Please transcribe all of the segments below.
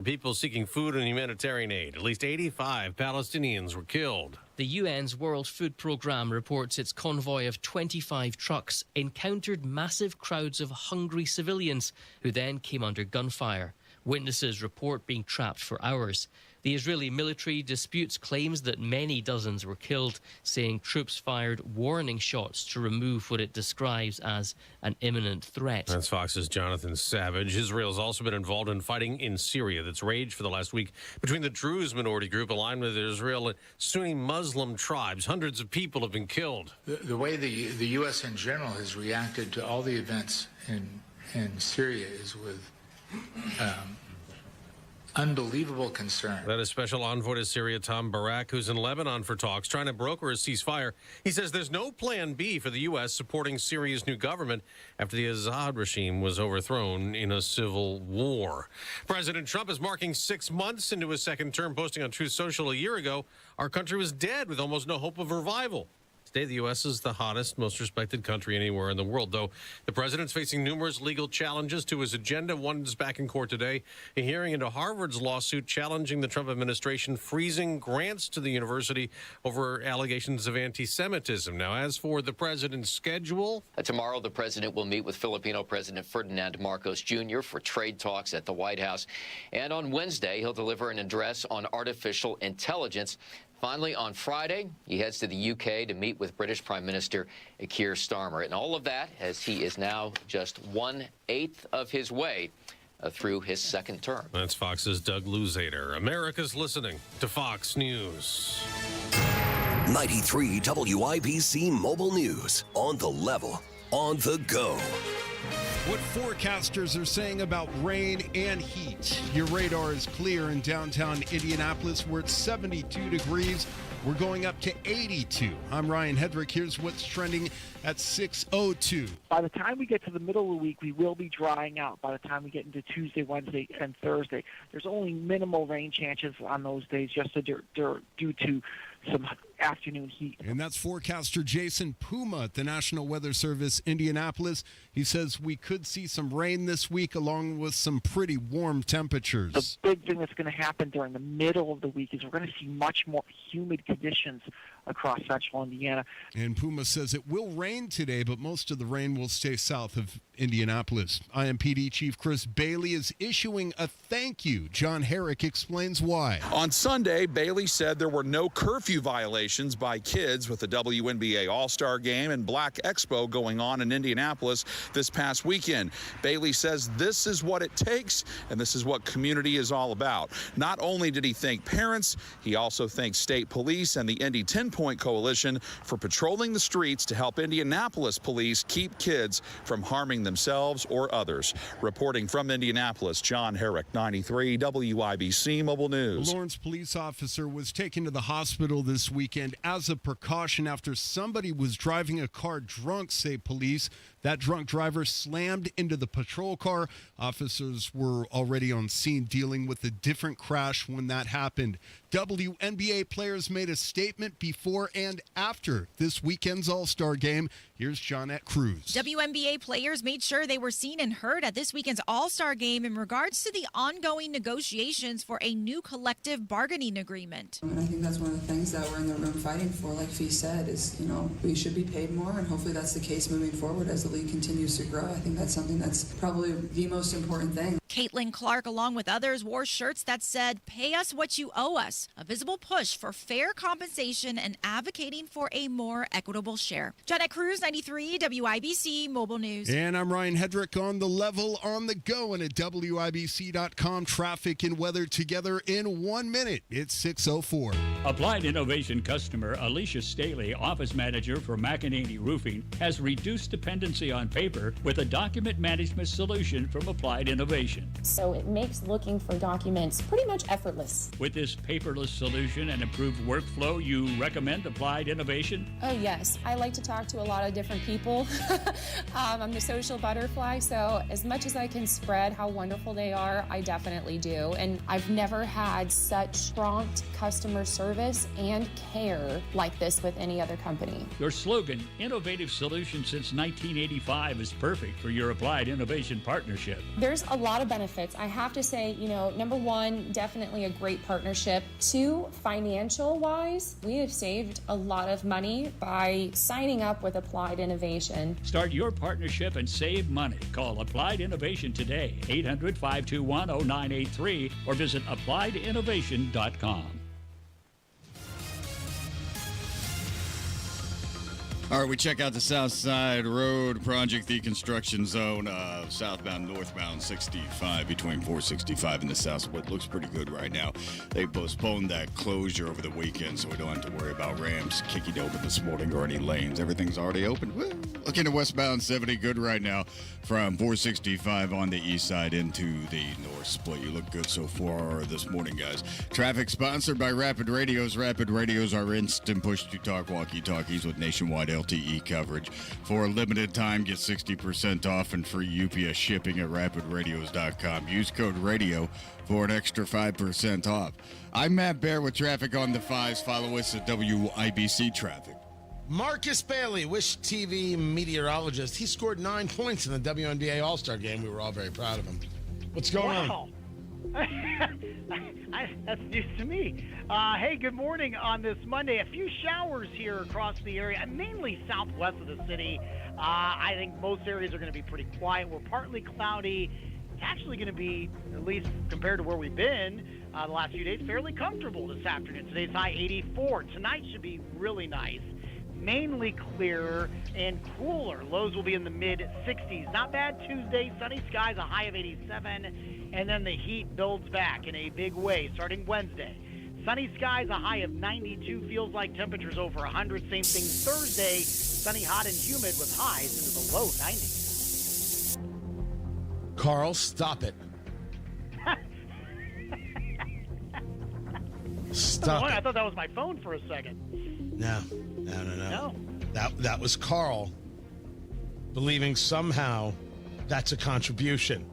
People seeking food and humanitarian aid. At least 85 Palestinians were killed. The UN's World Food Programme reports its convoy of 25 trucks encountered massive crowds of hungry civilians who then came under gunfire. Witnesses report being trapped for hours. The Israeli military disputes claims that many dozens were killed, saying troops fired warning shots to remove what it describes as an imminent threat. That's Fox's Jonathan Savage. Israel's also been involved in fighting in Syria that's raged for the last week between the Druze minority group aligned with Israel and Sunni Muslim tribes. Hundreds of people have been killed. The way the U.S. in general has reacted to all the events in Syria is with unbelievable concern. That is Special Envoy to Syria Tom Barak, who's in Lebanon for talks, trying to broker a ceasefire. He says there's no plan B for the U.S. supporting Syria's new government after the Assad regime was overthrown in a civil war. President Trump is marking 6 months into his second term, posting on Truth Social a year ago, our country was dead with almost no hope of revival. Today, the U.S. is the hottest, most respected country anywhere in the world, though the president's facing numerous legal challenges to his agenda. One is back in court today, a hearing into Harvard's lawsuit challenging the Trump administration freezing grants to the university over allegations of anti-Semitism. Now, as for the president's schedule, tomorrow, the president will meet with Filipino President Ferdinand Marcos Jr. for trade talks at the White House. And on Wednesday, he'll deliver an address on artificial intelligence. Finally, on Friday, he heads to the UK to meet with British Prime Minister Keir Starmer. And all of that as he is now just 1/8 of his way through his second term. That's Fox's Doug Luzader. America's listening to Fox News. 93 WIBC Mobile News. On the level, on the go. What forecasters are saying about rain and heat. Your radar is clear in downtown Indianapolis. We're at 72 degrees. We're going up to 82. I'm Ryan Hedrick. Here's what's trending at 6:02. By the time we get to the middle of the week, we will be drying out. By the time we get into Tuesday, Wednesday, and Thursday, there's only minimal rain chances on those days just due to some afternoon heat. And that's forecaster Jason Puma at the National Weather Service, Indianapolis. He says we could see some rain this week along with some pretty warm temperatures. The big thing that's going to happen during the middle of the week is we're going to see much more humid conditions across central Indiana. And Puma says it will rain today, but most of the rain will stay south of Indianapolis. IMPD Chief Chris Bailey is issuing a thank you. John Herrick explains why. On Sunday, Bailey said there were no curfew violations by kids with the WNBA All-Star Game and Black Expo going on in Indianapolis this past weekend. Bailey says this is what it takes, and this is what community is all about. Not only did he thank parents, he also thanked state police and the Indy 10-Point Coalition for patrolling the streets to help Indianapolis police keep kids from harming themselves or others. Reporting from Indianapolis, John Herrick, 93 WIBC Mobile News. A Lawrence police officer was taken to the hospital this weekend as a precaution after somebody was driving a car drunk, say police. That drunk driver slammed into the patrol car. Officers were already on scene dealing with a different crash when that happened. WNBA players made a statement before and after this weekend's All-Star Game. Here's Johnette Cruz. WNBA players made sure they were seen and heard at this weekend's All-Star Game in regards to the ongoing negotiations for a new collective bargaining agreement. And I think that's one of the things that we're in the room fighting for, like Fee said, is, we should be paid more, and hopefully that's the case moving forward as the league continues to grow. I think that's something that's probably the most important thing. Caitlin Clark, along with others, wore shirts that said, "Pay us what you owe us," a visible push for fair compensation and advocating for a more equitable share. Janet Cruz, 93 WIBC Mobile News. And I'm Ryan Hedrick on the level, on the go, and at WIBC.com. Traffic and weather together in 1 minute. It's 6:04. Applied Innovation customer Alicia Staley, office manager for McEnany Roofing, has reduced dependency on paper with a document management solution from Applied Innovation. So it makes looking for documents pretty much effortless. With this paperless solution and improved workflow, you recommend Applied Innovation? Oh, yes. I like to talk to a lot of different people. I'm the social butterfly, so as much as I can spread how wonderful they are, I definitely do. And I've never had such prompt customer service and care like this with any other company. Your slogan, innovative solution since 1980. $185 is perfect for your Applied Innovation Partnership. There's a lot of benefits. I have to say, number one, definitely a great partnership. Two, financial-wise, we have saved a lot of money by signing up with Applied Innovation. Start your partnership and save money. Call Applied Innovation today, 800-521-0983, or visit appliedinnovation.com. All right, we check out the South Side Road project, the construction zone of southbound, northbound 65 between 465 and the South Split. Looks pretty good right now. They postponed that closure over the weekend, so we don't have to worry about ramps kicking open this morning or any lanes. Everything's already open. Woo. Looking at westbound 70, good right now from 465 on the east side into the North Split. You look good so far this morning, guys. Traffic sponsored by Rapid Radios. Rapid Radios are instant push-to-talk walkie-talkies with nationwide LTE coverage. For a limited time, get 60% off and free UPS shipping at rapidradios.com. Use code RADIO for an extra 5% off. I'm Matt Bear with traffic on the 5s. Follow us at WIBC Traffic. Marcus Bailey, Wish TV meteorologist. He scored 9 points in the WNBA All-Star game. We were all very proud of him. What's going on? That's news to me. Hey, good morning on this Monday. A few showers here across the area, mainly southwest of the city. I think most areas are going to be pretty quiet. We're partly cloudy. It's actually going to be, at least compared to where we've been the last few days, fairly comfortable this afternoon. Today's high 84. Tonight should be really nice. Mainly clearer and cooler. Lows will be in the mid-60s. Not bad Tuesday. Sunny skies, a high of 87. And then the heat builds back in a big way starting Wednesday. Sunny skies, a high of 92. Feels like temperatures over 100. Same thing Thursday. Sunny, hot, and humid with highs into the low 90s. Carl, stop it. Stop it. I thought that was my phone for a second. No. That was Carl believing somehow that's a contribution.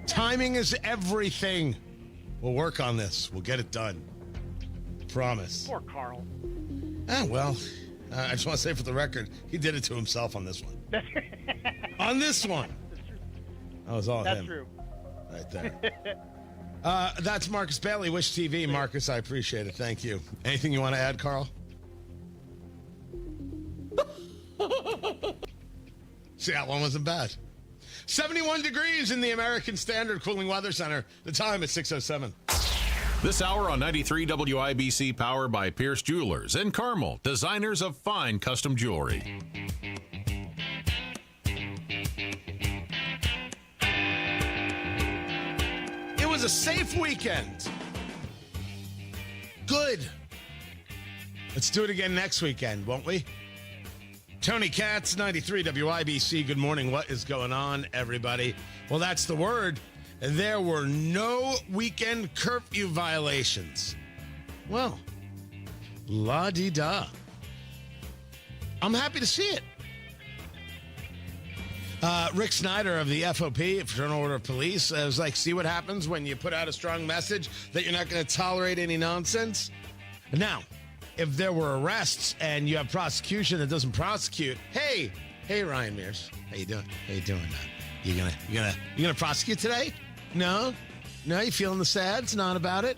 Timing is everything. We'll work on this. We'll get it done. Promise. Poor Carl. Well, I just want to say for the record, he did it to himself on this one. On this one. That was all him. That's true. Right there. That's Marcus Bailey, Wish TV. Marcus, I appreciate it. Thank you. Anything you want to add, Carl? See, that one wasn't bad. 71 degrees in the American Standard Cooling Weather Center. The time is 6:07. This hour on 93 WIBC, powered by Pierce Jewelers in Carmel, designers of fine custom jewelry. It was a safe weekend. Good. Let's do it again next weekend, won't we? Tony Katz, 93 WIBC. Good morning. What is going on, everybody? Well, that's the word. There were no weekend curfew violations. Well, la-di-da. I'm happy to see it. Rick Snyder of the FOP, Fraternal Order of Police, was like, see what happens when you put out a strong message that you're not going to tolerate any nonsense? Now, if there were arrests and you have prosecution that doesn't prosecute, hey, Ryan Mears, how you doing? How you doing, man? You gonna prosecute today? No, you feeling the sads? Not about it.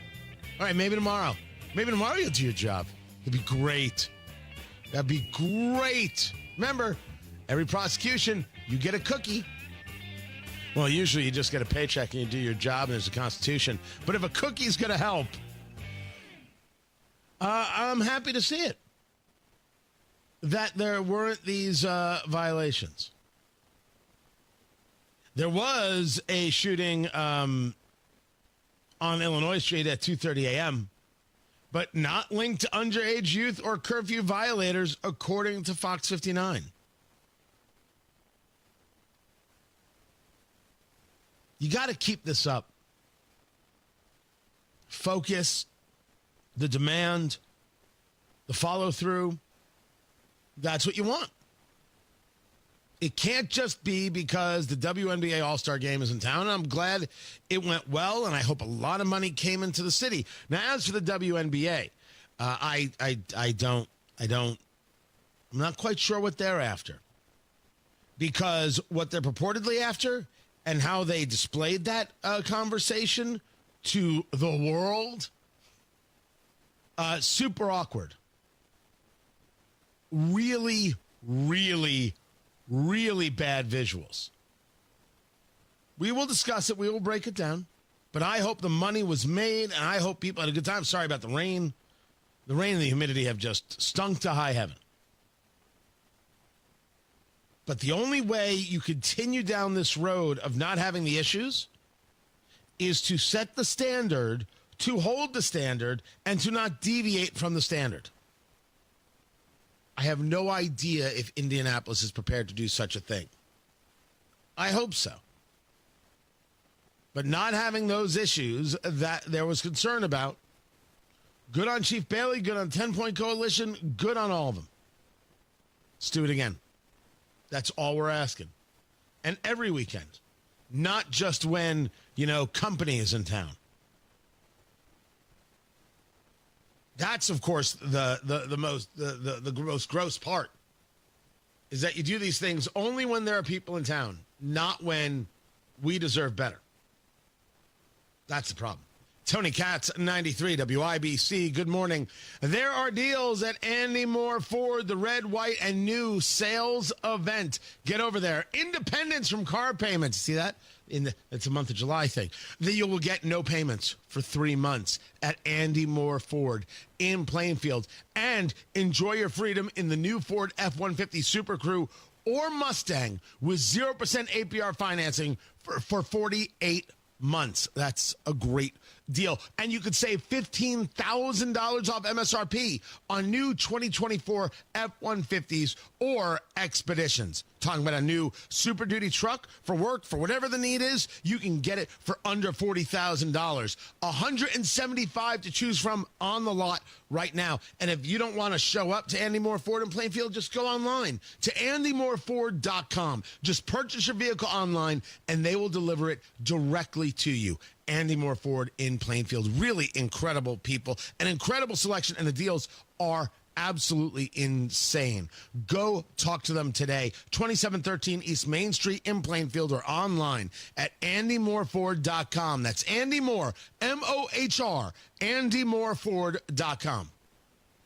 All right, maybe tomorrow. Maybe tomorrow you'll do your job. It'd be great. That'd be great. Remember, every prosecution, you get a cookie. Well, usually you just get a paycheck and you do your job and there's a constitution. But if a cookie's gonna help, I'm happy to see it. That there weren't these violations. There was a shooting on Illinois Street at 2:30 a.m., but not linked to underage youth or curfew violators, according to Fox 59. You got to keep this up. Focus, the demand, the follow-through. That's what you want. It can't just be because the WNBA All-Star Game is in town. And I'm glad it went well, and I hope a lot of money came into the city. Now, as for the WNBA, I I'm not quite sure what they're after. Because what they're purportedly after and how they displayed that conversation to the world, super awkward. Really, really, really bad visuals. We will discuss it. We will break it down. But I hope the money was made, and I hope people had a good time. Sorry about the rain. The rain and the humidity have just stunk to high heaven. But the only way you continue down this road of not having the issues is to set the standard, to hold the standard, and to not deviate from the standard. I have no idea if Indianapolis is prepared to do such a thing. I hope so. But not having those issues that there was concern about, good on Chief Bailey, good on 10-Point Coalition, good on all of them. Let's do it again. That's all we're asking. And every weekend, not just when, company is in town. That's, of course, the most gross part, is that you do these things only when there are people in town, not when we deserve better. That's the problem. Tony Katz, 93 WIBC. Good morning. There are deals at Andy Moore Ford, the red, white, and new sales event. Get over there. Independence from car payments. See that? It's a month of July thing. That you will get no payments for 3 months at Andy Moore Ford in Plainfield. And enjoy your freedom in the new Ford F-150 Super Crew or Mustang with 0% APR financing for 48 months. That's a great deal. And you could save $15,000 off MSRP on new 2024 F-150s or Expeditions. Talking about a new Super Duty truck for work, for whatever the need is, you can get it for under $40,000. 175 to choose from on the lot right now. And if you don't want to show up to Andy Moore Ford in Plainfield, just go online to andymoreford.com. Just purchase your vehicle online, and they will deliver it directly to you. Andy Moore Ford in Plainfield. Really incredible people, an incredible selection, and the deals are absolutely insane. Go talk to them today. 2713 East Main Street in Plainfield, or online at andymoreford.com. That's Andy Moore, M-O-H-R, andymoreford.com.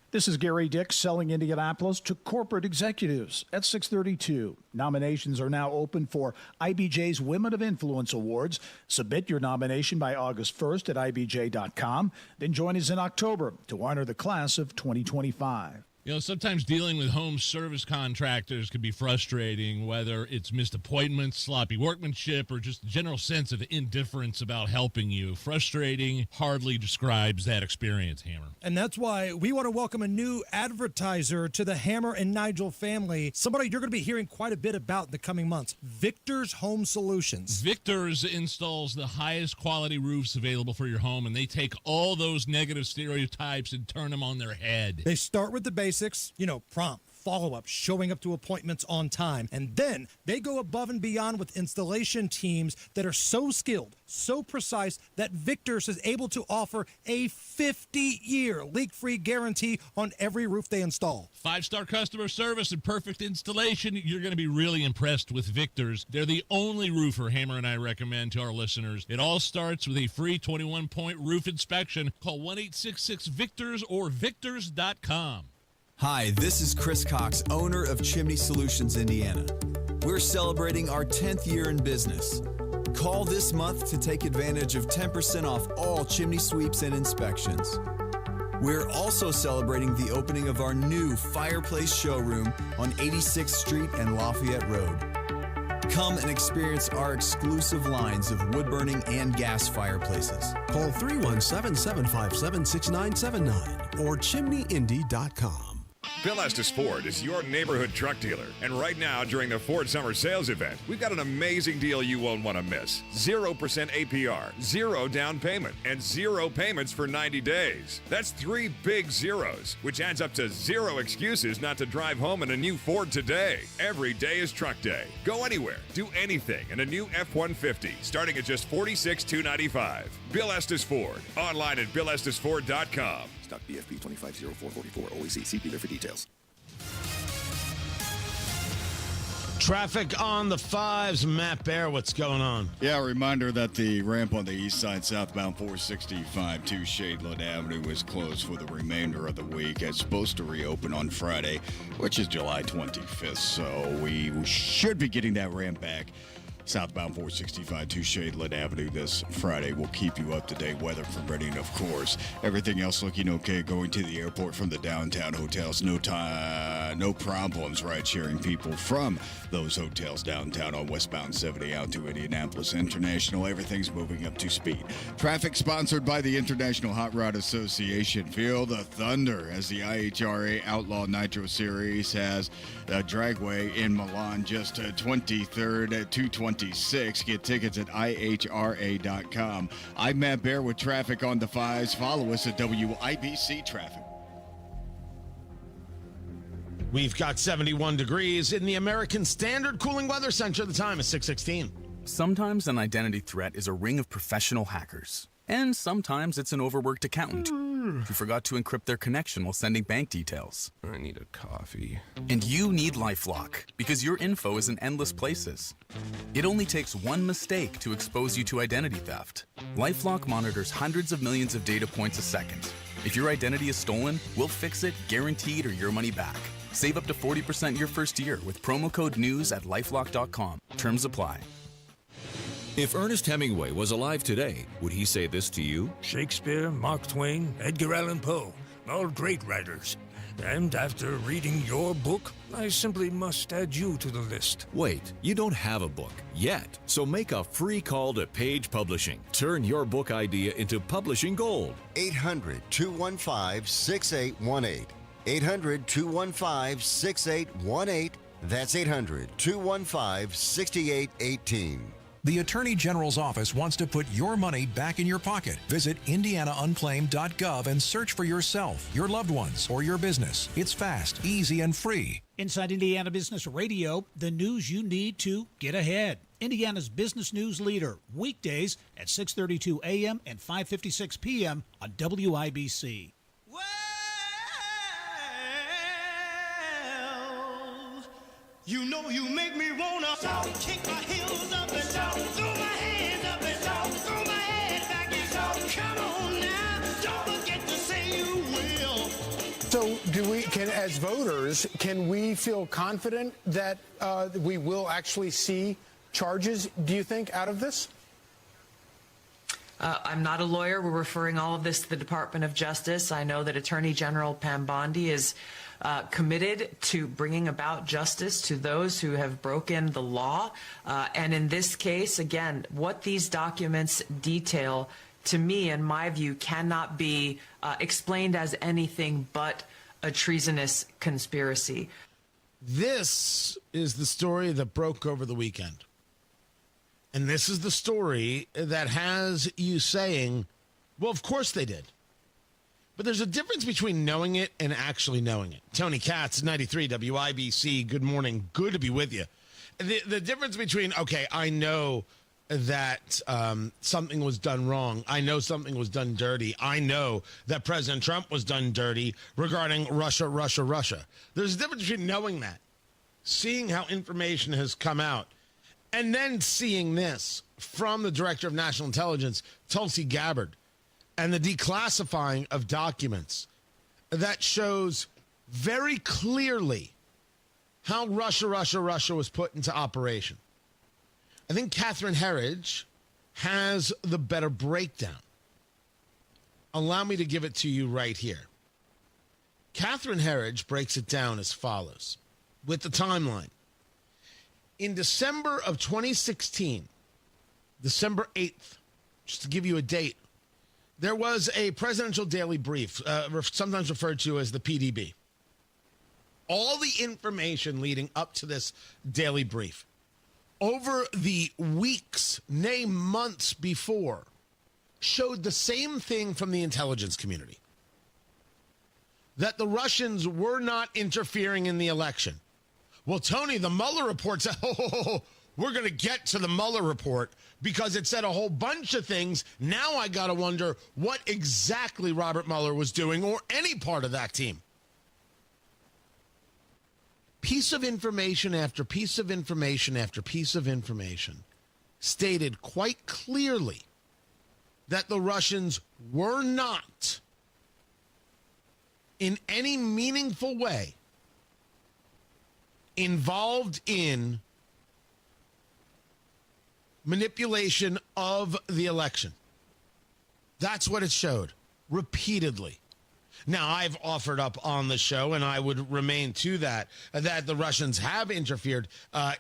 This is Gary Dix selling Indianapolis to corporate executives at 632. Nominations are now open for IBJ's Women of Influence Awards. Submit your nomination by August 1st at ibj.com. Then join us in October to honor the class of 2025. Sometimes dealing with home service contractors can be frustrating, whether it's missed appointments, sloppy workmanship, or just a general sense of indifference about helping you. Frustrating hardly describes that experience, Hammer. And that's why we want to welcome a new advertiser to the Hammer and Nigel family, somebody you're going to be hearing quite a bit about in the coming months, Victor's Home Solutions. Victor's installs the highest quality roofs available for your home, and they take all those negative stereotypes and turn them on their head. They start with the basics, prompt, follow-up, showing up to appointments on time. And then they go above and beyond with installation teams that are so skilled, so precise, that Victor's is able to offer a 50-year leak-free guarantee on every roof they install. 5-star customer service and perfect installation. You're going to be really impressed with Victor's. They're the only roofer Hammer and I recommend to our listeners. It all starts with a free 21-point roof inspection. Call 1-866-VICTORS or victors.com. Hi, this is Chris Cox, owner of Chimney Solutions, Indiana. We're celebrating our 10th year in business. Call this month to take advantage of 10% off all chimney sweeps and inspections. We're also celebrating the opening of our new fireplace showroom on 86th Street and Lafayette Road. Come and experience our exclusive lines of wood-burning and gas fireplaces. Call 317-757-6979 or chimneyindy.com. Bill Estes Ford is your neighborhood truck dealer. And right now, during the Ford Summer Sales Event, we've got an amazing deal you won't want to miss. 0% APR, 0 down payment, and 0 payments for 90 days. That's 3 big zeros, which adds up to 0 excuses not to drive home in a new Ford today. Every day is truck day. Go anywhere, do anything in a new F-150, starting at just $46,295. Bill Estes Ford, online at BillEstesFord.com. Stock BFP 250444. Always see dealer for details. Traffic on the 5s. Matt Bear, what's going on? Yeah, a reminder that the ramp on the east side southbound 465 to Shadeland Avenue is closed for the remainder of the week. It's supposed to reopen on Friday, which is July 25th. So we should be getting that ramp back. Southbound 465 to Shadeland Avenue this Friday. We'll keep you up to date. Weather permitting, of course. Everything else looking okay. Going to the airport from the downtown hotels. No problems ride-sharing people from those hotels downtown on westbound 70 out to Indianapolis International. Everything's moving up to speed. Traffic sponsored by the International Hot Rod Association. Feel the thunder as the IHRA Outlaw Nitro Series has a dragway in Milan just 23rd at 226. Get tickets at IHRA.com. I'm Matt Bear with traffic on the 5s. Follow us at WIBC Traffic. We've got 71 degrees in the American Standard Cooling Weather Center. The time is 6:16. Sometimes an identity threat is a ring of professional hackers. And sometimes it's an overworked accountant who forgot to encrypt their connection while sending bank details. I need a coffee. And you need LifeLock because your info is in endless places. It only takes one mistake to expose you to identity theft. LifeLock monitors hundreds of millions of data points a second. If your identity is stolen, we'll fix it, guaranteed, or your money back. Save up to 40% your first year with promo code NEWS at LifeLock.com. Terms apply. If Ernest Hemingway was alive today, would he say this to you? Shakespeare, Mark Twain, Edgar Allan Poe, all great writers. And after reading your book, I simply must add you to the list. Wait, you don't have a book yet, so make a free call to Page Publishing. Turn your book idea into publishing gold. 800-215-6818. 800-215-6818. That's 800-215-6818. The Attorney General's office wants to put your money back in your pocket. Visit indianaunclaimed.gov and search for yourself, your loved ones, or your business. It's fast, easy, and free. Inside Indiana Business Radio, the news you need to get ahead. Indiana's business news leader, weekdays at 6:32 a.m. and 5:56 p.m. on WIBC. You know you make me wanna kick my heels up and throw my hands up and throw my head back and come on now, don't forget to say you will. So as voters, can we feel confident that we will actually see charges, do you think, out of this? I'm not a lawyer. We're referring all of this to the Department of Justice. I know that Attorney General Pam Bondi is committed to bringing about justice to those who have broken the law. And in this case, again, what these documents detail, to me, in my view, cannot be explained as anything but a treasonous conspiracy. This is the story that broke over the weekend. And this is the story that has you saying, well, of course they did. But there's a difference between knowing it and actually knowing it. Tony Katz, 93 WIBC. Good morning. Good to be with you. The difference between, okay, I know that something was done wrong. I know something was done dirty. I know that President Trump was done dirty regarding Russia. There's a difference between knowing that, seeing how information has come out, and then seeing this from the Director of National Intelligence, Tulsi Gabbard, and the declassifying of documents that shows very clearly how Russia was put into operation. I think Catherine Herridge has the better breakdown. Allow me to give it to you right here. Catherine Herridge breaks it down as follows, with the timeline. In December of 2016, December 8th, just to give you a date, there was a presidential daily brief, sometimes referred to as the PDB. All the information leading up to this daily brief, over the weeks, nay months before, showed the same thing from the intelligence community. That the Russians were not interfering in the election. Well, Tony, the Mueller report said, we're going to get to the Mueller report because it said a whole bunch of things. Now I got to wonder what exactly Robert Mueller was doing or any part of that team. piece of information after piece of information after piece of information stated quite clearly that the Russians were not in any meaningful way involved in manipulation of the election. That's what it showed repeatedly. Now, I've offered up on the show, and I would remain to that the Russians have interfered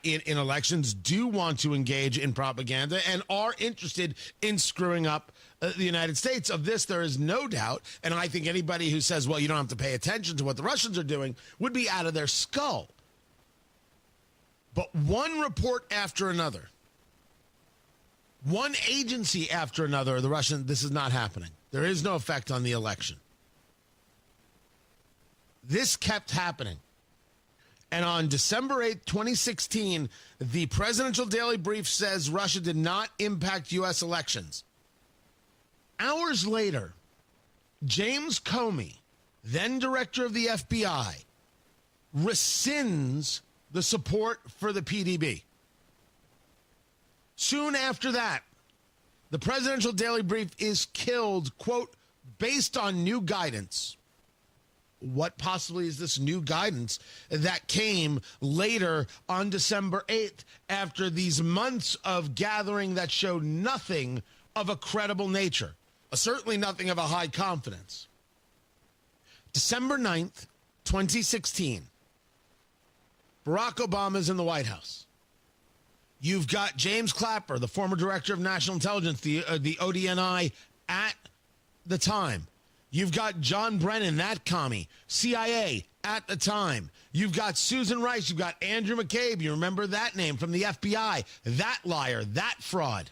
in elections, do want to engage in propaganda, and are interested in screwing up the United States. Of this, there is no doubt, and I think anybody who says, well, you don't have to pay attention to what the Russians are doing would be out of their skull. But one report after another, one agency after another, the Russian, this is not happening. There is no effect on the election. This kept happening. And on December 8th, 2016, the Presidential Daily Brief says Russia did not impact U.S. elections. Hours later, James Comey, then director of the FBI, rescinds the support for the PDB. Soon after that, the Presidential Daily Brief is killed, quote, based on new guidance. What possibly is this new guidance that came later on December 8th after these months of gathering that showed nothing of a credible nature, certainly nothing of a high confidence? December 9th, 2016, Barack Obama's in the White House. You've got James Clapper, the former director of national intelligence, the ODNI at the time. You've got John Brennan, that commie, CIA at the time. You've got Susan Rice. You've got Andrew McCabe. You remember that name from the FBI, that liar, that fraud.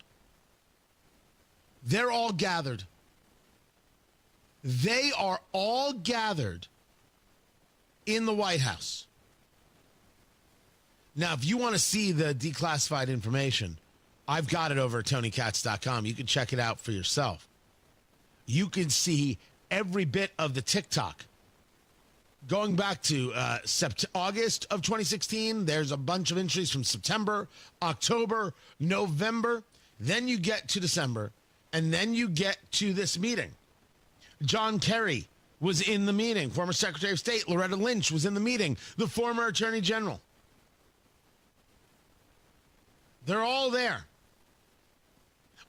They're all gathered. They are all gathered in the White House. Now, if you want to see the declassified information, I've got it over at TonyKatz.com. You can check it out for yourself. You can see every bit of the TikTok. Going back to August of 2016, there's a bunch of entries from September, October, November. Then you get to December, and then you get to this meeting. John Kerry was in the meeting. Former Secretary of State Loretta Lynch was in the meeting. The former Attorney General. They're all there.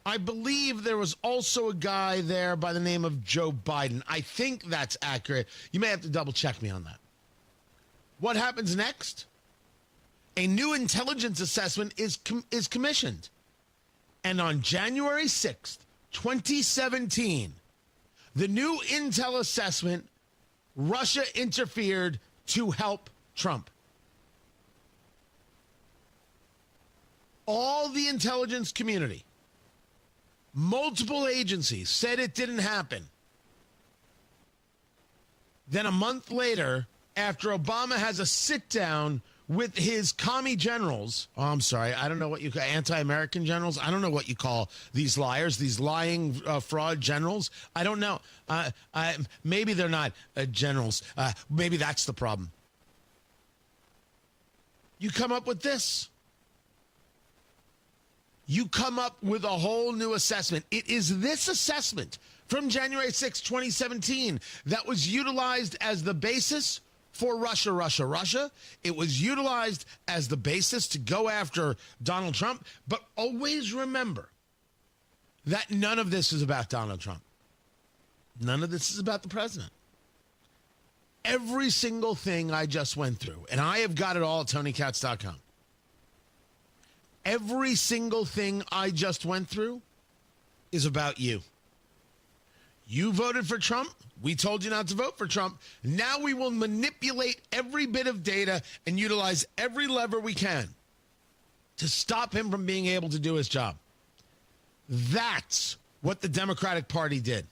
I believe there was also a guy there by the name of Joe Biden. I think that's accurate. You may have to double check me on that. What happens next? A new intelligence assessment is commissioned. And on January 6th, 2017, the new intel assessment, Russia interfered to help Trump. All the intelligence community, multiple agencies said it didn't happen. Then a month later, after Obama has a sit down with his commie generals, I don't know what you call anti-American generals. I don't know what you call these liars, these lying fraud generals. I don't know. Maybe they're not generals. Maybe that's the problem. You come up with this. You come up with a whole new assessment. It is this assessment from January 6, 2017 that was utilized as the basis for Russia. It was utilized as the basis to go after Donald Trump. But always remember that none of this is about Donald Trump. None of this is about the president. Every single thing I just went through, and I have got it all at TonyKatz.com. Every single thing I just went through is about you. You voted for Trump. We told you not to vote for Trump. Now we will manipulate every bit of data and utilize every lever we can to stop him from being able to do his job. That's what the Democratic Party did.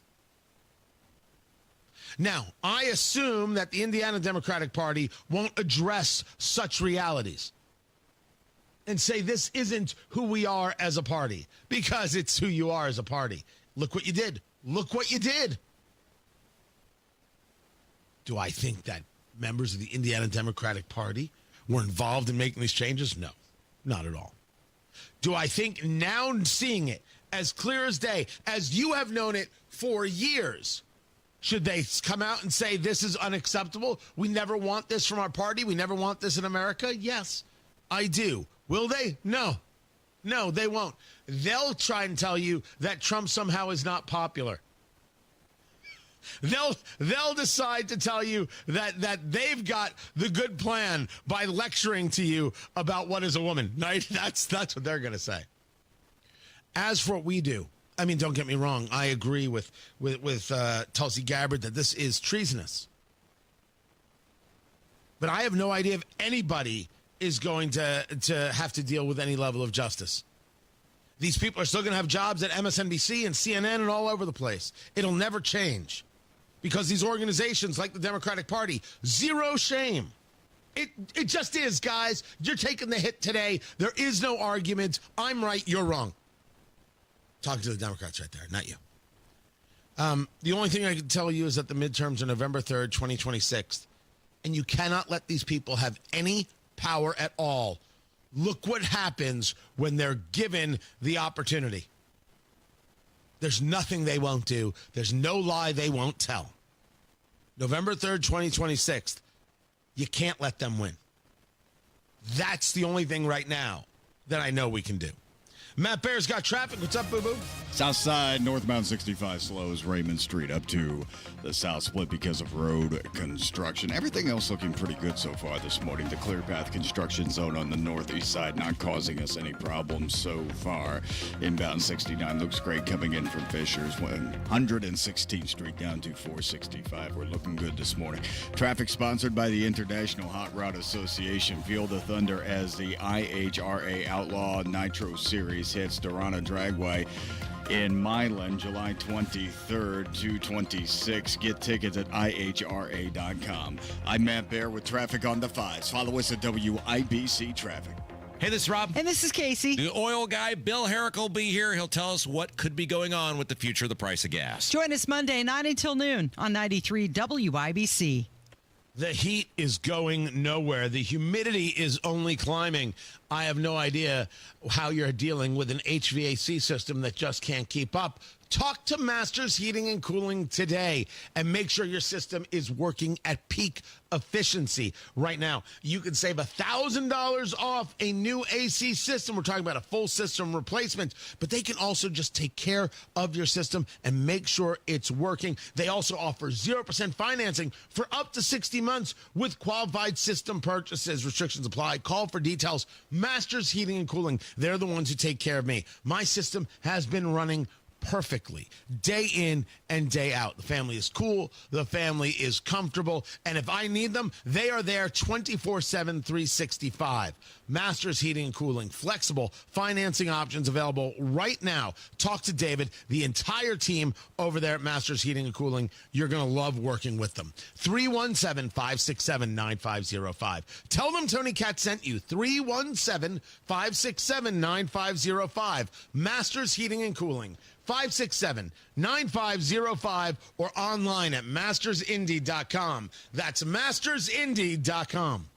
Now, I assume that the Indiana Democratic Party won't address such realities and say this isn't who we are as a party, because it's who you are as a party. Look what you did. Look what you did. Do I think that members of the Indiana Democratic Party were involved in making these changes? No, not at all. Do I think now seeing it as clear as day, as you have known it for years, should they come out and say this is unacceptable? We never want this from our party. We never want this in America? Yes, I do. Will they? No. No, they won't. They'll try and tell you that Trump somehow is not popular. They'll decide to tell you that they've got the good plan by lecturing to you about what is a woman. Right? That's what they're going to say. As for what we do, I mean, don't get me wrong. I agree with Tulsi Gabbard that this is treasonous. But I have no idea if anybody is going to have to deal with any level of justice. These people are still going to have jobs at MSNBC and CNN and all over the place. It'll never change. Because these organizations like the Democratic Party, zero shame. It just is, guys. You're taking the hit today. There is no argument. I'm right, you're wrong. Talking to the Democrats right there, not you. The only thing I can tell you is that the midterms are November 3rd, 2026. And you cannot let these people have any power at all. Look what happens when they're given the opportunity. There's nothing they won't do. There's no lie they won't tell. November 3rd, 2026, you can't let them win. That's the only thing right now that I know we can do. Matt Bear's got traffic. What's up, boo-boo? South side, northbound 65 slows Raymond Street up to the south split because of road construction. Everything else looking pretty good so far this morning. The clear path construction zone on the northeast side not causing us any problems so far. Inbound 69 looks great coming in from Fishers. 116th Street down to 465. We're looking good this morning. Traffic sponsored by the International Hot Rod Association. Feel the thunder as the IHRA Outlaw Nitro Series hits Dorana Dragway in Milan, July 23rd to 26. Get tickets at ihra.com. I'm Matt Bear with traffic on the 5s. Follow us at WIBC Traffic. Hey, this is Rob. And this is Casey. The oil guy, Bill Herrick, will be here. He'll tell us what could be going on with the future of the price of gas. Join us Monday, 9 until noon on 93 WIBC. The heat is going nowhere. The humidity is only climbing. I have no idea how you're dealing with an HVAC system that just can't keep up. Talk to Masters Heating and Cooling today and make sure your system is working at peak efficiency. Right now, you can save $1,000 off a new AC system. We're talking about a full system replacement, but they can also just take care of your system and make sure it's working. They also offer 0% financing for up to 60 months with qualified system purchases. Restrictions apply. Call for details. Masters Heating and Cooling. They're the ones who take care of me. My system has been running perfectly day in and day out. The family is cool. The family is comfortable. And if I need them, they are there 24/7, 365. Masters Heating and Cooling. Flexible financing options available right now. Talk to David, the entire team over there at Masters Heating and Cooling. You're going to love working with them. 317-567-9505. Tell them Tony Katz sent you. 317-567-9505. Masters Heating and Cooling. 567-9505 or online at mastersindy.com. That's mastersindy.com.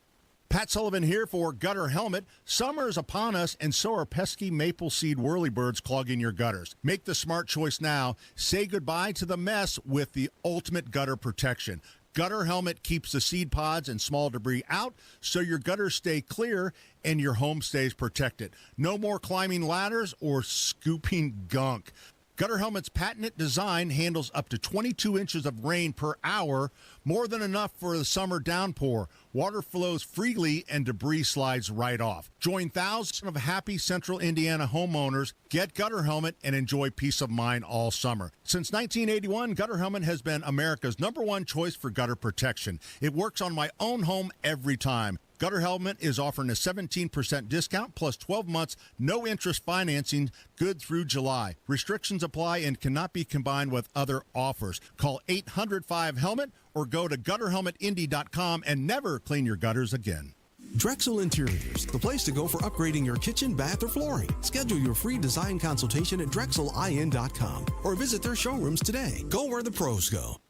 Pat Sullivan here for Gutter Helmet. Summer is upon us, and so are pesky maple seed whirlybirds clogging your gutters. Make the smart choice now. Say goodbye to the mess with the ultimate gutter protection. Gutter Helmet keeps the seed pods and small debris out so your gutters stay clear and your home stays protected. No more climbing ladders or scooping gunk. Gutter Helmet's patented design handles up to 22 inches of rain per hour, more than enough for the summer downpour. Water flows freely and debris slides right off. Join thousands of happy Central Indiana homeowners. Get Gutter Helmet and enjoy peace of mind all summer. Since 1981, Gutter Helmet has been America's #1 choice for gutter protection. It works on my own home every time. Gutter Helmet is offering a 17% discount plus 12 months no interest financing good through July. Restrictions apply and cannot be combined with other offers. Call 800-5HELMET or go to gutterhelmetindy.com and never clean your gutters again. Drexel Interiors, the place to go for upgrading your kitchen, bath, or flooring. Schedule your free design consultation at drexelin.com or visit their showrooms today. Go where the pros go.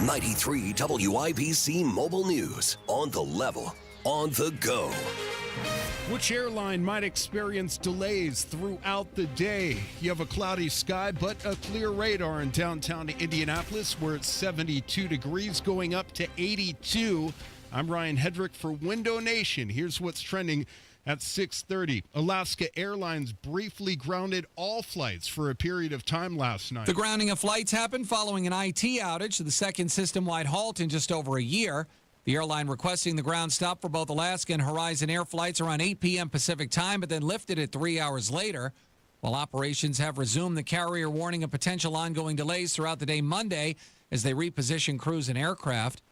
93 WIBC Mobile News. On the level. on the go. Which airline might experience delays throughout the day? You have a cloudy sky, but a clear radar in downtown Indianapolis, where it's 72 degrees going up to 82. I'm Ryan Hedrick for Window Nation. Here's what's trending at 6:30. Alaska Airlines briefly grounded all flights for a period of time last night. The grounding of flights happened following an IT outage, the second system-wide halt in just over a year. The airline requesting the ground stop for both Alaska and Horizon Air flights around 8 p.m. Pacific time, but then lifted it 3 hours later. While operations have resumed, the carrier warning of potential ongoing delays throughout the day Monday as they reposition crews and aircraft.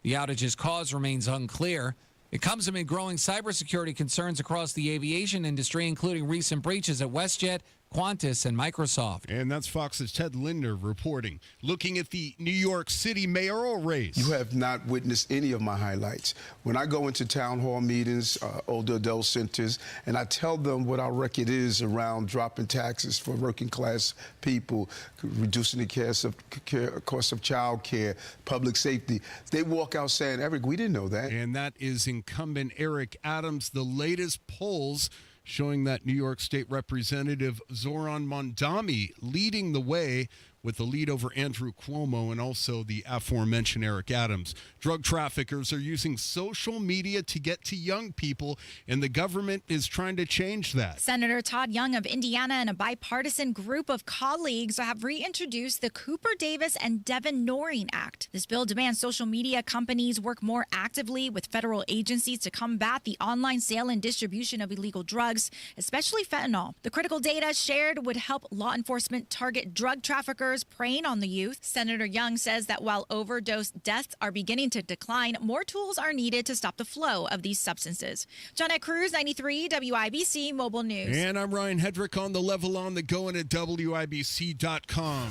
The outage's cause remains unclear. It comes amid growing cybersecurity concerns across the aviation industry, including recent breaches at WestJet, Qantas, and Microsoft. And that's Fox's Ted Linder reporting. Looking at the New York City mayoral race. You have not witnessed any of my highlights. When I go into town hall meetings, older adult centers, and I tell them what our record is around dropping taxes for working class people, reducing the cost of child care, public safety, they walk out saying, Eric, we didn't know that. And that is incumbent Eric Adams. The latest polls showing that New York State Representative Zoran Mondami leading the way with the lead over Andrew Cuomo and also the aforementioned Eric Adams. Drug traffickers are using social media to get to young people, and the government is trying to change that. Senator Todd Young of Indiana and a bipartisan group of colleagues have reintroduced the Cooper Davis and Devin Noreen Act. This bill demands social media companies work more actively with federal agencies to combat the online sale and distribution of illegal drugs, especially fentanyl. The critical data shared would help law enforcement target drug traffickers preying on the youth. Senator Young says that while overdose deaths are beginning to decline, more tools are needed to stop the flow of these substances. Johnette Cruz, 93 WIBC Mobile News. And I'm Ryan Hedrick on the level on the go and at WIBC.com.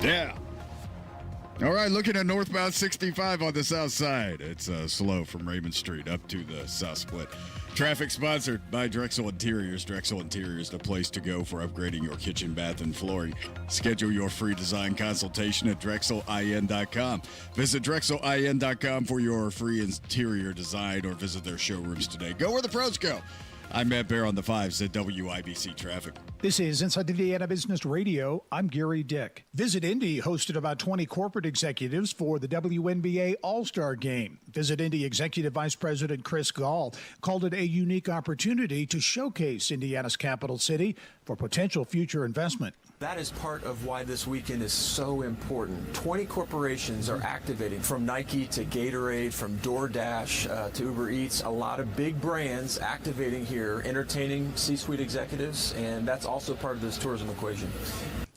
Yeah. All right, looking at northbound 65 on the south side. It's slow from Raymond Street up to the south split. Traffic sponsored by Drexel Interiors. Drexel Interiors, the place to go for upgrading your kitchen, bath, and flooring. Schedule your free design consultation at DrexelIN.com. Visit DrexelIN.com for your free interior design or visit their showrooms today. Go where the pros go. I'm Matt Bear on the 5s at WIBC Traffic. This is Inside Indiana Business Radio. I'm Gary Dick. Visit Indy hosted about 20 corporate executives for the WNBA All-Star Game. Visit Indy Executive Vice President Chris Gall called it a unique opportunity to showcase Indiana's capital city for potential future investment. That is part of why this weekend is so important. 20 corporations are activating, from Nike to Gatorade, from DoorDash to Uber Eats. A lot of big brands activating here, entertaining C-suite executives, and that's also part of this tourism equation.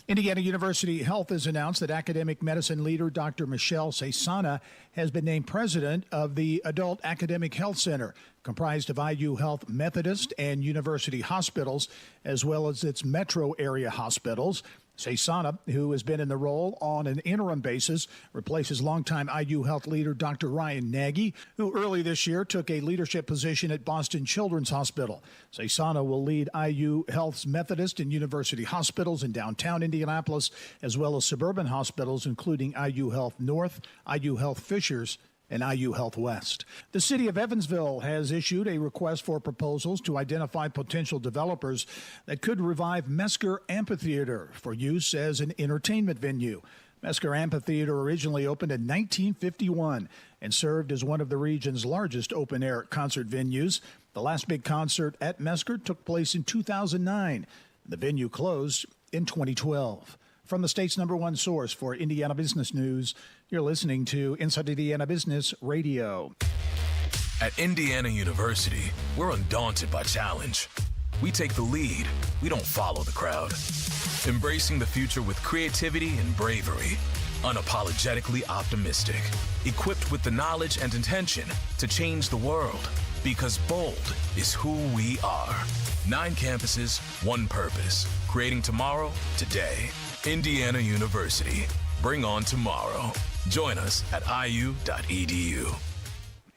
Indiana University Health has announced that academic medicine leader Dr. Michelle Cesana has been named president of the Adult Academic Health Center, comprised of IU Health Methodist and University hospitals, as well as its metro area hospitals. Cesana, who has been in the role on an interim basis, replaces longtime IU Health leader Dr. Ryan Nagy, who early this year took a leadership position at Boston Children's Hospital. Cesana will lead IU Health's Methodist and University hospitals in downtown Indianapolis, as well as suburban hospitals, including IU Health North, IU Health Fishers, and IU Health West. The city of Evansville has issued a request for proposals to identify potential developers that could revive Mesker Amphitheater for use as an entertainment venue. Mesker Amphitheater originally opened in 1951 and served as one of the region's largest open-air concert venues. The last big concert at Mesker took place in 2009. The venue closed in 2012. From the state's #1 source for Indiana business news, you're listening to Inside Indiana Business Radio. At Indiana University, we're undaunted by challenge. We take the lead. We don't follow the crowd. Embracing the future with creativity and bravery. Unapologetically optimistic. Equipped with the knowledge and intention to change the world. Because bold is who we are. 9 campuses, 1 purpose. Creating tomorrow, today. Indiana University. Bring on tomorrow. Join us at iu.edu.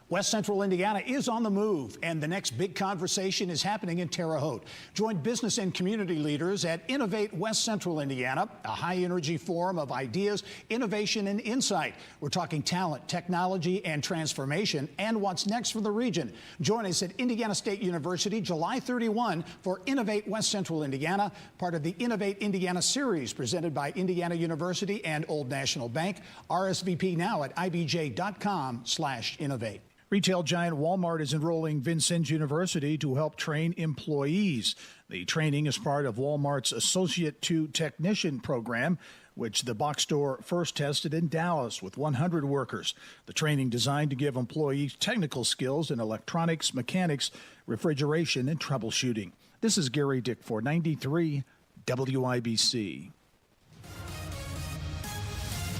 West Central Indiana is on the move, and the next big conversation is happening in Terre Haute. Join business and community leaders at Innovate West Central Indiana, a high-energy forum of ideas, innovation, and insight. We're talking talent, technology, and transformation, and what's next for the region. Join us at Indiana State University July 31 for Innovate West Central Indiana, part of the Innovate Indiana series presented by Indiana University and Old National Bank. RSVP now at ibj.com/innovate. Retail giant Walmart is enrolling Vincennes University to help train employees. The training is part of Walmart's Associate to Technician program, which the box store first tested in Dallas with 100 workers. The training designed to give employees technical skills in electronics, mechanics, refrigeration, and troubleshooting. This is Gary Dick for 93 WIBC.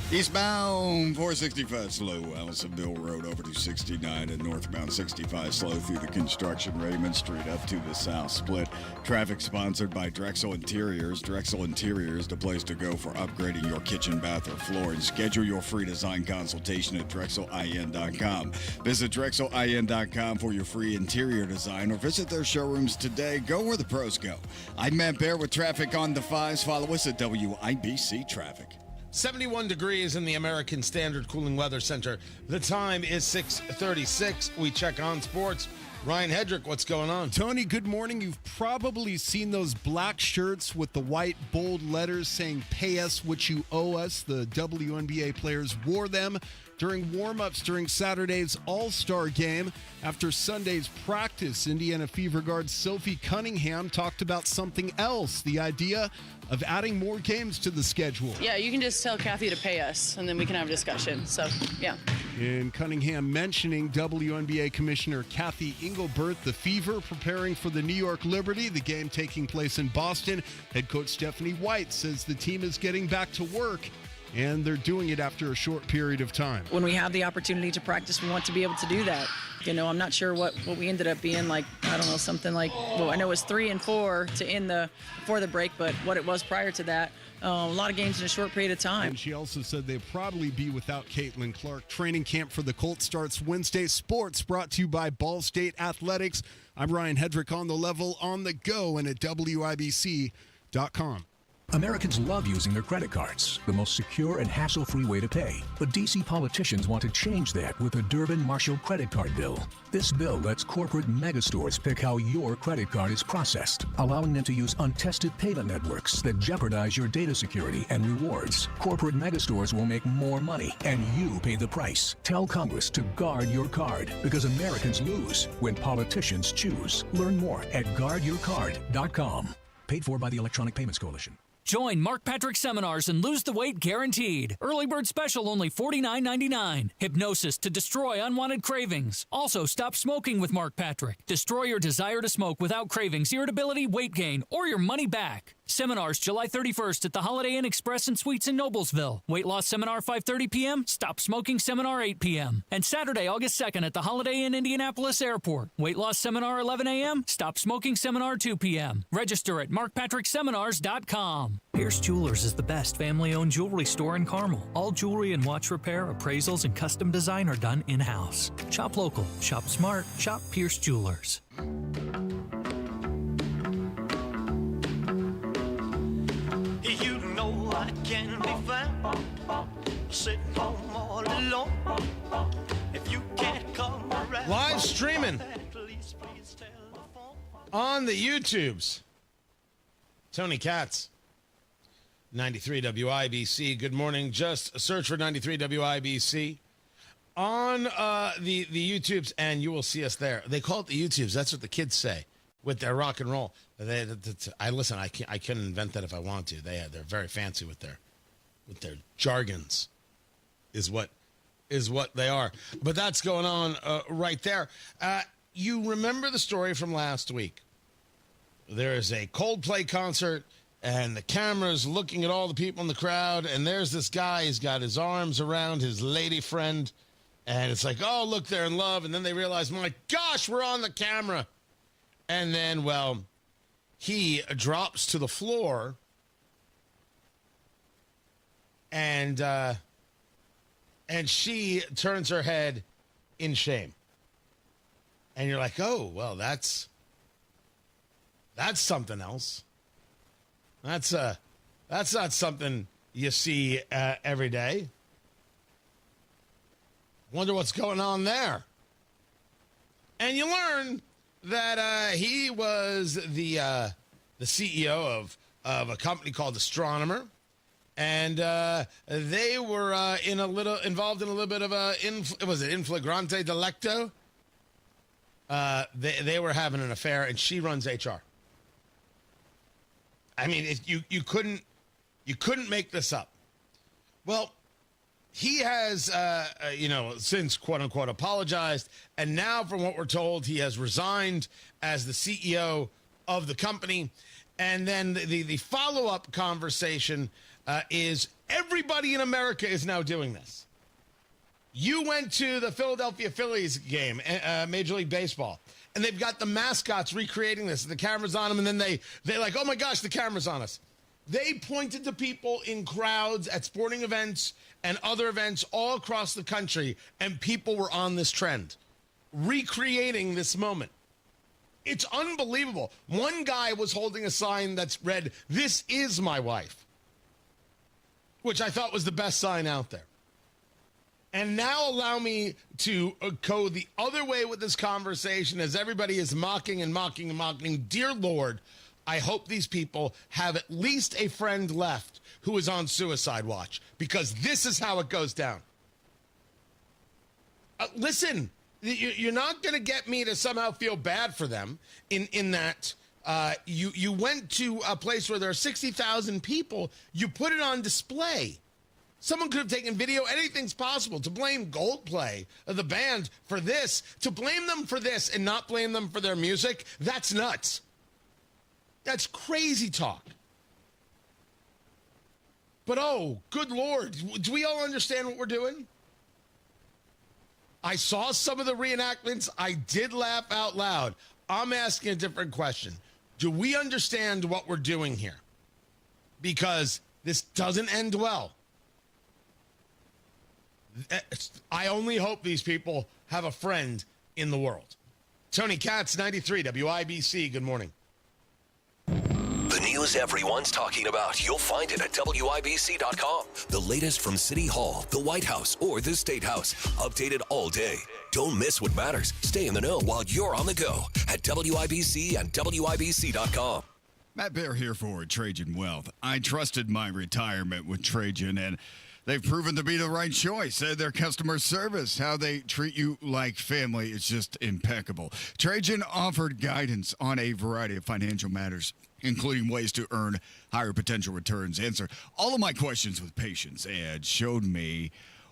Eastbound 465 slow, Allisonville Road over to 69, and northbound 65 slow through the construction Raymond Street up to the south split. Traffic sponsored by Drexel Interiors. Drexel Interiors, the place to go for upgrading your kitchen, bath, or flooring. Schedule your free design consultation at DrexelIN.com. Visit DrexelIN.com for your free interior design, or visit their showrooms today. Go where the pros go. I'm Matt Bear with traffic on the 5s. Follow us at WIBC Traffic. 71 degrees in the American Standard Cooling Weather Center. The time is 6:36. We check on sports. Ryan Hedrick, what's going on? Tony, good morning. You've probably seen those black shirts with the white bold letters saying "Pay us what you owe us." The WNBA players wore them during warm-ups during Saturday's All-Star game. After Sunday's practice, Indiana Fever guard Sophie Cunningham talked about something else, the idea of adding more games to the schedule. Yeah, you can just tell Kathy to pay us, and then we can have a discussion. So, yeah. And Cunningham mentioning WNBA Commissioner Kathy Engelbert, the Fever preparing for the New York Liberty, the game taking place in Boston. Head coach Stephanie White says the team is getting back to work, and they're doing it after a short period of time. When we have the opportunity to practice, we want to be able to do that. You know, I'm not sure what we ended up being, like, I don't know, something like, well, I know it was 3 and 4 to end before the break, but what it was prior to that, a lot of games in a short period of time. And she also said they'll probably be without Caitlin Clark. Training camp for the Colts starts Wednesday. Sports brought to you by Ball State Athletics. I'm Ryan Hedrick on the level, on the go, and at WIBC.com. Americans love using their credit cards, the most secure and hassle-free way to pay. But D.C. politicians want to change that with the Durbin-Marshall credit card bill. This bill lets corporate megastores pick how your credit card is processed, allowing them to use untested payment networks that jeopardize your data security and rewards. Corporate megastores will make more money, and you pay the price. Tell Congress to guard your card, because Americans lose when politicians choose. Learn more at guardyourcard.com. Paid for by the Electronic Payments Coalition. Join Mark Patrick Seminars and lose the weight guaranteed. Early bird special only $49.99. Hypnosis to destroy unwanted cravings. Also, stop smoking with Mark Patrick. Destroy your desire to smoke without cravings, irritability, weight gain, or your money back. Seminars July 31st at the Holiday Inn Express and Suites in Noblesville. Weight loss seminar 5:30 p.m. Stop smoking seminar 8 p.m. And Saturday, August 2nd at the Holiday Inn Indianapolis Airport. Weight loss seminar 11 a.m. Stop smoking seminar 2 p.m. Register at markpatrickseminars.com. Pierce Jewelers is the best family-owned jewelry store in Carmel. All jewelry and watch repair, appraisals, and custom design are done in-house. Shop local, shop smart, shop Pierce Jewelers. You know I can be found sitting home all alone. If you can't come around, Live streaming please telephone. on the YouTubes. Tony Katz, 93 WIBC. Good morning. Just search for 93 WIBC on the YouTubes, and you will see us there. They call it the YouTubes. That's what the kids say with their rock and roll. I listen. I couldn't invent that if I want to. They're very fancy with their jargons. Is what they are. But that's going on right there. You remember the story from last week? There is a Coldplay concert, and the camera's looking at all the people in the crowd, and there's this guy. He's got his arms around his lady friend, and it's like, oh, look, they're in love. And then they realize, my gosh, we're on the camera. And then, well, he drops to the floor, and she turns her head in shame. And you're like, oh, well, that's something else. That's not something you see every day. Wonder what's going on there. And you learn that he was the CEO of a company called Astronomer, and they were involved in a little bit of a was it in flagrante delicto? They were having an affair, and she runs HR. I mean, you couldn't make this up. Well, he has, since quote unquote apologized, and now, from what we're told, he has resigned as the CEO of the company. And then the follow up conversation is everybody in America is now doing this. You went to the Philadelphia Phillies game, Major League Baseball, and they've got the mascots recreating this. The camera's on them, and then they're like, oh my gosh, the camera's on us. They pointed to people in crowds at sporting events and other events all across the country, and people were on this trend, recreating this moment. It's unbelievable. One guy was holding a sign that's read, "This is my wife," which I thought was the best sign out there. And now allow me to go the other way with this conversation as everybody is mocking and mocking and mocking. Dear Lord, I hope these people have at least a friend left who is on suicide watch, because this is how it goes down. Listen, you're not going to get me to somehow feel bad for them in that you went to a place where there are 60,000 people. You put it on display. Someone could have taken video. Anything's possible. To blame Goldplay, the band, for this, to blame them for this and not blame them for their music, that's nuts. That's crazy talk. But oh, good Lord, do we all understand what we're doing? I saw some of the reenactments. I did laugh out loud. I'm asking a different question. Do we understand what we're doing here? Because this doesn't end well. I only hope these people have a friend in the world. Tony Katz, 93 WIBC. Good morning. The news everyone's talking about. You'll find it at WIBC.com. The latest from City Hall, the White House, or the State House. Updated all day. Don't miss what matters. Stay in the know while you're on the go at WIBC and WIBC.com. Matt Bear here for Trajan Wealth. I trusted my retirement with Trajan, and they've proven to be the right choice. Their customer service, how they treat you like family, is just impeccable. Trajan offered guidance on a variety of financial matters, including ways to earn higher potential returns, answer all of my questions with patience, and showed me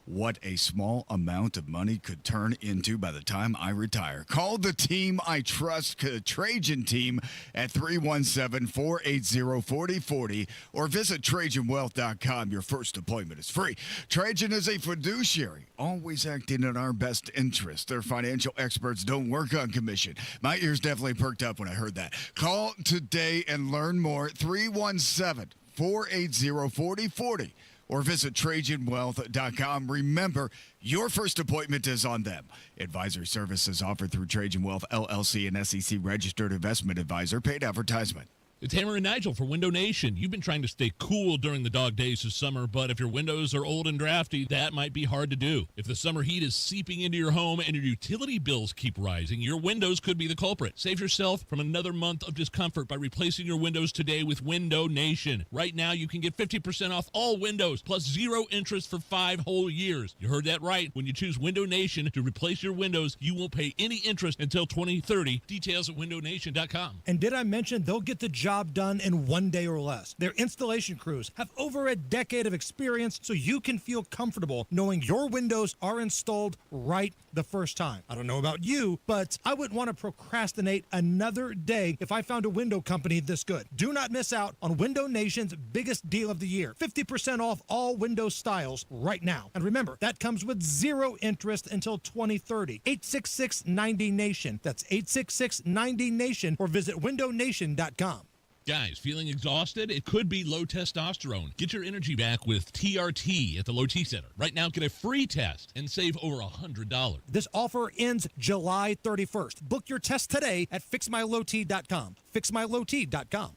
what a small amount of money could turn into by the time I retire. Call the team I trust, the Trajan team, at 317-480-4040 or visit TrajanWealth.com. Your first appointment is free. Trajan is a fiduciary, always acting in our best interest. Their financial experts don't work on commission. My ears definitely perked up when I heard that. Call today and learn more. 317-480-4040. Or visit TrajanWealth.com. Remember, your first appointment is on them. Advisory services offered through Trajan Wealth, LLC, an SEC-registered investment advisor. Paid advertisement. It's Hammer and Nigel for Window Nation. You've been trying to stay cool during the dog days of summer, but if your windows are old and drafty, that might be hard to do. If the summer heat is seeping into your home and your utility bills keep rising, your windows could be the culprit. Save yourself from another month of discomfort by replacing your windows today with Window Nation. Right now, you can get 50% off all windows, plus 0 interest for 5 whole years. You heard that right. When you choose Window Nation to replace your windows, you won't pay any interest until 2030. Details at windownation.com. And did I mention they'll get the job done in 1 day or less? Their installation crews have over a decade of experience, so you can feel comfortable knowing your windows are installed right the first time. I don't know about you, but I wouldn't want to procrastinate another day if I found a window company this good. Do not miss out on Window Nation's biggest deal of the year. 50% off all window styles right now. And remember, that comes with 0 interest until 2030. 866-90-NATION. That's 866-90-NATION, or visit windownation.com. Guys, feeling exhausted? It could be low testosterone. Get your energy back with TRT at the Low T Center. Right now, get a free test and save over $100. This offer ends July 31st. Book your test today at fixmylowt.com. Fixmylowt.com.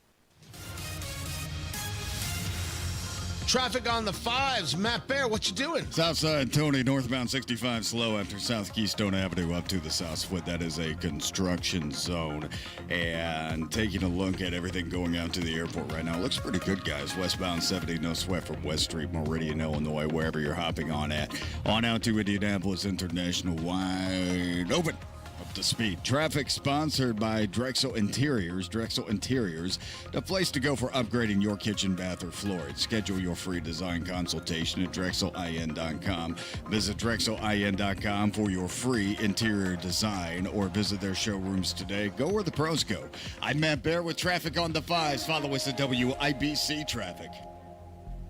Traffic on the 5s. Matt Bear, what you doing? Southside Tony, northbound 65 slow after South Keystone Avenue up to the Southfoot. That is a construction zone. And taking a look at everything going out to the airport right now, looks pretty good, guys. Westbound 70, no sweat from West Street, Meridian, Illinois, wherever you're hopping on at. On out to Indianapolis International, wide open. Up to speed. Traffic sponsored by Drexel Interiors. Drexel Interiors, the place to go for upgrading your kitchen, bath, or floor. Schedule your free design consultation at drexelin.com. Visit drexelin.com for your free interior design or visit their showrooms today. Go where the pros go. I'm Matt Bear with Traffic on the 5s. Follow us at WIBC Traffic.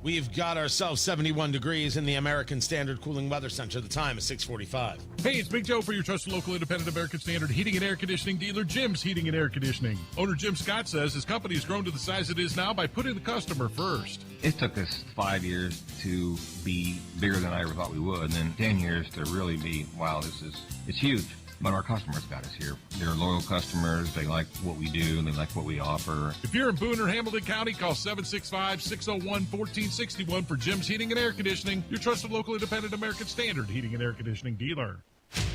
We've got ourselves 71 degrees in the American Standard Cooling Weather Center. The time is 6:45. Hey, it's Big Joe for your trusted local independent American Standard heating and air conditioning dealer, Jim's Heating and Air Conditioning. Owner Jim Scott says his company has grown to the size it is now by putting the customer first. It took us 5 years to be bigger than I ever thought we would, and then 10 years to really be, wow, it's huge. But our customers got us here. They're loyal customers. They like what we do. They like what we offer. If you're in Boone or Hamilton County, call 765-601-1461 for Jim's Heating and Air Conditioning, your trusted local independent American Standard heating and air conditioning dealer.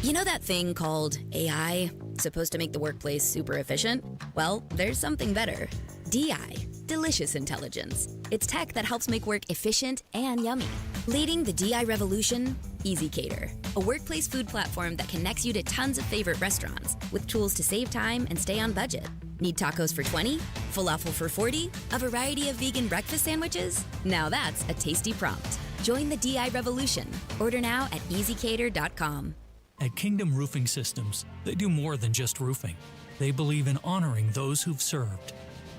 You know that thing called AI? Supposed to make the workplace super efficient? Well, there's something better. DI, Delicious Intelligence. It's tech that helps make work efficient and yummy. Leading the DI revolution, Easy Cater, a workplace food platform that connects you to tons of favorite restaurants with tools to save time and stay on budget. Need tacos for 20? Falafel for 40? A variety of vegan breakfast sandwiches? Now that's a tasty prompt. Join the DI revolution. Order now at easycater.com. At Kingdom Roofing Systems, they do more than just roofing. They believe in honoring those who've served.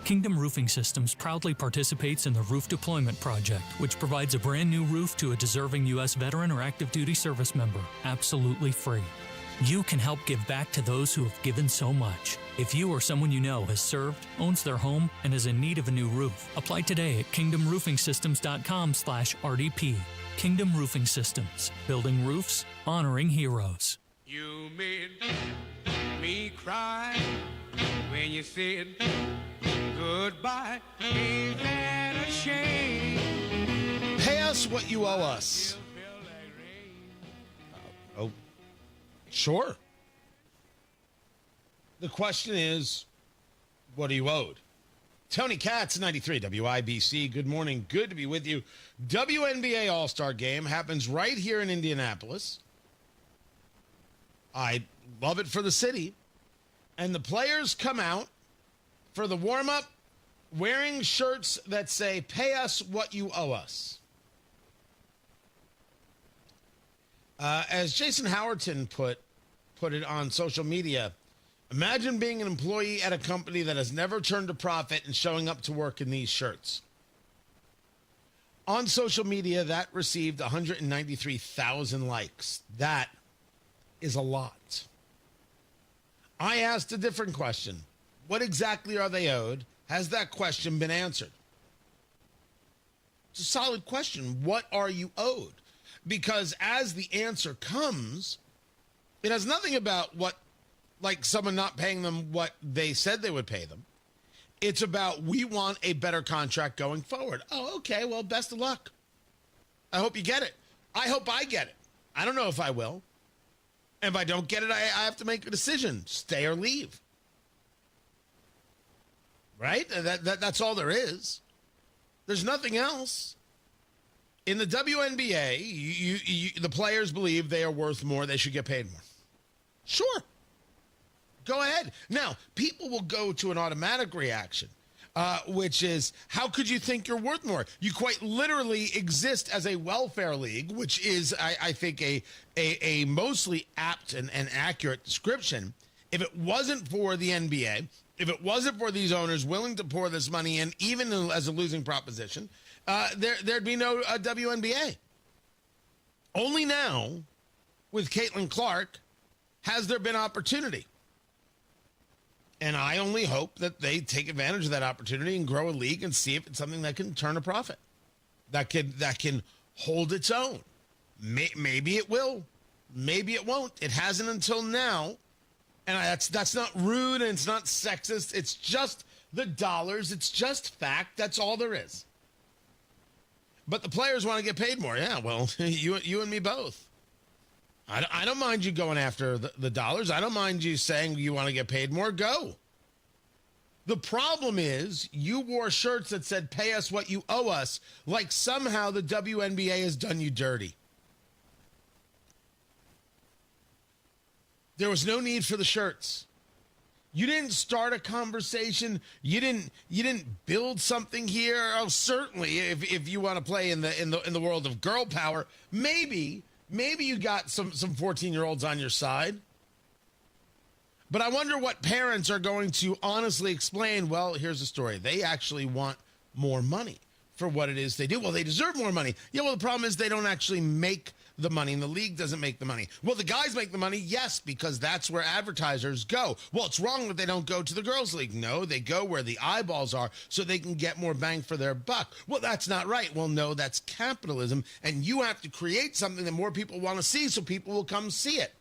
Kingdom Roofing Systems proudly participates in the Roof Deployment Project, which provides a brand new roof to a deserving U.S. veteran or active duty service member, absolutely free. You can help give back to those who have given so much. If you or someone you know has served, owns their home, and is in need of a new roof, apply today at kingdomroofingsystems.com/RDP. Kingdom Roofing Systems, building roofs, honoring heroes. You made me cry when you said goodbye. Ain't that a shame? Pay us what you owe us. Oh, sure. The question is, what are you owed? Tony Katz, 93 WIBC. Good morning. Good to be with you. WNBA All-Star Game happens right here in Indianapolis. I love it for the city. And the players come out for the warm-up wearing shirts that say, pay us what you owe us. As Jason Howerton put it on social media, imagine being an employee at a company that has never turned a profit and showing up to work in these shirts. On social media, that received 193,000 likes. That is a lot. I asked a different question. What exactly are they owed? Has that question been answered? It's a solid question. What are you owed? Because as the answer comes, it has nothing about what, like someone not paying them what they said they would pay them. It's about, we want a better contract going forward. Oh, okay. Well, best of luck. I hope you get it. I hope I get it. I don't know if I will. If I don't get it, I have to make a decision. Stay or leave. Right? That's all there is. There's nothing else. In the WNBA, the players believe they are worth more. They should get paid more. Sure. Go ahead. Now, people will go to an automatic reaction, which is, how could you think you're worth more? You quite literally exist as a welfare league, which is, I think, a mostly apt and accurate description. If it wasn't for the NBA, if it wasn't for these owners willing to pour this money in, even as a losing proposition, there'd be no WNBA. Only now, with Caitlin Clark, has there been opportunity. And I only hope that they take advantage of that opportunity and grow a league and see if it's something that can turn a profit, that can hold its own. Maybe it will. Maybe it won't. It hasn't until now. And that's not rude and it's not sexist. It's just the dollars. It's just fact. That's all there is. But the players want to get paid more. Yeah, well, you and me both. I don't mind you going after the dollars. I don't mind you saying you want to get paid more. Go. The problem is you wore shirts that said, pay us what you owe us, like somehow the WNBA has done you dirty. There was no need for the shirts. You didn't start a conversation. You didn't build something here. Oh, certainly, if you want to play in the world of girl power, maybe you got some 14-year-olds on your side. But I wonder what parents are going to honestly explain. Well, here's the story. They actually want more money for what it is they do. Well, they deserve more money. Yeah, well, the problem is they don't actually make the money, and the league doesn't make the money. Well, the guys make the money, yes, because that's where advertisers go. Well, it's wrong that they don't go to the girls' league. No, they go where the eyeballs are so they can get more bang for their buck. Well, that's not right. Well, no, that's capitalism, and you have to create something that more people want to see so people will come see it.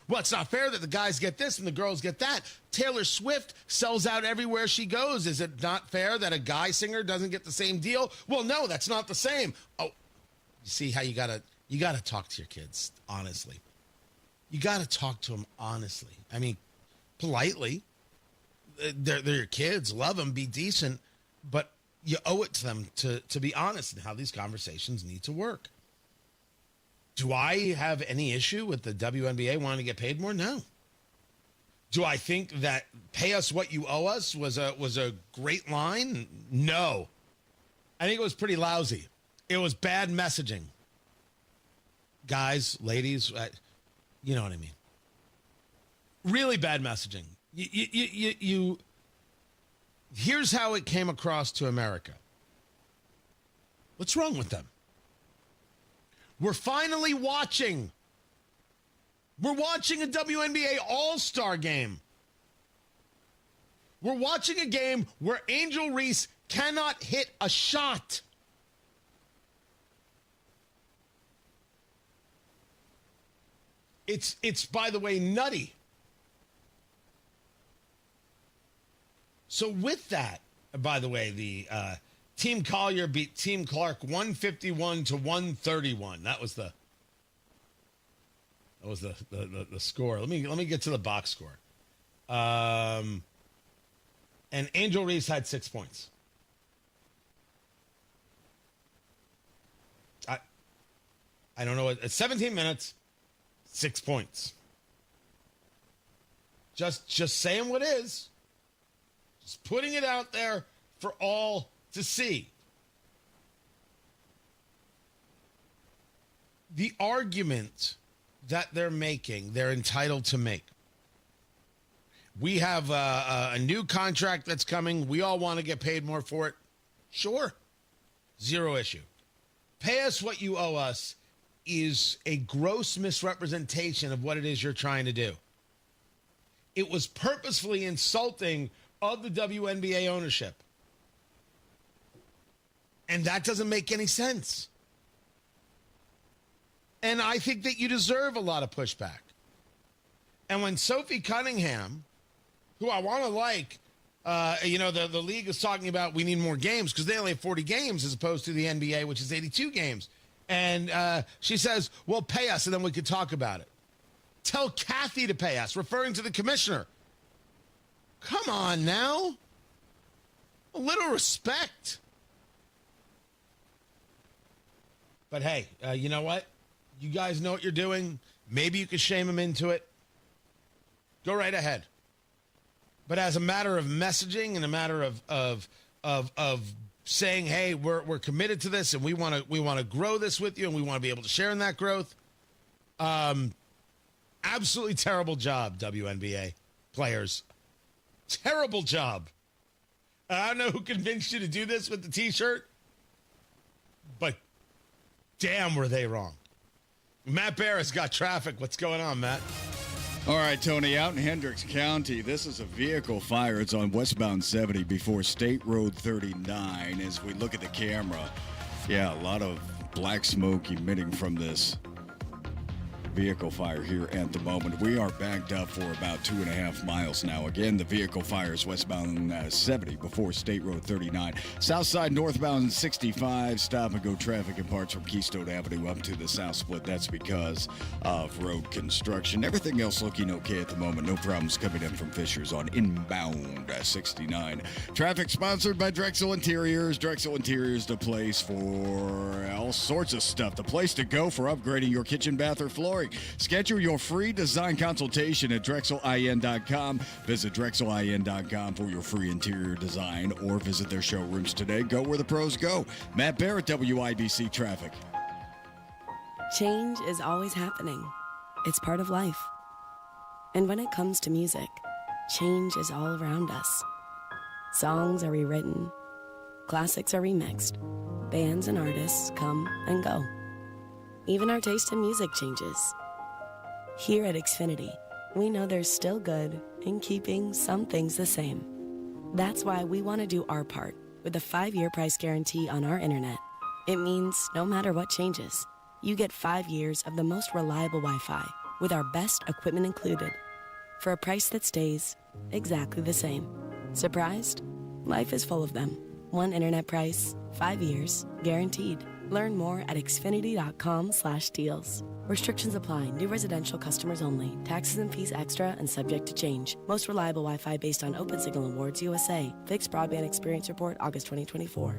Well, it's not fair that the guys get this and the girls get that. Taylor Swift sells out everywhere she goes. Is it not fair that a guy singer doesn't get the same deal? Well, no, that's not the same. Oh, you see how you gotta talk to your kids, honestly. You gotta talk to them honestly. I mean, politely. They're your kids. Love them. Be decent. But you owe it to them to be honest in how these conversations need to work. Do I have any issue with the WNBA wanting to get paid more? No. Do I think that pay us what you owe us was a great line? No. I think it was pretty lousy. It was bad messaging. Guys, ladies, you know what I mean. Really bad messaging. You here's how it came across to America. What's wrong with them? We're finally watching. We're watching a WNBA All-Star game. We're watching a game where Angel Reese cannot hit a shot. It's by the way, nutty. So with that, by the way, the Team Collier beat Team Clark 151-131. That was the score. Let me get to the box score. And Angel Reese had 6 points. I don't know. It's 17 minutes, 6 points. Just saying what is. Just putting it out there for all to see. The argument that they're making, they're entitled to make. We have a new contract that's coming. We all want to get paid more for it. Sure. Zero issue. Pay us what you owe us is a gross misrepresentation of what it is you're trying to do. It was purposefully insulting of the WNBA ownership. And that doesn't make any sense. And I think that you deserve a lot of pushback. And when Sophie Cunningham, who I want to like, the league is talking about we need more games because they only have 40 games as opposed to the NBA, which is 82 games. And she says, well, pay us and then we could talk about it. Tell Kathy to pay us, referring to the commissioner. Come on now. A little respect. But hey, you know what? You guys know what you're doing. Maybe you could shame them into it. Go right ahead. But as a matter of messaging and a matter of saying, hey, we're committed to this and we want to grow this with you and we want to be able to share in that growth. Absolutely terrible job, WNBA players. Terrible job. I don't know who convinced you to do this with the T-shirt, but damn, were they wrong. Matt Barrett's got traffic. What's going on, Matt? All right, Tony, out in Hendricks County, this is a vehicle fire. It's on westbound 70 before State Road 39. As we look at the camera, yeah, a lot of black smoke emitting from this vehicle fire here at the moment. We are backed up for about 2.5 miles now. Again, the vehicle fire is westbound 70 before State Road 39. Southside northbound 65, stop and go traffic in parts from Keystone Avenue up to the south split. That's because of road construction. Everything else looking okay at the moment. No problems coming in from Fishers on inbound 69. Traffic sponsored by Drexel Interiors. Drexel Interiors, the place for all sorts of stuff. The place to go for upgrading your kitchen, bath, or flooring. Schedule your free design consultation at DrexelIN.com. Visit DrexelIN.com for your free interior design or visit their showrooms today. Go where the pros go. Matt Barrett, WIBC Traffic. Change is always happening. It's part of life. And when it comes to music, change is all around us. Songs are rewritten. Classics are remixed. Bands and artists come and go. Even our taste in music changes. Here at Xfinity, we know there's still good in keeping some things the same. That's why we want to do our part with a 5-year price guarantee on our internet. It means no matter what changes, you get 5 years of the most reliable Wi-Fi with our best equipment included for a price that stays exactly the same. Surprised? Life is full of them. One internet price, 5 years, guaranteed. Learn more at xfinity.com/deals. Restrictions apply. New residential customers only. Taxes and fees extra and subject to change. Most reliable Wi-Fi based on Open Signal Awards USA. Fixed Broadband Experience Report, August 2024.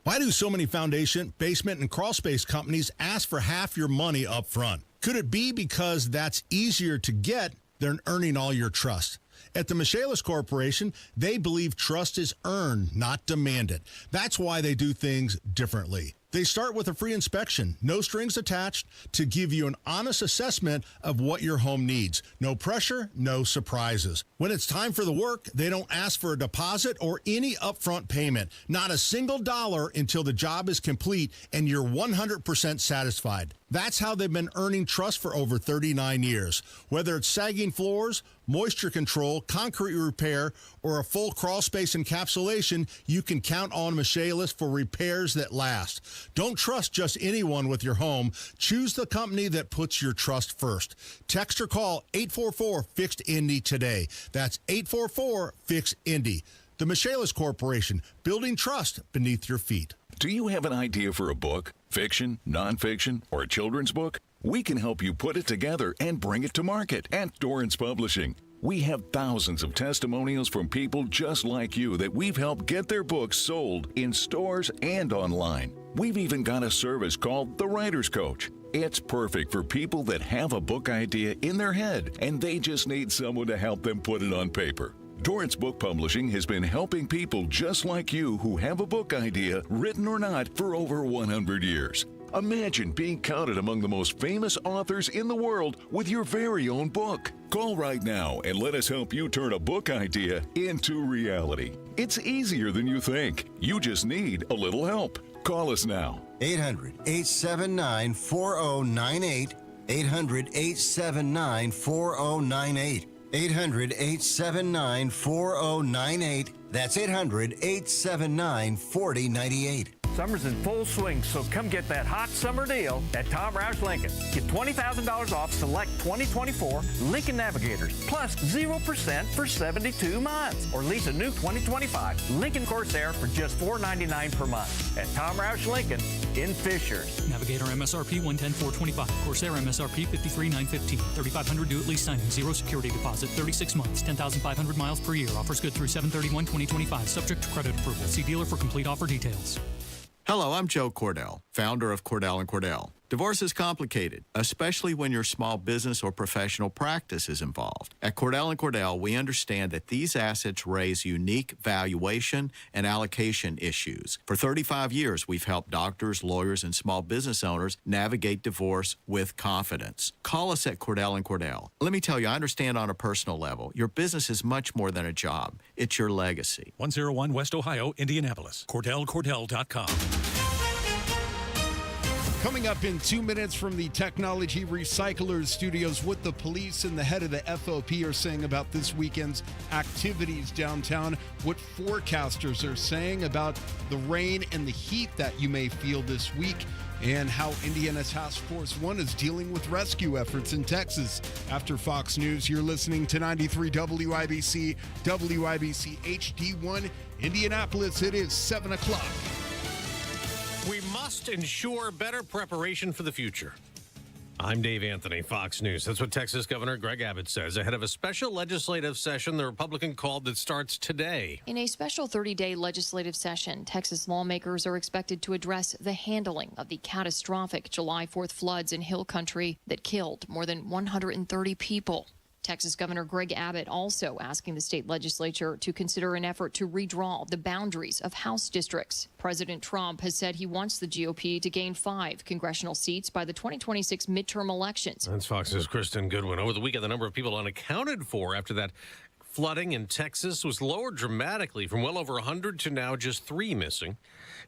Why do so many foundation, basement, and crawl space companies ask for half your money up front? Could it be because that's easier to get than earning all your trust? At the Michaelis Corporation, they believe trust is earned, not demanded. That's why they do things differently. They start with a free inspection, no strings attached, to give you an honest assessment of what your home needs. No pressure, no surprises. When it's time for the work, they don't ask for a deposit or any upfront payment. Not a single dollar until the job is complete and you're 100% satisfied. That's how they've been earning trust for over 39 years. Whether it's sagging floors, moisture control, concrete repair, or a full crawl space encapsulation, you can count on Michaelis for repairs that last. Don't trust just anyone with your home. Choose the company that puts your trust first. Text or call 844-FIXED-INDY today. That's 844-FIXED-INDY. The Michaelis Corporation, building trust beneath your feet. Do you have an idea for a book, fiction, nonfiction, or a children's book? We can help you put it together and bring it to market at Dorrance Publishing. We have thousands of testimonials from people just like you that we've helped get their books sold in stores and online. We've even got a service called The Writer's Coach. It's perfect for people that have a book idea in their head and they just need someone to help them put it on paper. Dorrance Book Publishing has been helping people just like you who have a book idea, written or not, for over 100 years. Imagine being counted among the most famous authors in the world with your very own book. Call right now and let us help you turn a book idea into reality. It's easier than you think. You just need a little help. Call us now. 800-879-4098. 800-879-4098. 800-879-4098. That's 800-879-4098. Summer's in full swing, so come get that hot summer deal at Tom Roush Lincoln. Get $20,000 off select 2024 Lincoln Navigators, plus 0% for 72 months. Or lease a new 2025 Lincoln Corsair for just $499 per month at Tom Roush Lincoln in Fishers. Navigator MSRP $110,425. Corsair MSRP $53,915. $3,500 due at lease signing. 0 security deposit. 36 months. 10,500 miles per year. Offers good through 7/31/2025. Subject to credit approval. See dealer for complete offer details. Hello, I'm Joe Cordell, founder of Cordell & Cordell. Divorce is complicated, especially when your small business or professional practice is involved. At Cordell & Cordell, we understand that these assets raise unique valuation and allocation issues. For 35 years, we've helped doctors, lawyers, and small business owners navigate divorce with confidence. Call us at Cordell & Cordell. Let me tell you, I understand on a personal level, your business is much more than a job. It's your legacy. 101 West Ohio, Indianapolis. CordellCordell.com. Coming up in 2 minutes from the Technology Recyclers Studios, what the police and the head of the FOP are saying about this weekend's activities downtown, what forecasters are saying about the rain and the heat that you may feel this week, and how Indiana Task Force 1 is dealing with rescue efforts in Texas. After Fox News, you're listening to 93 WIBC, WIBC HD1, Indianapolis. It is 7 o'clock. We must ensure better preparation for the future. I'm Dave Anthony, Fox News. That's what Texas Governor Greg Abbott says ahead of a special legislative session the Republican called that starts today. In a special 30-day legislative session, Texas lawmakers are expected to address the handling of the catastrophic July 4th floods in Hill Country that killed more than 130 people. Texas Governor Greg Abbott also asking the state legislature to consider an effort to redraw the boundaries of House districts. President Trump has said he wants the GOP to gain 5 congressional seats by the 2026 midterm elections. That's Fox's Kristen Goodwin. Over the weekend, the number of people unaccounted for after that flooding in Texas was lowered dramatically from well over 100 to now just 3 missing.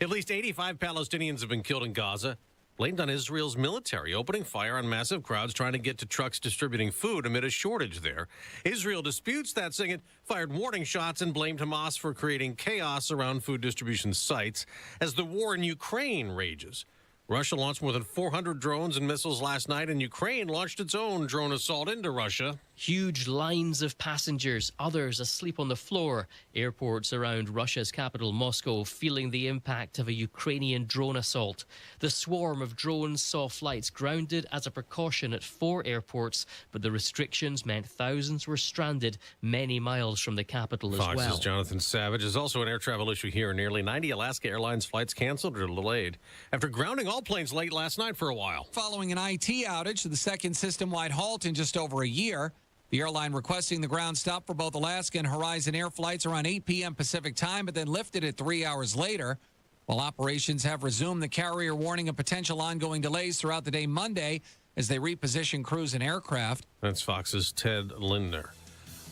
At least 85 Palestinians have been killed in Gaza, blamed on Israel's military opening fire on massive crowds trying to get to trucks distributing food amid a shortage there. Israel disputes that, saying it fired warning shots and blamed Hamas for creating chaos around food distribution sites as the war in Ukraine rages. Russia launched more than 400 drones and missiles last night, and Ukraine launched its own drone assault into Russia. Huge lines of passengers, others asleep on the floor. Airports around Russia's capital, Moscow, feeling the impact of a Ukrainian drone assault. The swarm of drones saw flights grounded as a precaution at 4 airports, but the restrictions meant thousands were stranded many miles from the capital as well. Fox's Jonathan Savage. Is also an air travel issue here. Nearly 90 Alaska Airlines flights canceled or delayed after grounding all planes late last night for a while. Following an IT outage, the second system-wide halt in just over a year. The airline requesting the ground stop for both Alaska and Horizon Air flights around 8 p.m. Pacific time, but then lifted it 3 hours later. While operations have resumed, the carrier warning of potential ongoing delays throughout the day Monday as they reposition crews and aircraft. That's Fox's Ted Lindner.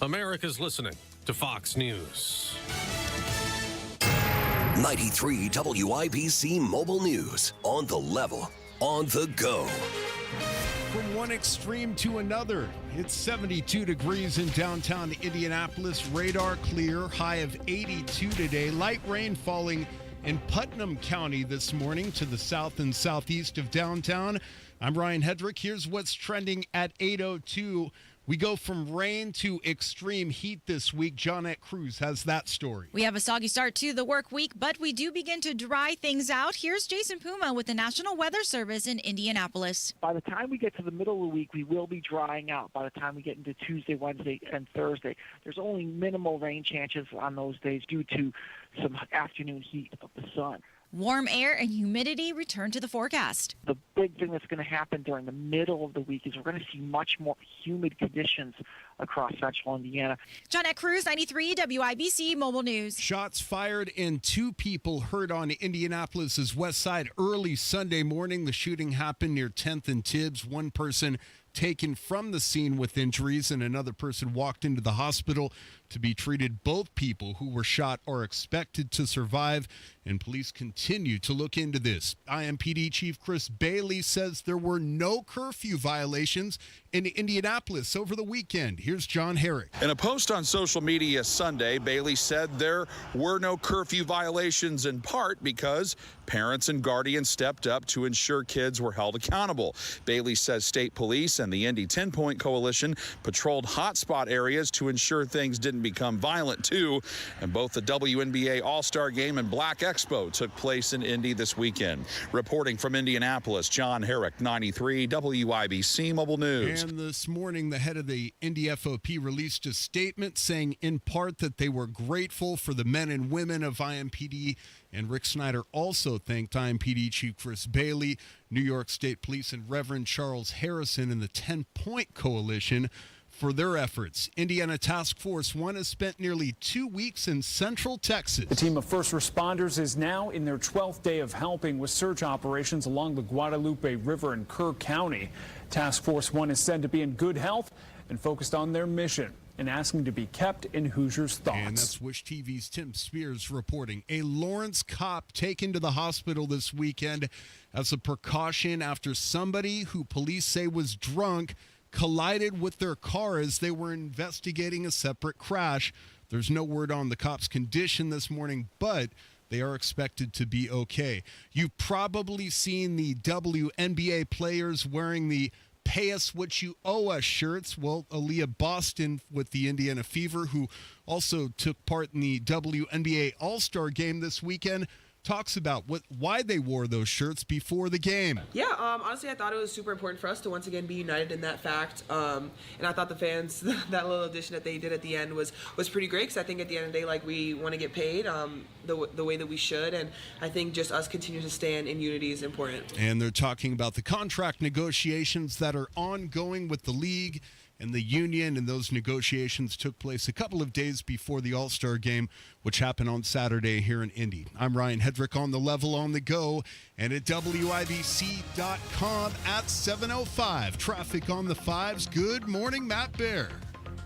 America's listening to Fox News. 93 WIBC Mobile News. On the level, on the go. From one extreme to another, it's 72 degrees in downtown Indianapolis. Radar clear, high of 82 today. Light rain falling in Putnam County this morning to the south and southeast of downtown. I'm Ryan Hedrick. Here's what's trending at 8:02. We go from rain to extreme heat this week. Johnette Cruz has that story. We have a soggy start to the work week, but we do begin to dry things out. Here's Jason Puma with the National Weather Service in Indianapolis. By the time we get to the middle of the week, we will be drying out. By the time we get into Tuesday, Wednesday, and Thursday, there's only minimal rain chances on those days due to some afternoon heat of the sun. Warm air and humidity return to the forecast. The big thing that's going to happen during the middle of the week is we're going to see much more humid conditions across central Indiana. Johnette Cruz, 93 WIBC Mobile News. Shots fired and 2 people hurt on Indianapolis's west side early Sunday morning. The shooting happened near 10th and Tibbs. One person taken from the scene with injuries and another person walked into the hospital to be treated. Both people who were shot are expected to survive, and police continue to look into this. IMPD Chief Chris Bailey says there were no curfew violations in Indianapolis over the weekend. Here's John Herrick. In a post on social media Sunday, Bailey said there were no curfew violations, in part because parents and guardians stepped up to ensure kids were held accountable. Bailey says state police and the Indy 10-Point Coalition patrolled hotspot areas to ensure things didn't become violent, too. And both the WNBA All-Star Game and Black Expo took place in Indy this weekend. Reporting from Indianapolis, John Herrick, 93 WIBC Mobile News. And this morning, the head of the Indy FOP released a statement saying in part that they were grateful for the men and women of IMPD. And Rick Snyder also thanked IMPD Chief Chris Bailey, New York State Police, and Reverend Charles Harrison and the 10-Point Coalition for their efforts. Indiana Task Force 1 has spent nearly 2 weeks in Central Texas. The team of first responders is now in their 12th day of helping with search operations along the Guadalupe River in Kerr County. Task Force 1 is said to be in good health and focused on their mission. and asking to be kept in Hoosiers' thoughts. And that's Wish TV's Tim Spears reporting. A Lawrence cop taken to the hospital this weekend as a precaution after somebody who police say was drunk collided with their car as they were investigating a separate crash. There's no word on the cop's condition this morning, but they are expected to be okay. You've probably seen the WNBA players wearing the Pay Us What You Owe Us shirts. Well, Aaliyah Boston with the Indiana Fever, who also took part in the WNBA All-Star Game this weekend, talks about why they wore those shirts before the game. Yeah, honestly, I thought it was super important for us to once again be united in that fact. And I thought the fans, that little addition that they did at the end was pretty great, because I think at the end of the day, like, we want to get paid the way that we should. And I think just us continue to stand in unity is important. And they're talking about the contract negotiations that are ongoing with the league and the union, and those negotiations took place a couple of days before the All-Star Game, which happened on Saturday here in Indy. I'm Ryan Hedrick on the Level on the Go, and at WIBC.com at 7:05. Traffic on the 5s. Good morning, Matt Bear.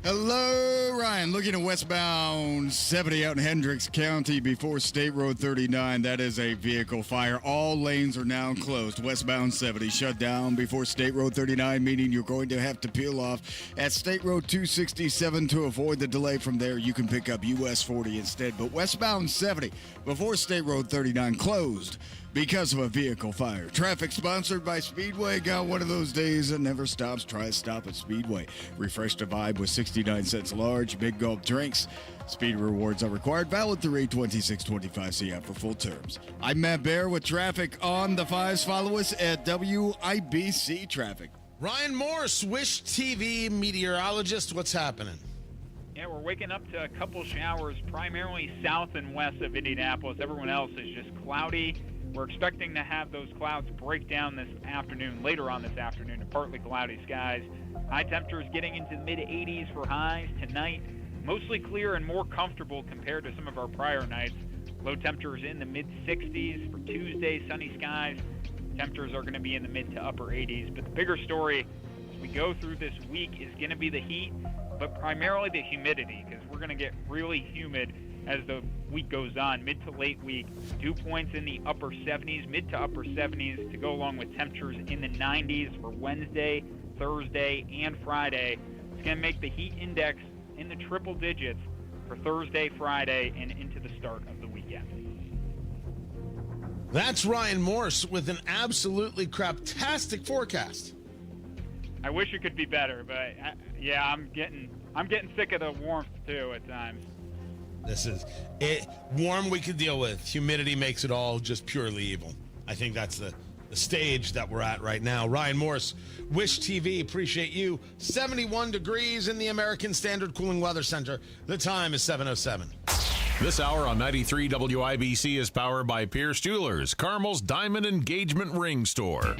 Hello, Ryan. Looking at westbound 70 out in Hendricks County before State Road 39. That is a vehicle fire. All lanes are now closed. Westbound 70 shut down before State Road 39, meaning you're going to have to peel off at State Road 267 to avoid the delay. From there, you can pick up US 40 instead. But westbound 70 before State Road 39 closed because of a vehicle fire. Traffic sponsored by Speedway. Got one of those days that never stops. Try a stop at Speedway. Refresh the vibe with 69 cents large, big gulp drinks. Speed rewards are required. Valid through 8/26/25. See app for full terms. I'm Matt Bear with traffic on the 5s. Follow us at WIBC Traffic. Ryan Morse, Wish TV meteorologist. What's happening? Yeah, we're waking up to a couple showers, primarily south and west of Indianapolis. Everyone else is just cloudy. We're expecting to have those clouds break down this afternoon, later on this afternoon, to partly cloudy skies. High temperatures getting into the mid-80s for highs tonight. Mostly clear and more comfortable compared to some of our prior nights. Low temperatures in the mid-60s for Tuesday, sunny skies. Temperatures are going to be in the mid to upper 80s. But the bigger story as we go through this week is going to be the heat, but primarily the humidity, because we're going to get really humid as the week goes on. Mid to late week, dew points in the upper 70s, mid to upper 70s, to go along with temperatures in the 90s for Wednesday, Thursday, and Friday. It's going to make the heat index in the triple digits for Thursday, Friday, and into the start of the weekend. That's Ryan Morse with an absolutely craptastic forecast. I wish it could be better, but yeah, I'm getting sick of the warmth too at times. This is it. Warm we could deal with. Humidity makes it all just purely evil. I think that's the stage that we're at right now. Ryan Morse, Wish TV, appreciate you. 71 degrees in the American Standard Cooling Weather Center. The time is 7:07. This hour on 93 WIBC is powered by Pierce Jewelers, Carmel's Diamond Engagement Ring Store.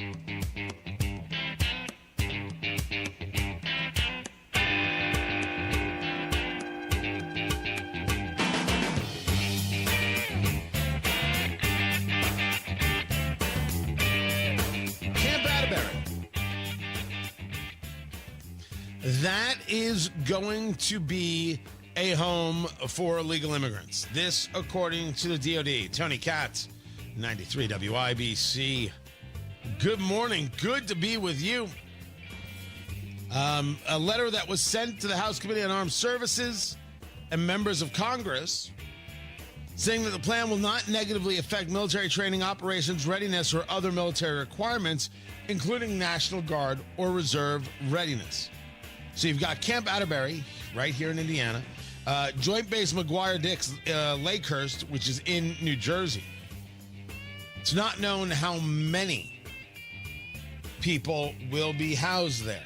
That is going to be a home for illegal immigrants. This, according to the DOD. Tony Katz, 93 WIBC. Good morning. Good to be with you. A letter that was sent to the House Committee on Armed Services and members of Congress saying that the plan will not negatively affect military training, operations, readiness, or other military requirements, including National Guard or Reserve readiness. So you've got Camp Atterbury right here in Indiana, Joint Base McGuire-Dix Lakehurst, which is in New Jersey. It's not known how many people will be housed there.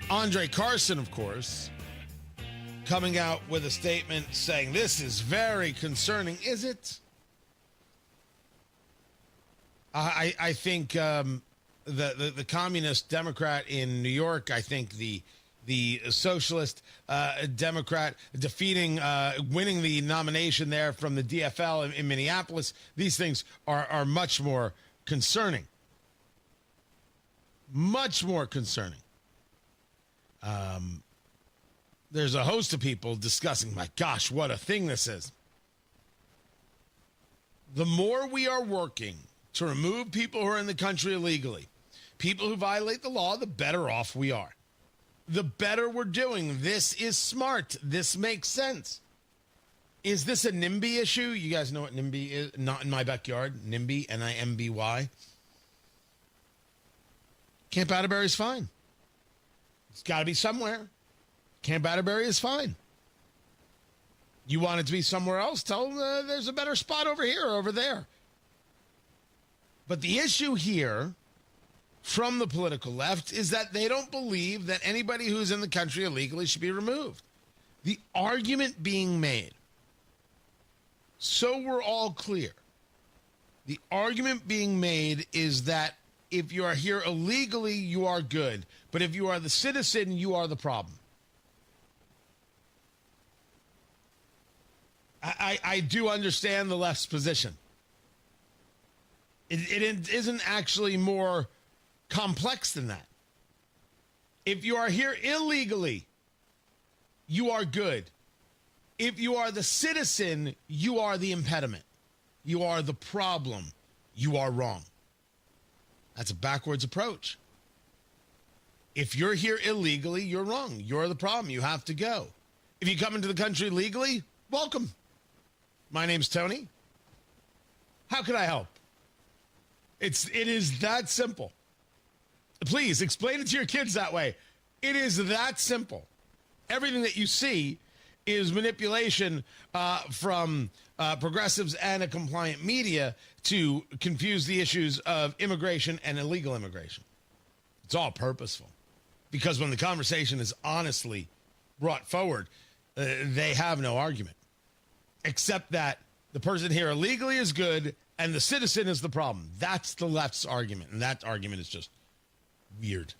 Andre Carson, of course, coming out with a statement saying this is very concerning. Is it? I think the communist Democrat in New York, I think the socialist Democrat defeating, winning the nomination there from the DFL in Minneapolis. These things are much more concerning. Much more concerning. there's a host of people discussing, my gosh, what a thing this is. The more we are working to remove people who are in the country illegally, people who violate the law, the better off we are. The better we're doing. This is smart. This makes sense. Is this a NIMBY issue? You guys know what NIMBY is? Not in my backyard. NIMBY, N-I-M-B-Y. Camp Atterbury's fine. It's got to be somewhere. Camp Atterbury is fine. You want it to be somewhere else? Tell them there's a better spot over here or over there. But the issue here from the political left is that they don't believe that anybody who's in the country illegally should be removed. The argument being made, so we're all clear, the argument being made is that if you are here illegally, you are good. But if you are the citizen, you are the problem. I do understand the left's position. It isn't actually more complex than that. If you are here illegally, you are good. If you are the citizen, you are the impediment. You are the problem. You are wrong. That's a backwards approach. If you're here illegally, you're wrong. You're the problem. You have to go. If you come into the country legally, welcome. My name's Tony. How can I help? It is that simple. Please explain it to your kids that way. It is that simple. Everything that you see is manipulation from progressives and a compliant media to confuse the issues of immigration and illegal immigration. It's all purposeful. Because when the conversation is honestly brought forward, they have no argument. Except that the person here illegally is good and the citizen is the problem. That's the left's argument. And that argument is just weird.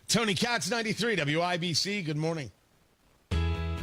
Tony Katz, 93 WIBC. Good morning.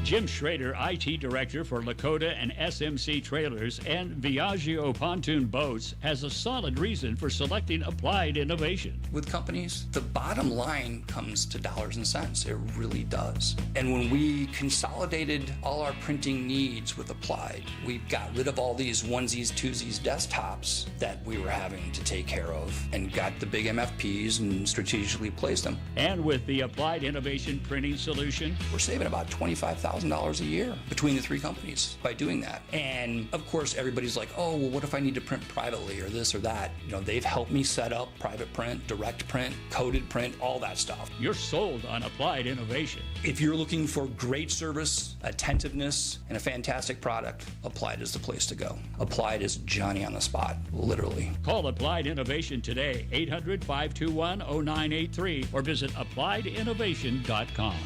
Jim Schrader, IT Director for Lakota and SMC Trailers and Viaggio Pontoon Boats, has a solid reason for selecting Applied Innovation. With companies, the bottom line comes to dollars and cents. It really does. And when we consolidated all our printing needs with Applied, we got rid of all these onesies, twosies desktops that we were having to take care of and got the big MFPs and strategically placed them. And with the Applied Innovation Printing Solution, we're saving about $25,000 a year between the three companies by doing that. And of course, everybody's like, oh, well, what if I need to print privately or this or that? You know, they've helped me set up private print, direct print, coded print, all that stuff. You're sold on Applied Innovation. If you're looking for great service, attentiveness, and a fantastic product, Applied is the place to go. Applied is Johnny on the spot, literally. Call Applied Innovation today, 800-521-0983, or visit appliedinnovation.com.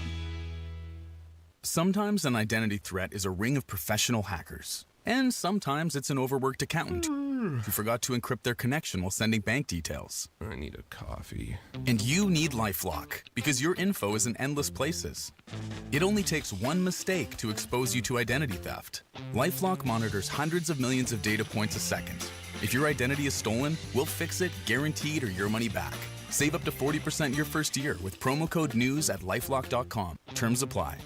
Sometimes an identity threat is a ring of professional hackers. And sometimes it's an overworked accountant who forgot to encrypt their connection while sending bank details. I need a coffee. And you need LifeLock, because your info is in endless places. It only takes one mistake to expose you to identity theft. LifeLock monitors hundreds of millions of data points a second. If your identity is stolen, we'll fix it, guaranteed, or your money back. Save up to 40% your first year with promo code NEWS at LifeLock.com. Terms apply.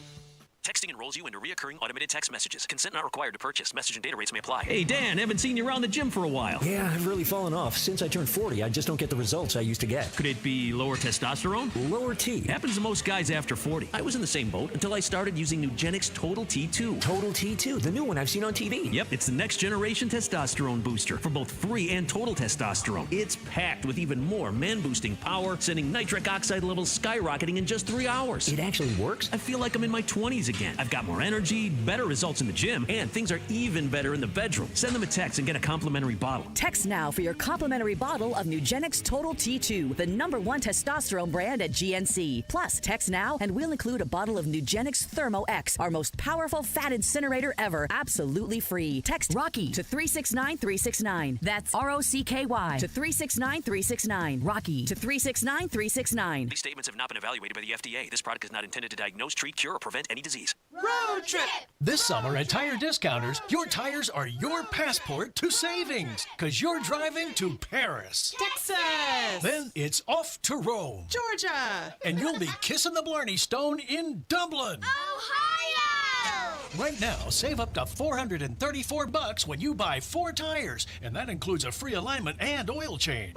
Texting enrolls you into recurring automated text messages. Consent not required to purchase. Message and data rates may apply. Hey, Dan, haven't seen you around the gym for a while. Yeah, I've really fallen off. Since I turned 40, I just don't get the results I used to get. Could it be lower testosterone? Lower T. Happens to most guys after 40. I was in the same boat until I started using Nugenix Total T2. Total T2, the new one I've seen on TV. Yep, it's the next generation testosterone booster for both free and total testosterone. It's packed with even more man-boosting power, sending nitric oxide levels skyrocketing in just 3 hours. It actually works? I feel like I'm in my 20s again. I've got more energy, better results in the gym, and things are even better in the bedroom. Send them a text and get a complimentary bottle. Text now for your complimentary bottle of Nugenix Total T2, the #1 testosterone brand at GNC. Plus, text now and we'll include a bottle of Nugenix Thermo X, our most powerful fat incinerator ever, absolutely free. Text Rocky to 369-369. That's ROCKY to 369-369. Rocky to 369-369. These statements have not been evaluated by the FDA. This product is not intended to diagnose, treat, cure, or prevent any disease. fees. Road trip! This summer at Tire Discounters, your tires are your passport to savings, because you're driving to Paris. Texas! Then it's off to Rome. Georgia! And you'll be kissing the Blarney Stone in Dublin. Ohio! Right now, save up to $434 when you buy 4 tires, and that includes a free alignment and oil change.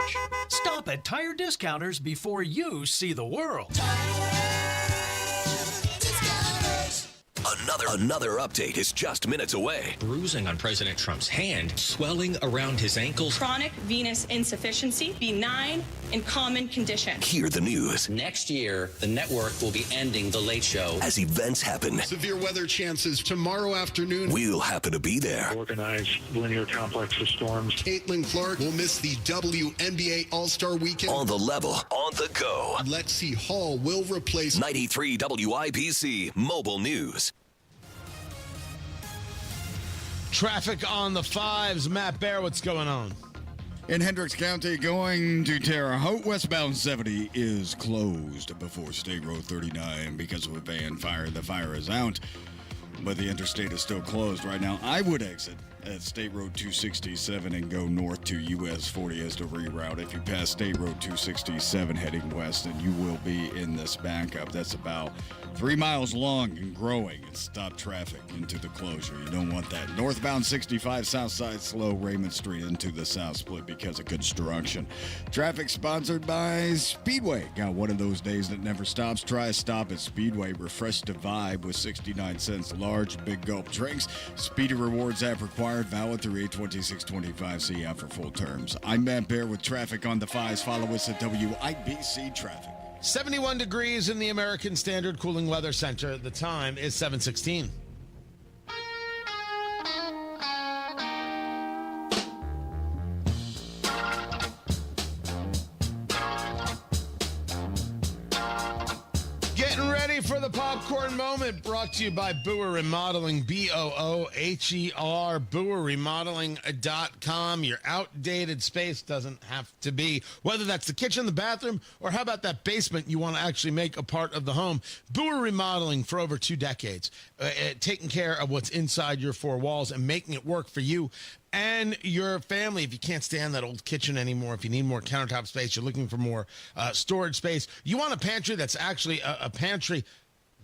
Stop at Tire Discounters before you see the world. Another update is just minutes away. Bruising on President Trump's hand, swelling around his ankles. Chronic venous insufficiency, benign and common condition. Hear the news. Next year, the network will be ending The Late Show. As events happen, severe weather chances tomorrow afternoon. We'll happen to be there. Organized linear complex of storms. Caitlin Clark will miss the WNBA All-Star Weekend. On the level, on the go. Lexi Hall will replace 93 WIBC Mobile News. Traffic on the 5s. Matt Bear, what's going on? In Hendricks County, going to Terre Haute, westbound 70 is closed before State Road 39 because of a van fire. The fire is out, but the interstate is still closed right now. I would exit at State Road 267 and go north to US 40 as the reroute. If you pass State Road 267 heading west, then you will be in this backup. That's about 3 miles long and growing, and stop traffic into the closure. You don't want that. Northbound 65 south side slow Raymond Street into the south split because of construction. Traffic sponsored by Speedway. Got one of those days that never stops? Try a stop at Speedway. Refresh the vibe with 69 cents large big gulp drinks. Speedy Rewards app required. Valid through 8/26/25. See out for full terms. I'm Matt Bear with traffic on the 5s. Follow us at WIBC Traffic. 71 degrees in the American Standard Cooling Weather Center. The time is 7:16. Getting ready for the popcorn moment, brought to you by Boer Remodeling, BOOHER, BoerRemodeling.com. Your outdated space doesn't have to be, whether that's the kitchen, the bathroom, or how about that basement you want to actually make a part of the home. Boer Remodeling for over 2 decades, taking care of what's inside your 4 walls and making it work for you and your family. If you can't stand that old kitchen anymore, if you need more countertop space, you're looking for more storage space, you want a pantry that's actually a pantry,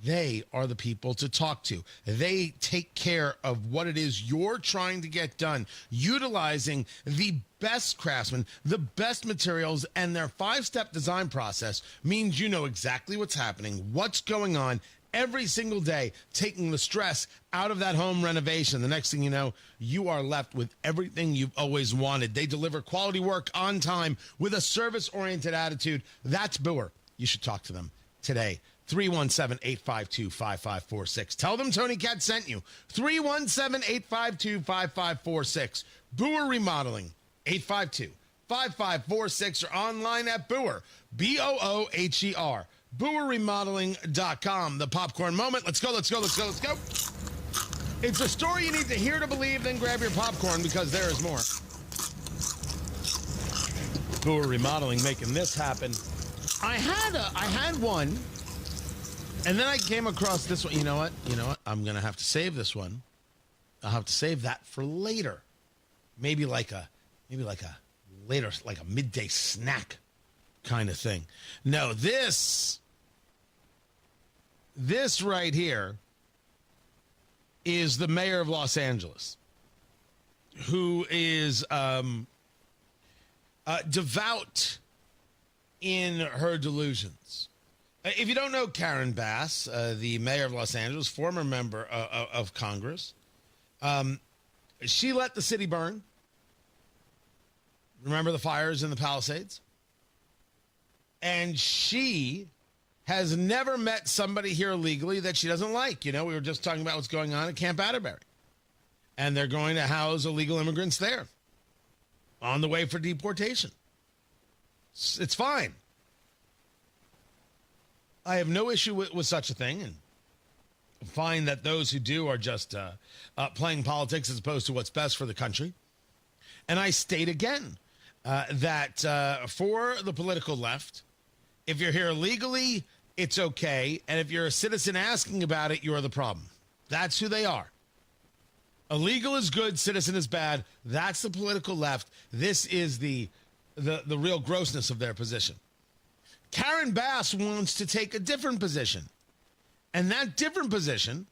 they are the people to talk to. They take care of what it is you're trying to get done, utilizing the best craftsmen, the best materials, and their 5-step design process means you know exactly what's happening, what's going on, every single day, taking the stress out of that home renovation. The next thing you know, you are left with everything you've always wanted. They deliver quality work on time with a service-oriented attitude. That's Boer. You should talk to them today. 317-852-5546. Tell them Tony Katz sent you. 317-852-5546. Boer Remodeling, 852-5546, or online at Boer, BOOHER. BoerRemodeling.com. The popcorn moment. Let's go, let's go, let's go, let's go. It's a story you need to hear to believe, then grab your popcorn because there is more. Boer Remodeling making this happen. I had one, and then I came across this one. You know what? I'm going to have to save this one. I'll have to save that for later. Maybe like a later, like a midday snack kind of thing. No, this right here is the mayor of Los Angeles, who is devout in her delusions. If you don't know Karen Bass, the mayor of Los Angeles, former member of Congress, she let the city burn. Remember the fires in the Palisades? And she has never met somebody here illegally that she doesn't like. We were just talking about what's going on at Camp Atterbury. And they're going to house illegal immigrants there on the way for deportation. It's fine. I have no issue with such a thing, and find that those who do are just playing politics as opposed to what's best for the country. And I state again that for the political left, if you're here illegally, it's okay. And if you're a citizen asking about it, you're the problem. That's who they are. Illegal is good, citizen is bad. That's the political left. This is the real grossness of their position. Karen Bass wants to take a different position. And that different position,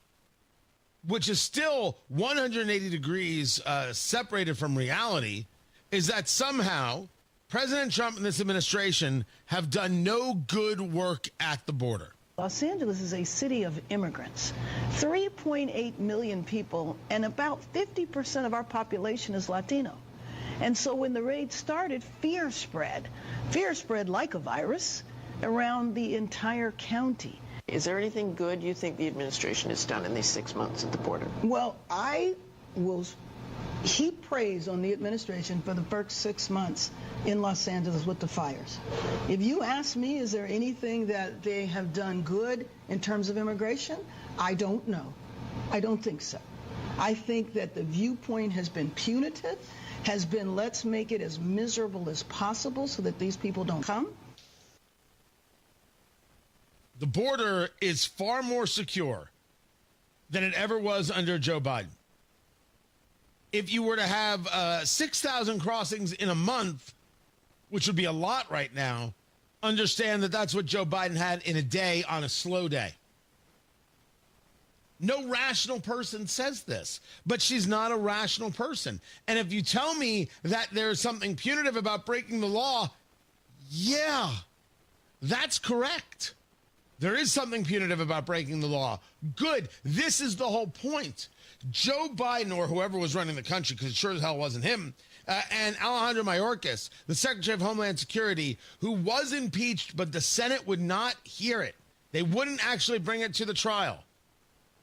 which is still 180 degrees separated from reality, is that somehow President Trump and this administration have done no good work at the border. Los Angeles is a city of immigrants, 3.8 million people, and about 50% of our population is Latino. And so when the raid started, fear spread like a virus around the entire county. Is there anything good you think the administration has done in these 6 months at the border? Well, I will heap praise on the administration for the first 6 months in Los Angeles with the fires. If you ask me, is there anything that they have done good in terms of immigration? I don't know. I don't think so. I think that the viewpoint has been punitive, has been let's make it as miserable as possible so that these people don't come. The border is far more secure than it ever was under Joe Biden. If you were to have 6,000 crossings in a month, which would be a lot right now, understand that that's what Joe Biden had in a day on a slow day. No rational person says this, but she's not a rational person. And if you tell me that there's something punitive about breaking the law, yeah, that's correct. There is something punitive about breaking the law. Good. This is the whole point. Joe Biden, or whoever was running the country, because it sure as hell wasn't him, and Alejandro Mayorkas, the Secretary of Homeland Security, who was impeached, but the Senate would not hear it. They wouldn't actually bring it to the trial.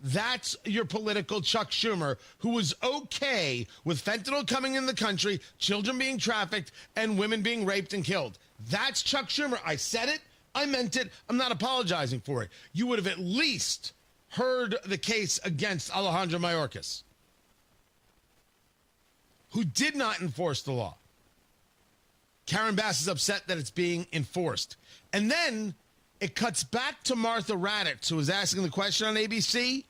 That's your political Chuck Schumer, who was okay with fentanyl coming in the country, children being trafficked, and women being raped and killed. That's Chuck Schumer. I said it. I meant it. I'm not apologizing for it. You would have at least heard the case against Alejandro Mayorkas, who did not enforce the law. Karen Bass is upset that it's being enforced. And then it cuts back to Martha Raddatz, who was asking the question on ABC.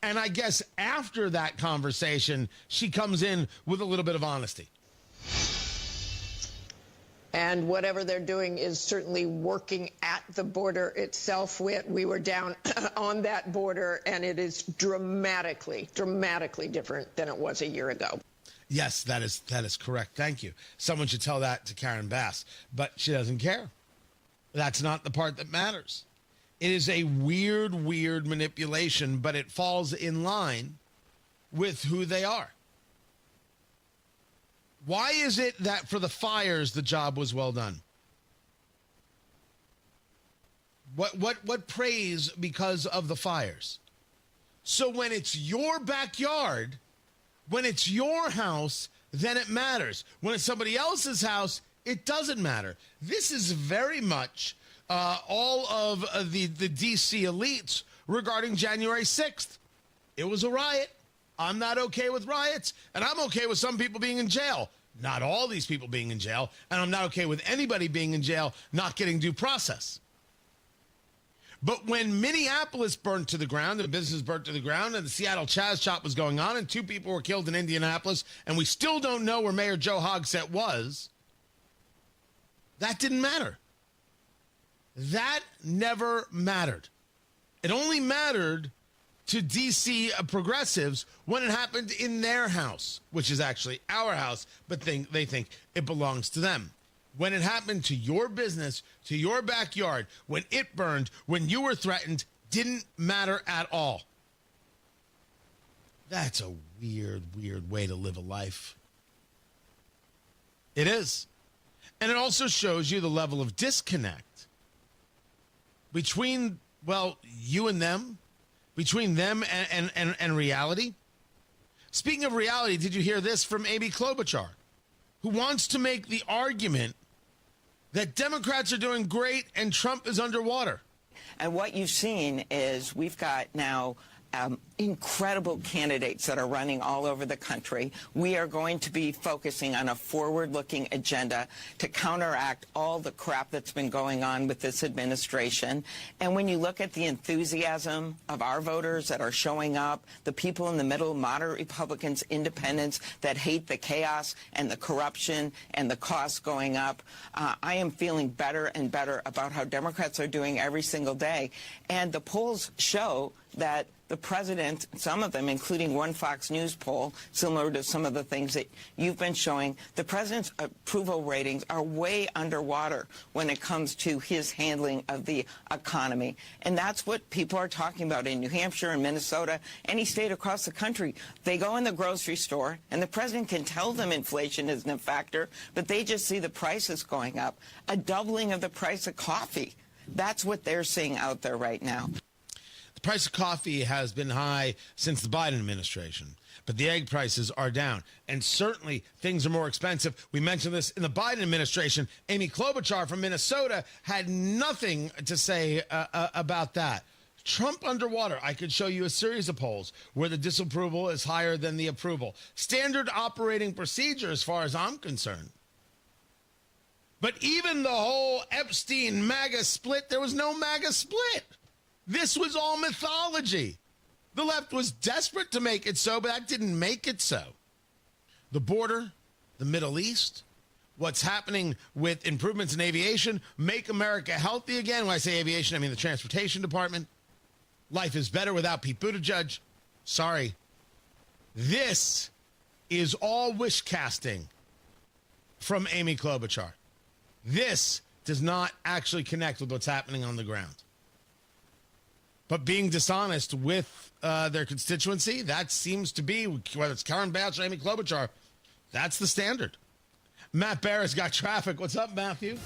And I guess after that conversation, she comes in with a little bit of honesty. And whatever they're doing is certainly working at the border itself. We were down on that border, and it is dramatically different than it was a year ago. Yes, that is correct. Thank you. Someone should tell that to Karen Bass, but she doesn't care. That's not the part that matters. It is a weird manipulation, but it falls in line with who they are. Why is it that for the fires, the job was well done? What praise because of the fires? So when it's your backyard, when it's your house, then it matters. When it's somebody else's house, it doesn't matter. This is very much all of the D.C. elites regarding January 6th. It was a riot. I'm not okay with riots, and I'm okay with some people being in jail. Not all these people being in jail, and I'm not okay with anybody being in jail not getting due process. But when Minneapolis burnt to the ground, and business burnt to the ground, and the Seattle Chaz Chop was going on, and 2 people were killed in Indianapolis, and we still don't know where Mayor Joe Hogsett was, that didn't matter. That never mattered. It only mattered to D.C. progressives when it happened in their house, which is actually our house, but they think it belongs to them. When it happened to your business, to your backyard, when it burned, when you were threatened, didn't matter at all. That's a weird way to live a life. It is. And it also shows you the level of disconnect between, well, you and them, between them and reality. Speaking of reality, did you hear this from Amy Klobuchar, who wants to make the argument that Democrats are doing great and Trump is underwater? And what you've seen is we've got now incredible candidates that are running all over the country. We are going to be focusing on a forward-looking agenda to counteract all the crap that's been going on with this administration. And when you look at the enthusiasm of our voters that are showing up, the people in the middle, moderate Republicans, independents that hate the chaos and the corruption and the costs going up, I am feeling better and better about how Democrats are doing every single day. And the polls show that the president, some of them, including one Fox News poll, similar to some of the things that you've been showing, the president's approval ratings are way underwater when it comes to his handling of the economy. And that's what people are talking about in New Hampshire and Minnesota, any state across the country. They go in the grocery store, and the president can tell them inflation isn't a factor, but they just see the prices going up. A doubling of the price of coffee. That's what they're seeing out there right now. The price of coffee has been high since the Biden administration, but the egg prices are down. And certainly things are more expensive. We mentioned this in the Biden administration. Amy Klobuchar from Minnesota had nothing to say about that. Trump underwater. I could show you a series of polls where the disapproval is higher than the approval. Standard operating procedure as far as I'm concerned. But even the whole Epstein MAGA split, there was no MAGA split. This was all mythology. The left was desperate to make it so, but that didn't make it so. The border, the Middle East, what's happening with improvements in aviation, make America healthy again. When I say aviation, I mean the transportation department. Life is better without Pete Buttigieg. Sorry. This is all wish casting from Amy Klobuchar. This does not actually connect with what's happening on the ground. But being dishonest with their constituency, that seems to be, whether it's Karen Bass or Amy Klobuchar, that's the standard. Matt Barrett's got traffic. What's up, Matthew?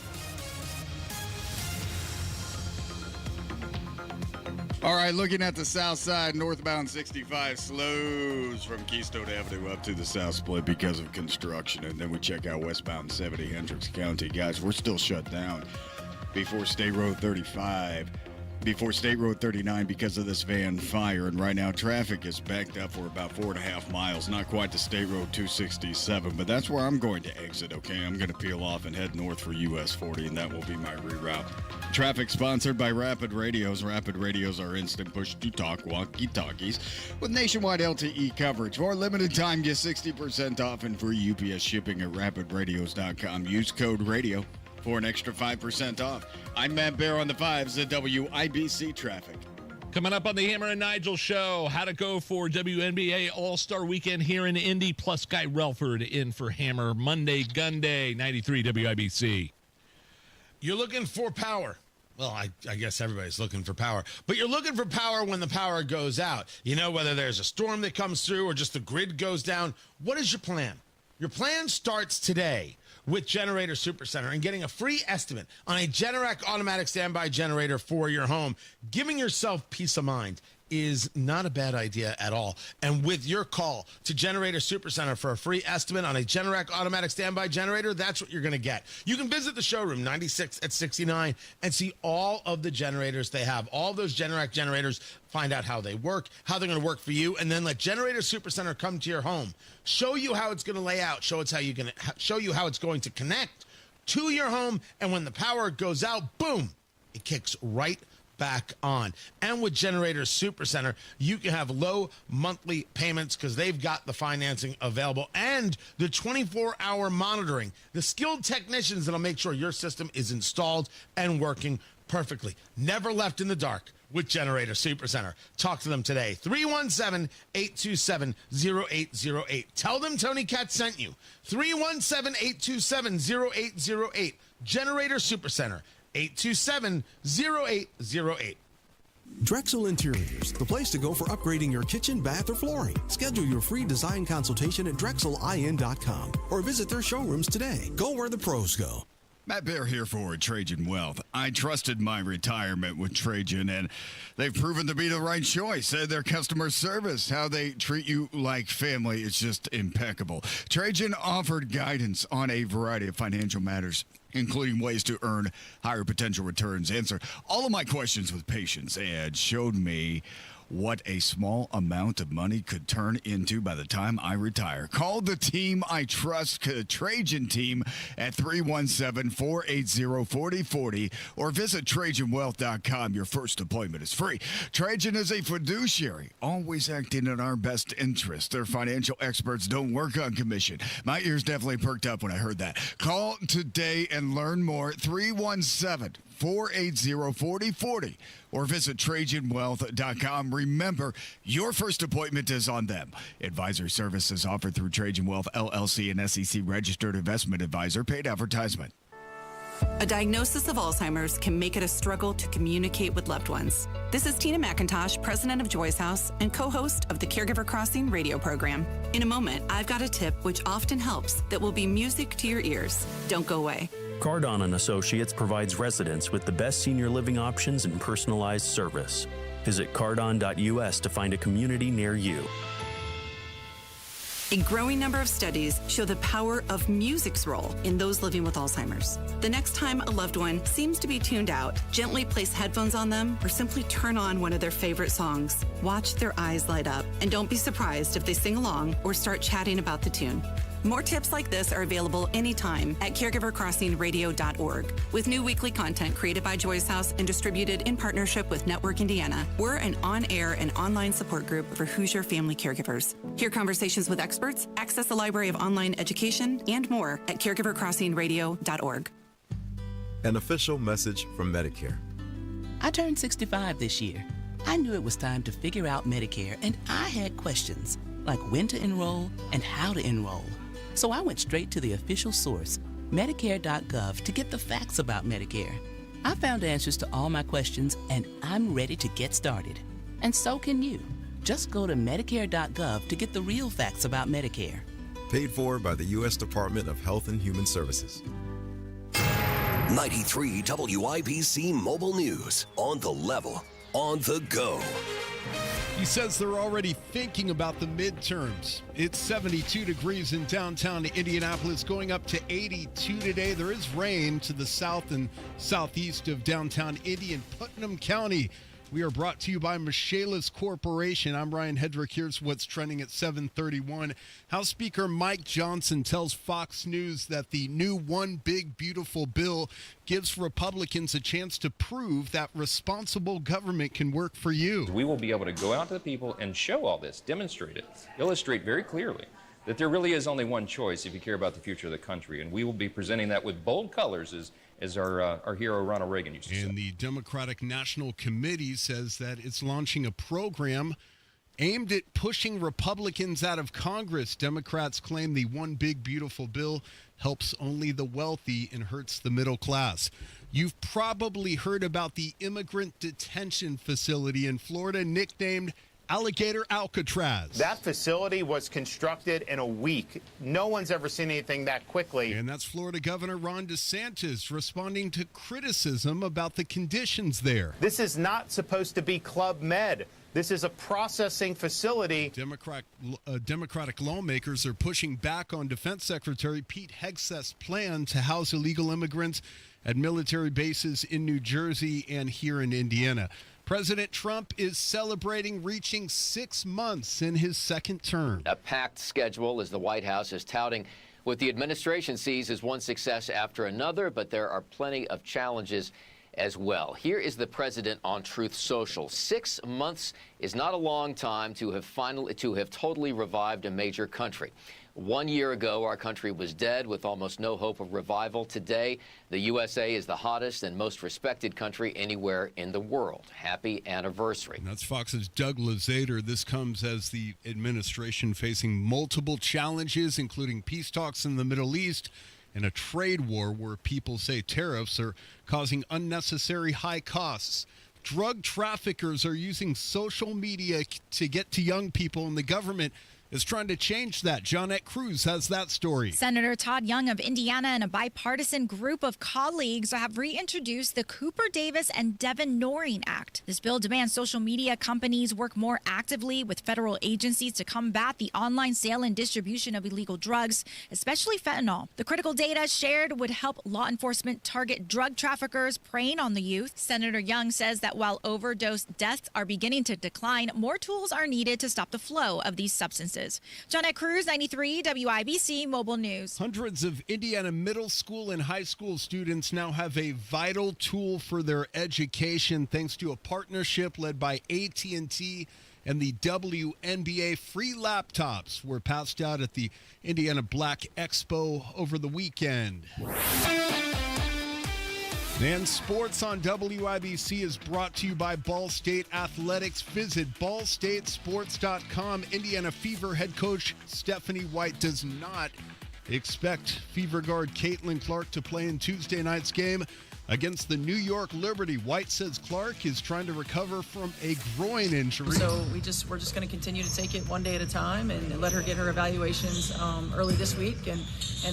All right, looking at the south side, northbound 65 slows from Keystone Avenue up to the south split because of construction. And then we check out westbound 70 Hendricks County. Guys, we're still shut down before State Road 35. Before State Road 39 because of this van fire. And right now, traffic is backed up for about 4.5 miles. Not quite to State Road 267, but that's where I'm going to exit, okay? I'm going to peel off and head north for US 40, and that will be my reroute. Traffic sponsored by Rapid Radios. Rapid Radios are instant push-to-talk walkie-talkies with nationwide LTE coverage. For a limited time, get 60% off and free UPS shipping at rapidradios.com. Use code RADIO for an extra 5% off. I'm Matt Bear on the 5s, the WIBC traffic. Coming up on the Hammer and Nigel show, how to go for WNBA All-Star Weekend here in Indy, plus Guy Relford in for Hammer Monday Gun Day, 93 WIBC. You're looking for power. Well, I guess everybody's looking for power. But you're looking for power when the power goes out. You know, whether there's a storm that comes through or just the grid goes down. What is your plan? Your plan starts today with Generator Supercenter and getting a free estimate on a Generac automatic standby generator for your home. Giving yourself peace of mind is not a bad idea at all. And with your call to Generator Supercenter for a free estimate on a Generac automatic standby generator, that's what you're going to get. You can visit the showroom 96 at 69 and see all of the generators they have. All those Generac generators, find out how they work, how they're going to work for you, and then let Generator Supercenter come to your home, show you how it's going to lay out, show you how it's going to connect to your home, and when the power goes out, boom, it kicks right back on. And with Generator Supercenter, you can have low monthly payments because they've got the financing available and the 24-hour monitoring. The skilled technicians that'll make sure your system is installed and working perfectly. Never left in the dark with Generator Supercenter. Talk to them today. 317-827-0808. Tell them Tony Katz sent you. 317-827-0808. Generator Supercenter. 827-0808. Drexel Interiors, the place to go for upgrading your kitchen, bath, or flooring. Schedule your free design consultation at drexelin.com or visit their showrooms today. Go where the pros go. Matt Bear here for Trajan Wealth. I trusted my retirement with Trajan, and they've proven to be the right choice. Their customer service, how they treat you like family, is just impeccable. Trajan offered guidance on a variety of financial matters, including ways to earn higher potential returns, answer all of my questions with patience, and showed me what a small amount of money could turn into by the time I retire. Call the team I trust, Trajan Team, at 317-480-4040 or visit TrajanWealth.com. Your first appointment is free. Trajan is a fiduciary, always acting in our best interest. Their financial experts don't work on commission. My ears definitely perked up when I heard that. Call today and learn more. 317-480-4040 or visit TrajanWealth.com. Remember, your first appointment is on them. Advisory services offered through Trajan Wealth, LLC, and SEC registered investment advisor. Paid advertisement. A diagnosis of Alzheimer's can make it a struggle to communicate with loved ones. This is Tina McIntosh, president of Joy's House and co-host of the Caregiver Crossing radio program. In a moment, I've got a tip which often helps that will be music to your ears. Don't go away. Cardon & Associates provides residents with the best senior living options and personalized service. Visit cardon.us to find a community near you. A growing number of studies show the power of music's role in those living with Alzheimer's. The next time a loved one seems to be tuned out, gently place headphones on them or simply turn on one of their favorite songs. Watch their eyes light up, and don't be surprised if they sing along or start chatting about the tune. More tips like this are available anytime at caregivercrossingradio.org. With new weekly content created by Joy's House and distributed in partnership with Network Indiana, we're an on-air and online support group for Hoosier family caregivers. Hear conversations with experts, access the library of online education, and more at caregivercrossingradio.org. An official message from Medicare. I turned 65 this year. I knew it was time to figure out Medicare, and I had questions, like when to enroll and how to enroll. So I went straight to the official source, Medicare.gov, to get the facts about Medicare. I found answers to all my questions, and I'm ready to get started. And so can you. Just go to Medicare.gov to get the real facts about Medicare. Paid for by the U.S. Department of Health and Human Services. 93 WIBC Mobile News. On the level, on the go. He says they're already thinking about the midterms. It's 72 degrees in downtown Indianapolis, going up to 82 today. There is rain to the south and southeast of downtown Indy and Putnam County. We are brought to you by Michaelis Corporation. I'm Ryan Hedrick. Here's what's trending at 7:31. House Speaker Mike Johnson tells Fox News that the new One Big Beautiful bill gives Republicans a chance to prove that responsible government can work for you. We will be able to go out to the people and show all this, demonstrate it, illustrate very clearly that there really is only one choice if you care about the future of the country. And we will be presenting that with bold colors as our hero Ronald Reagan used to say. And the Democratic National Committee says that it's launching a program aimed at pushing Republicans out of Congress. Democrats claim the One Big Beautiful bill helps only the wealthy and hurts the middle class. You've probably heard about the immigrant detention facility in Florida nicknamed Alligator Alcatraz. That facility was constructed in a week. No one's ever seen anything that quickly. And that's Florida Governor Ron DeSantis responding to criticism about the conditions there. This is not supposed to be Club Med. This is a processing facility. Democratic lawmakers are pushing back on Defense Secretary Pete Hegseth's plan to house illegal immigrants at military bases in New Jersey and here in Indiana. President Trump is celebrating reaching 6 months in his second term. A packed schedule as the White House is touting what the administration sees as one success after another, but there are plenty of challenges as well. Here is the president on Truth Social. 6 months is not a long time to have totally revived a major country. 1 year ago, our country was dead with almost no hope of revival. Today, the USA is the hottest and most respected country anywhere in the world. Happy anniversary. And that's Fox's Doug Luzader. This comes as the administration facing multiple challenges, including peace talks in the Middle East and a trade war where people say tariffs are causing unnecessary high costs. Drug traffickers are using social media to get to young people, and the government is trying to change that. Johnette Cruz has that story. Senator Todd Young of Indiana and a bipartisan group of colleagues have reintroduced the Cooper Davis and Devin Noreen Act. This bill demands social media companies work more actively with federal agencies to combat the online sale and distribution of illegal drugs, especially fentanyl. The critical data shared would help law enforcement target drug traffickers preying on the youth. Senator Young says that while overdose deaths are beginning to decline, more tools are needed to stop the flow of these substances. Johnette Cruz, 93 WIBC Mobile News. Hundreds of Indiana middle school and high school students now have a vital tool for their education thanks to a partnership led by AT&T and the WNBA. Free laptops were passed out at the Indiana Black Expo over the weekend. And sports on WIBC is brought to you by Ball State Athletics. Visit ballstatesports.com. Indiana Fever head coach Stephanie White does not expect Fever guard Caitlin Clark to play in Tuesday night's game against the New York Liberty. White says Clark is trying to recover from a groin injury. So we're just going to continue to take it one day at a time and let her get her evaluations early this week, and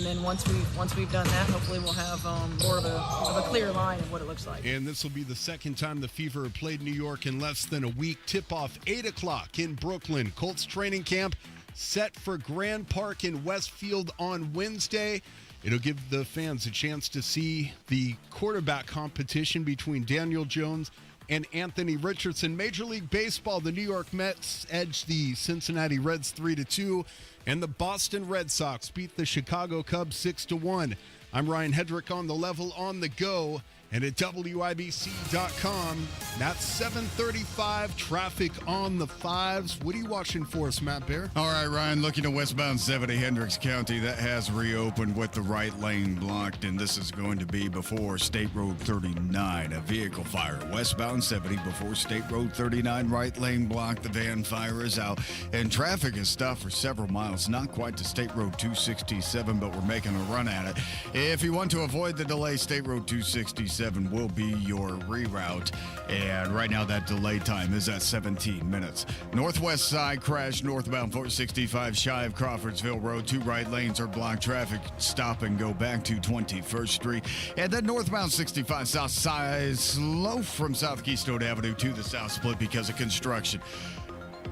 then once we've done that, hopefully we'll have more of a clear line of what it looks like. And this will be the second time the Fever have played New York in less than a week. Tip-off 8 o'clock in Brooklyn. Colts training camp set for Grand Park in Westfield on Wednesday. It'll give the fans a chance to see the quarterback competition between Daniel Jones and Anthony Richardson. Major League Baseball, the New York Mets edged the Cincinnati Reds 3-2, and the Boston Red Sox beat the Chicago Cubs 6-1. I'm Ryan Hedrick on the level on the go. And at WIBC.com, that's 7:35, traffic on the 5s. What are you watching for us, Matt Bear? All right, Ryan, looking at westbound 70 Hendricks County, that has reopened with the right lane blocked, and this is going to be before State Road 39. A vehicle fire westbound 70 before State Road 39, right lane blocked. The van fire is out, and traffic is stopped for several miles, not quite to State Road 267, but we're making a run at it. If you want to avoid the delay, State Road 267 will be your reroute, and right now that delay time is at 17 minutes. Northwest side crash northbound 465 shy of Crawfordsville Road. 2 right lanes are blocked. Traffic stop and go back to 21st Street, and then northbound 65 south side slow from South Keystone Avenue to the south split because of construction.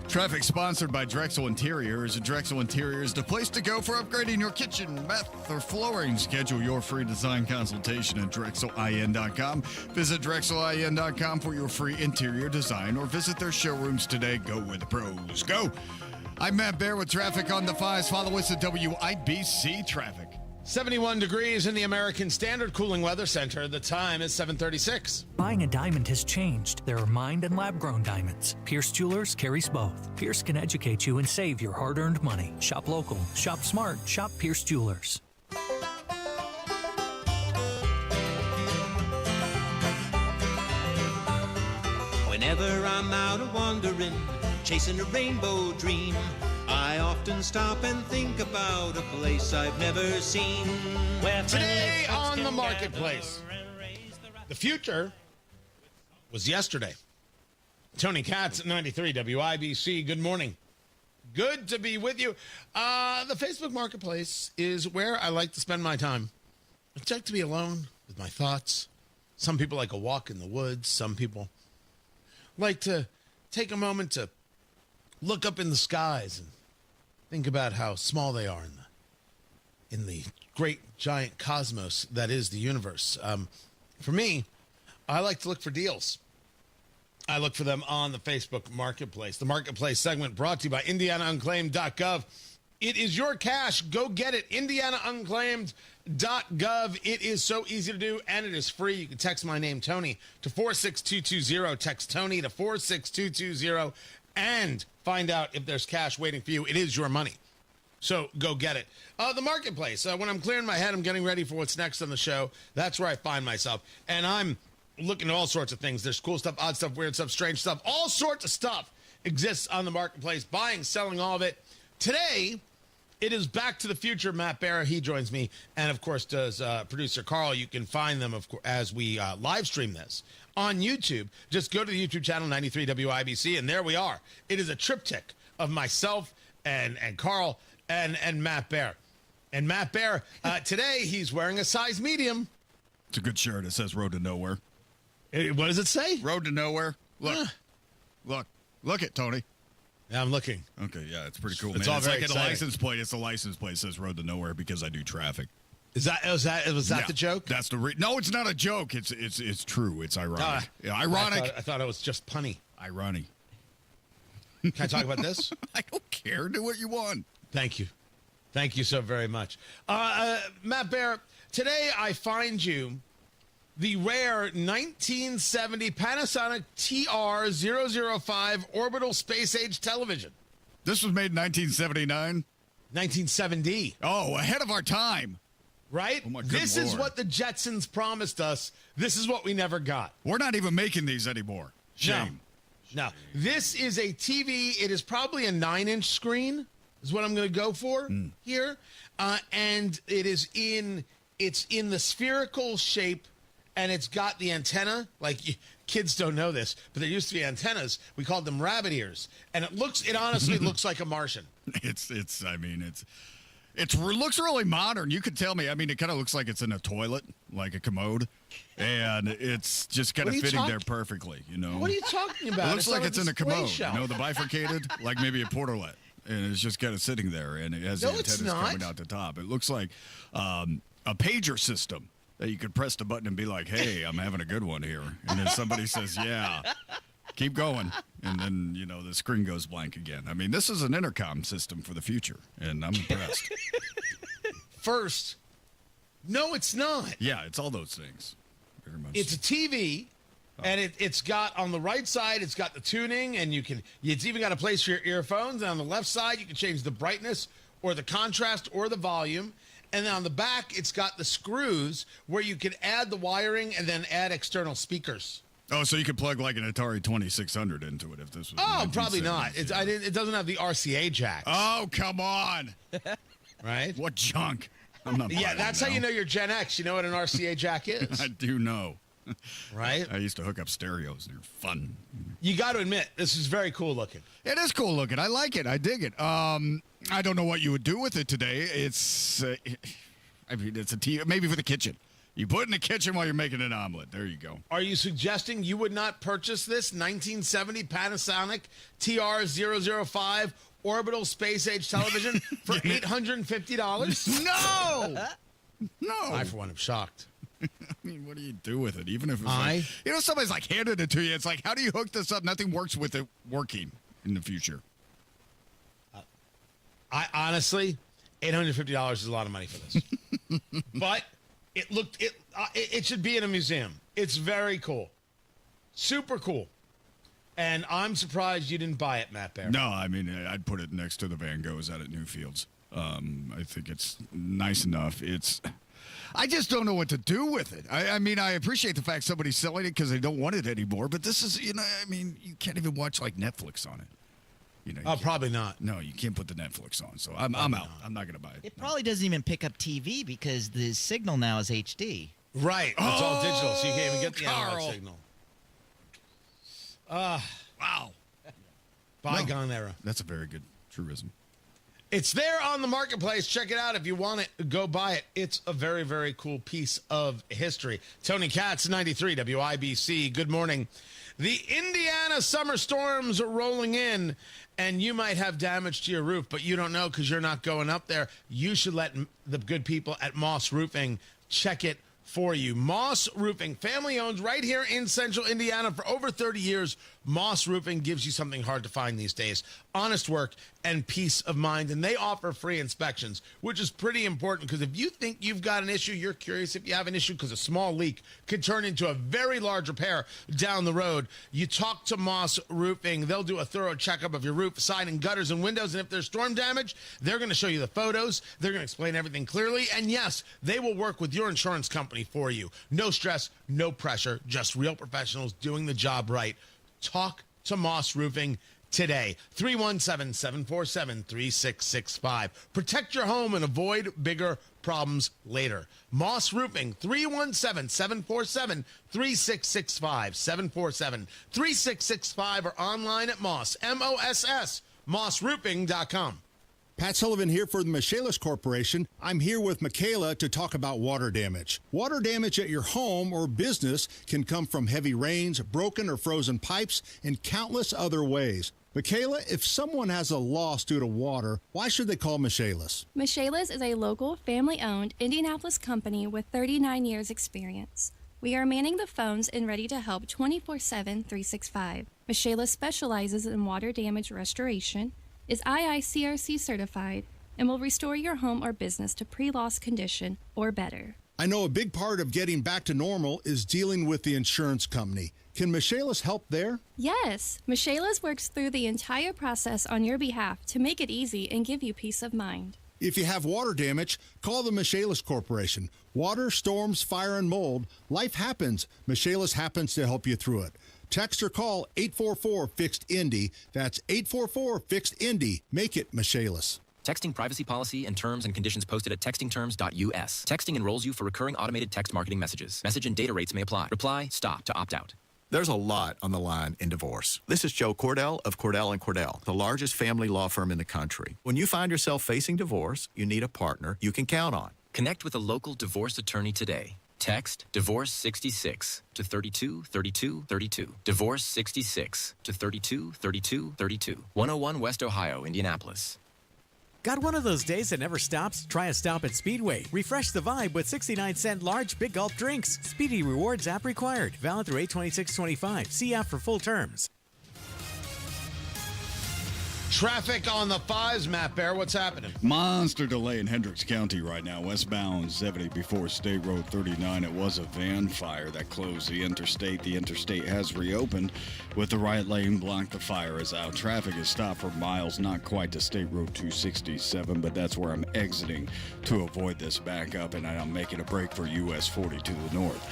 Traffic sponsored by Drexel Interiors. Drexel Interiors, the place to go for upgrading your kitchen, bath, or flooring. Schedule your free design consultation at DrexelIN.com. Visit DrexelIN.com for your free interior design, or visit their showrooms today. Go where the pros go. I'm Matt Bear with traffic on the 5s. Follow us at WIBC Traffic. 71 degrees in the American Standard Cooling Weather Center. The time is 7:36. Buying a diamond has changed. There are mined and lab-grown diamonds. Pierce Jewelers carries both. Pierce can educate you and save your hard-earned money. Shop local. Shop smart. Shop Pierce Jewelers. Whenever I'm out wandering, chasing a rainbow dream, I often stop and think about a place I've never seen. Today on the marketplace, the future was yesterday. Tony Katz at 93 WIBC. Good morning. Good to be with you. The Facebook marketplace is where I like to spend my time. I like to be alone with my thoughts. Some people like a walk in the woods. Some people like to take a moment to look up in the skies and think about how small they are in the great giant cosmos that is the universe. For me, I like to look for deals. I look for them on the Facebook Marketplace. The Marketplace segment brought to you by IndianaUnclaimed.gov. It is your cash. Go get it. IndianaUnclaimed.gov. It is so easy to do, and it is free. You can text my name, Tony, to 46220. Text Tony to 46220 and find out if there's cash waiting for you. It is your money. So go get it. The Marketplace. When I'm clearing my head, I'm getting ready for what's next on the show. That's where I find myself. And I'm looking at all sorts of things. There's cool stuff, odd stuff, weird stuff, strange stuff. All sorts of stuff exists on the Marketplace. Buying, selling, all of it. Today, it is Back to the Future. Matt Barra, he joins me. And, of course, does producer Carl. You can find them, of course, as we live stream this on YouTube. Just go to the YouTube channel, 93 WIBC, and there we are. It is a triptych of myself and Carl and Matt Bear. And Matt Bear, today he's wearing a size medium. It's a good shirt. It says Road to Nowhere. What does it say? Road to Nowhere. Look. Look it, Tony. Yeah, I'm looking. Okay, yeah, it's pretty cool, It's man. all It's very like a exciting. license plate. It's a license plate. It says Road to Nowhere because I do traffic. Was that the joke? That's no, it's not a joke. It's true. It's ironic. Ironic. I thought it was just punny. Ironic. Can I talk about this? I don't care. Do what you want. Thank you. Thank you so very much. Matt Bear, today I find you the rare 1970 Panasonic TR-005 orbital space-age television. This was made in 1979? 1970. Oh, ahead of our time. Right? Oh, my good This is Lord. what the Jetsons promised us. This is what we never got. We're not even making these anymore. Shame. No. This is a TV. It is probably a 9-inch screen is what I'm going to go for here. And it's in the spherical shape, and it's got the antenna. Like, kids don't know this, but there used to be antennas. We called them rabbit ears. And it honestly looks like a Martian. It looks really modern. You could tell me. I mean, it kind of looks like it's in a toilet, like a commode, and it's just kind of fitting there perfectly. You know. What are you talking about? It looks like it's in a commode. Shelf. You know, the bifurcated, like maybe a portalet, and it's just kind of sitting there, and it has the antennas coming out the top. It looks like a pager system that you could press the button and be like, "Hey, I'm having a good one here," and then somebody says, "Yeah." Keep going, and then, the screen goes blank again. I mean, this is an intercom system for the future, and I'm impressed. First, no, it's not. Yeah, it's all those things. Very much. It's a TV, and it's got on the right side, it's got the tuning, and it's even got a place for your earphones. And on the left side, you can change the brightness or the contrast or the volume. And then on the back, it's got the screws where you can add the wiring and then add external speakers. Oh, so you could plug like an Atari 2600 into it if this was. Oh, probably not. It doesn't have the RCA jack. Oh, come on. Right? What junk? I'm not. Yeah, that's how you know you're Gen X. You know what an RCA jack is. I do know. Right? I used to hook up stereos. They're fun. You got to admit, this is very cool looking. It is cool looking. I like it. I dig it. I don't know what you would do with it today. It's, it's a TV, maybe for the kitchen. You put it in the kitchen while you're making an omelet. There you go. Are you suggesting you would not purchase this 1970 Panasonic TR-005 orbital space-age television for $850? No! No. I, for one, am shocked. I mean, what do you do with it? Even if it's somebody's like handed it to you, it's like, how do you hook this up? Nothing works with it working in the future. I honestly, $850 is a lot of money for this. But it should be in a museum. It's very cool. Super cool. And I'm surprised you didn't buy it, Matt Bear. No, I mean, I'd put it next to the Van Goghs out at Newfields. I think it's nice enough. I just don't know what to do with it. I mean, I appreciate the fact somebody's selling it because they don't want it anymore. But this is, you can't even watch like Netflix on it. Probably not. No, you can't put the Netflix on. So I'm out. I'm not going to buy it. It probably doesn't even pick up TV because the signal now is HD. Right. It's all digital, so you can't even get the analog signal. Wow. Bygone era. That's a very good truism. It's there on the marketplace. Check it out. If you want it, go buy it. It's a very, very cool piece of history. Tony Katz, 93 WIBC. Good morning. The Indiana summer storms are rolling in, and you might have damage to your roof, but you don't know because you're not going up there. You should let the good people at Moss Roofing check it for you. Moss Roofing, family owned right here in central Indiana for over 30 years. Moss Roofing gives you something hard to find these days: honest work and peace of mind. And they offer free inspections, which is pretty important because if you think you've got an issue, you're curious if you have an issue because a small leak could turn into a very large repair down the road, you talk to Moss Roofing. They'll do a thorough checkup of your roof, siding, gutters, and windows. And if there's storm damage, they're going to show you the photos. They're going to explain everything clearly. And yes, they will work with your insurance company for you. No stress, no pressure, just real professionals doing the job right. Talk to Moss Roofing today. 317-747-3665. Protect your home and avoid bigger problems later. Moss Roofing, 317-747-3665. 747-3665 or online at Moss, MOSS, mossroofing.com. Pat Sullivan here for the Michaelis Corporation. I'm here with Michaela to talk about water damage. Water damage at your home or business can come from heavy rains, broken or frozen pipes, and countless other ways. Michaela, if someone has a loss due to water, why should they call Michaelis? Michaelis is a local, family-owned Indianapolis company with 39 years experience. We are manning the phones and ready to help 24/7, 365. Michaelis specializes in water damage restoration, is IICRC certified, and will restore your home or business to pre-loss condition or better. I know a big part of getting back to normal is dealing with the insurance company. Can Michaelis help there? Yes, Michaelis works through the entire process on your behalf to make it easy and give you peace of mind. If you have water damage, call the Michaelis Corporation. Water, storms, fire, and mold, life happens. Michaelis happens to help you through it. Text or call 844-FIXED-INDY. That's 844-FIXED-INDY. Make it Michaelis. Texting privacy policy and terms and conditions posted at textingterms.us. Texting enrolls you for recurring automated text marketing messages. Message and data rates may apply. Reply, stop to opt out. There's a lot on the line in divorce. This is Joe Cordell of Cordell & Cordell, the largest family law firm in the country. When you find yourself facing divorce, you need a partner you can count on. Connect with a local divorce attorney today. Text divorce66 to 323232. Divorce66 to 323232. 101 West Ohio, Indianapolis. Got one of those days that never stops? Try a stop at Speedway. Refresh the vibe with 69-cent large Big Gulp drinks. Speedy Rewards app required. Valid through 8/26/25. See app for full terms. Traffic on the 5s, Matt Bear. What's happening? Monster delay in Hendricks County right now. Westbound 70 before State Road 39. It was a van fire that closed the interstate. The interstate has reopened with the right lane blocked. The fire is out. Traffic is stopped for miles, not quite to State Road 267, but that's where I'm exiting to avoid this backup, and I'm making a break for US 40 to the north.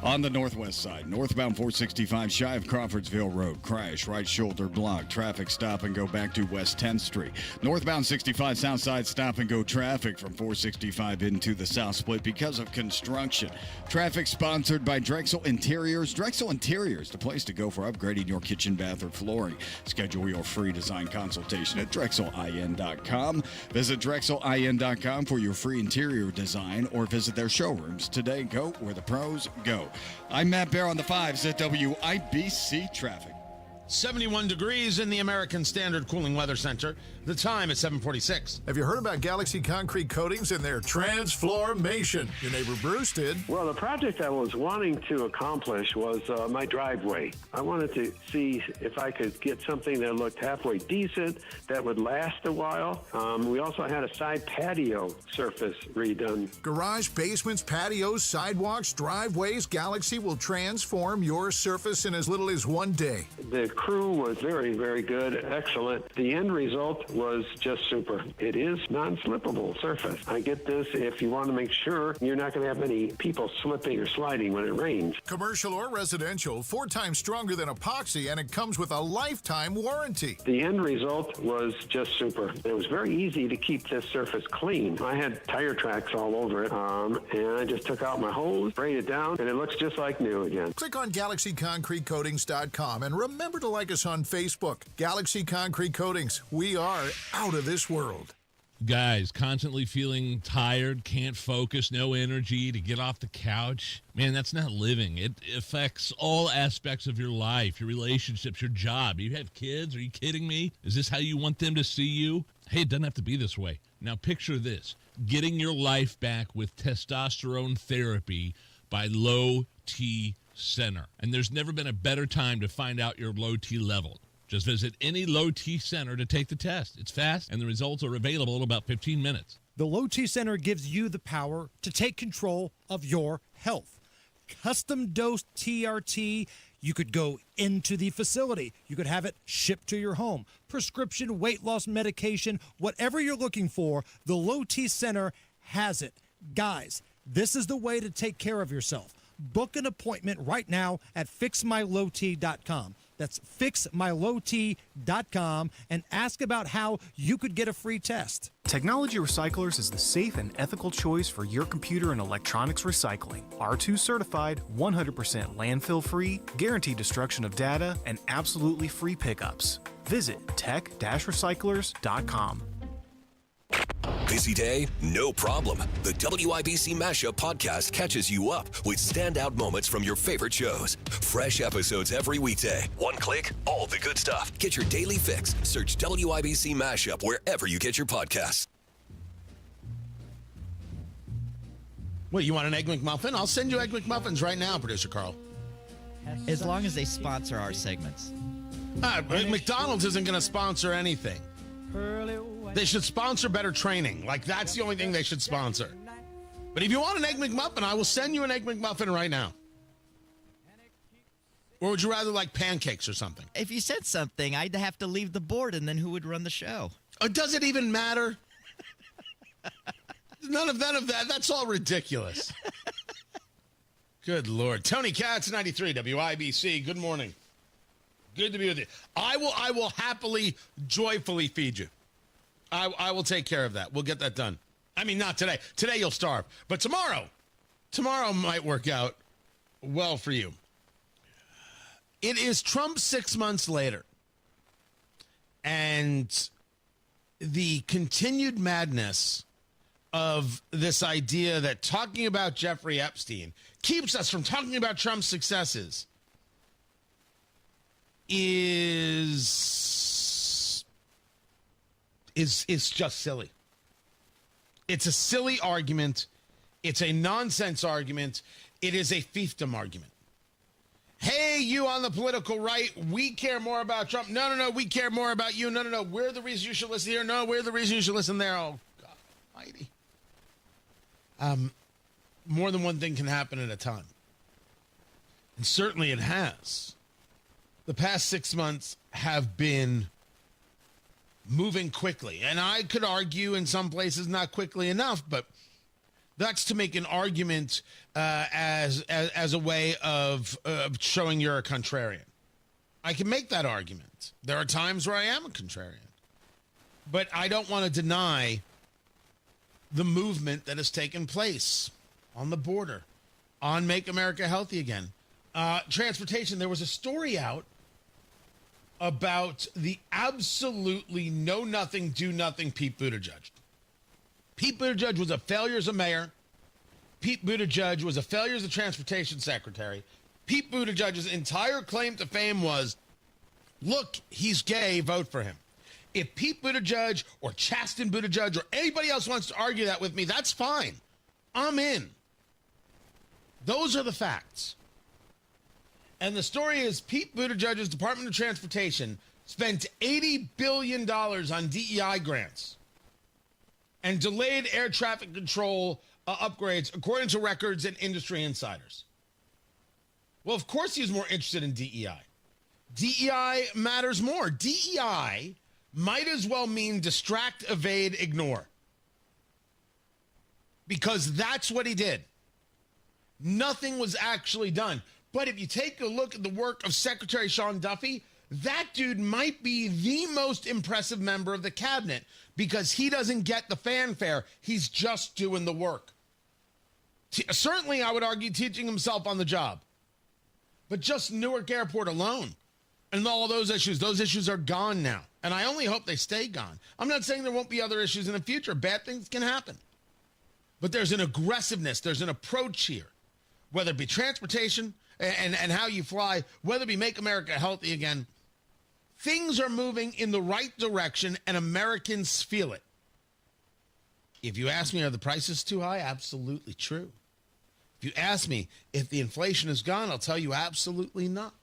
On the northwest side, northbound 465 shy of Crawfordsville Road. Crash, right shoulder blocked. Traffic stop and go back to West 10th Street. Northbound 65 south side stop and go traffic from 465 into the south split because of construction. Traffic sponsored by Drexel Interiors. Drexel Interiors, the place to go for upgrading your kitchen, bath, or flooring. Schedule your free design consultation at drexelin.com. Visit drexelin.com for your free interior design or visit their showrooms today. Go where the pros go. I'm Matt Bear on the 5s at WIBC Traffic. 71 degrees in the American Standard Cooling Weather Center. The time is 7:46. Have you heard about Galaxy Concrete Coatings and their transformation? Your neighbor Bruce did. Well, the project I was wanting to accomplish was my driveway. I wanted to see if I could get something that looked halfway decent, that would last a while. We also had a side patio surface redone. Garage, basements, patios, sidewalks, driveways, Galaxy will transform your surface in as little as one day. The crew was very, very good, excellent. The end result was just super. It is non-slippable surface. I get this if you want to make sure you're not going to have any people slipping or sliding when it rains. Commercial or residential, 4 times stronger than epoxy, and it comes with a lifetime warranty. The end result was just super. It was very easy to keep this surface clean. I had tire tracks all over it, and I just took out my hose, sprayed it down, and it looks just like new again. Click on GalaxyConcreteCoatings.com and remember to like us on Facebook. Galaxy Concrete Coatings. We are out of this world. Guys, constantly feeling tired, can't focus, no energy to get off the couch. Man, that's not living. It affects all aspects of your life, your relationships, your job. You have kids? Are you kidding me? Is this how you want them to see you? Hey, it doesn't have to be this way. Now picture this. Getting your life back with testosterone therapy by Low T Center. And there's never been a better time to find out your low T level. Just visit any Low T Center to take the test. It's fast, and the results are available in about 15 minutes. The Low T Center gives you the power to take control of your health. Custom dose TRT, you could go into the facility. You could have it shipped to your home. Prescription weight loss medication, whatever you're looking for, the Low T Center has it. Guys, this is the way to take care of yourself. Book an appointment right now at fixmylowt.com. That's fixmylowt.com and ask about how you could get a free test. Technology Recyclers is the safe and ethical choice for your computer and electronics recycling. R2 certified, 100% landfill free, guaranteed destruction of data, and absolutely free pickups. Visit tech-recyclers.com. Busy day? No problem. The WIBC Mashup podcast catches you up with standout moments from your favorite shows. Fresh episodes every weekday. One click, all the good stuff. Get your daily fix. Search WIBC Mashup wherever you get your podcasts. What, you want an Egg McMuffin? I'll send you Egg McMuffins right now, Producer Carl. As long as they sponsor our segments. McDonald's isn't going to sponsor anything. They should sponsor better training. Like, that's the only thing they should sponsor. But if you want an Egg McMuffin, I will send you an Egg McMuffin right now. Or would you rather like pancakes or something? If you said something, I'd have to leave the board, and then who would run the show? Does it even matter? None of that. That's all ridiculous. Good Lord. Tony Katz, 93 WIBC. Good morning. Good to be with you. I will happily, joyfully feed you. I will take care of that. We'll get that done. I mean, not today. Today you'll starve. But tomorrow might work out well for you. It is Trump 6 months later. And the continued madness of this idea that talking about Jeffrey Epstein keeps us from talking about Trump's successes is just silly. It's a silly argument. It's a nonsense argument. It is a fiefdom argument. Hey, you on the political right, we care more about Trump. No, we care more about you. No, we're the reason you should listen here. No, we're the reason you should listen there. Oh, God almighty. More than one thing can happen at a time. And certainly it has. The past 6 months have been moving quickly. And I could argue in some places not quickly enough, but that's to make an argument as a way of showing you're a contrarian. I can make that argument. There are times where I am a contrarian. But I don't want to deny the movement that has taken place on the border, on Make America Healthy Again. Transportation, there was a story out about the absolutely know-nothing, do-nothing Pete Buttigieg. Pete Buttigieg was a failure as a mayor. Pete Buttigieg was a failure as a transportation secretary. Pete Buttigieg's entire claim to fame was, look, he's gay, vote for him. If Pete Buttigieg or Chasten Buttigieg or anybody else wants to argue that with me, that's fine. I'm in. Those are the facts. And the story is Pete Buttigieg's Department of Transportation spent $80 billion on DEI grants and delayed air traffic control upgrades, according to records and industry insiders. Well, of course he was more interested in DEI. DEI matters more. DEI might as well mean distract, evade, ignore. Because that's what he did. Nothing was actually done. But if you take a look at the work of Secretary Sean Duffy, that dude might be the most impressive member of the cabinet because he doesn't get the fanfare. He's just doing the work. Certainly, I would argue, teaching himself on the job. But just Newark Airport alone and all those issues are gone now. And I only hope they stay gone. I'm not saying there won't be other issues in the future. Bad things can happen. But there's an aggressiveness, there's an approach here, whether it be transportation and how you fly, whether it be Make America Healthy Again. Things are moving in the right direction, and Americans feel it. If you ask me, are the prices too high? Absolutely true. If you ask me if the inflation is gone, I'll tell you absolutely not.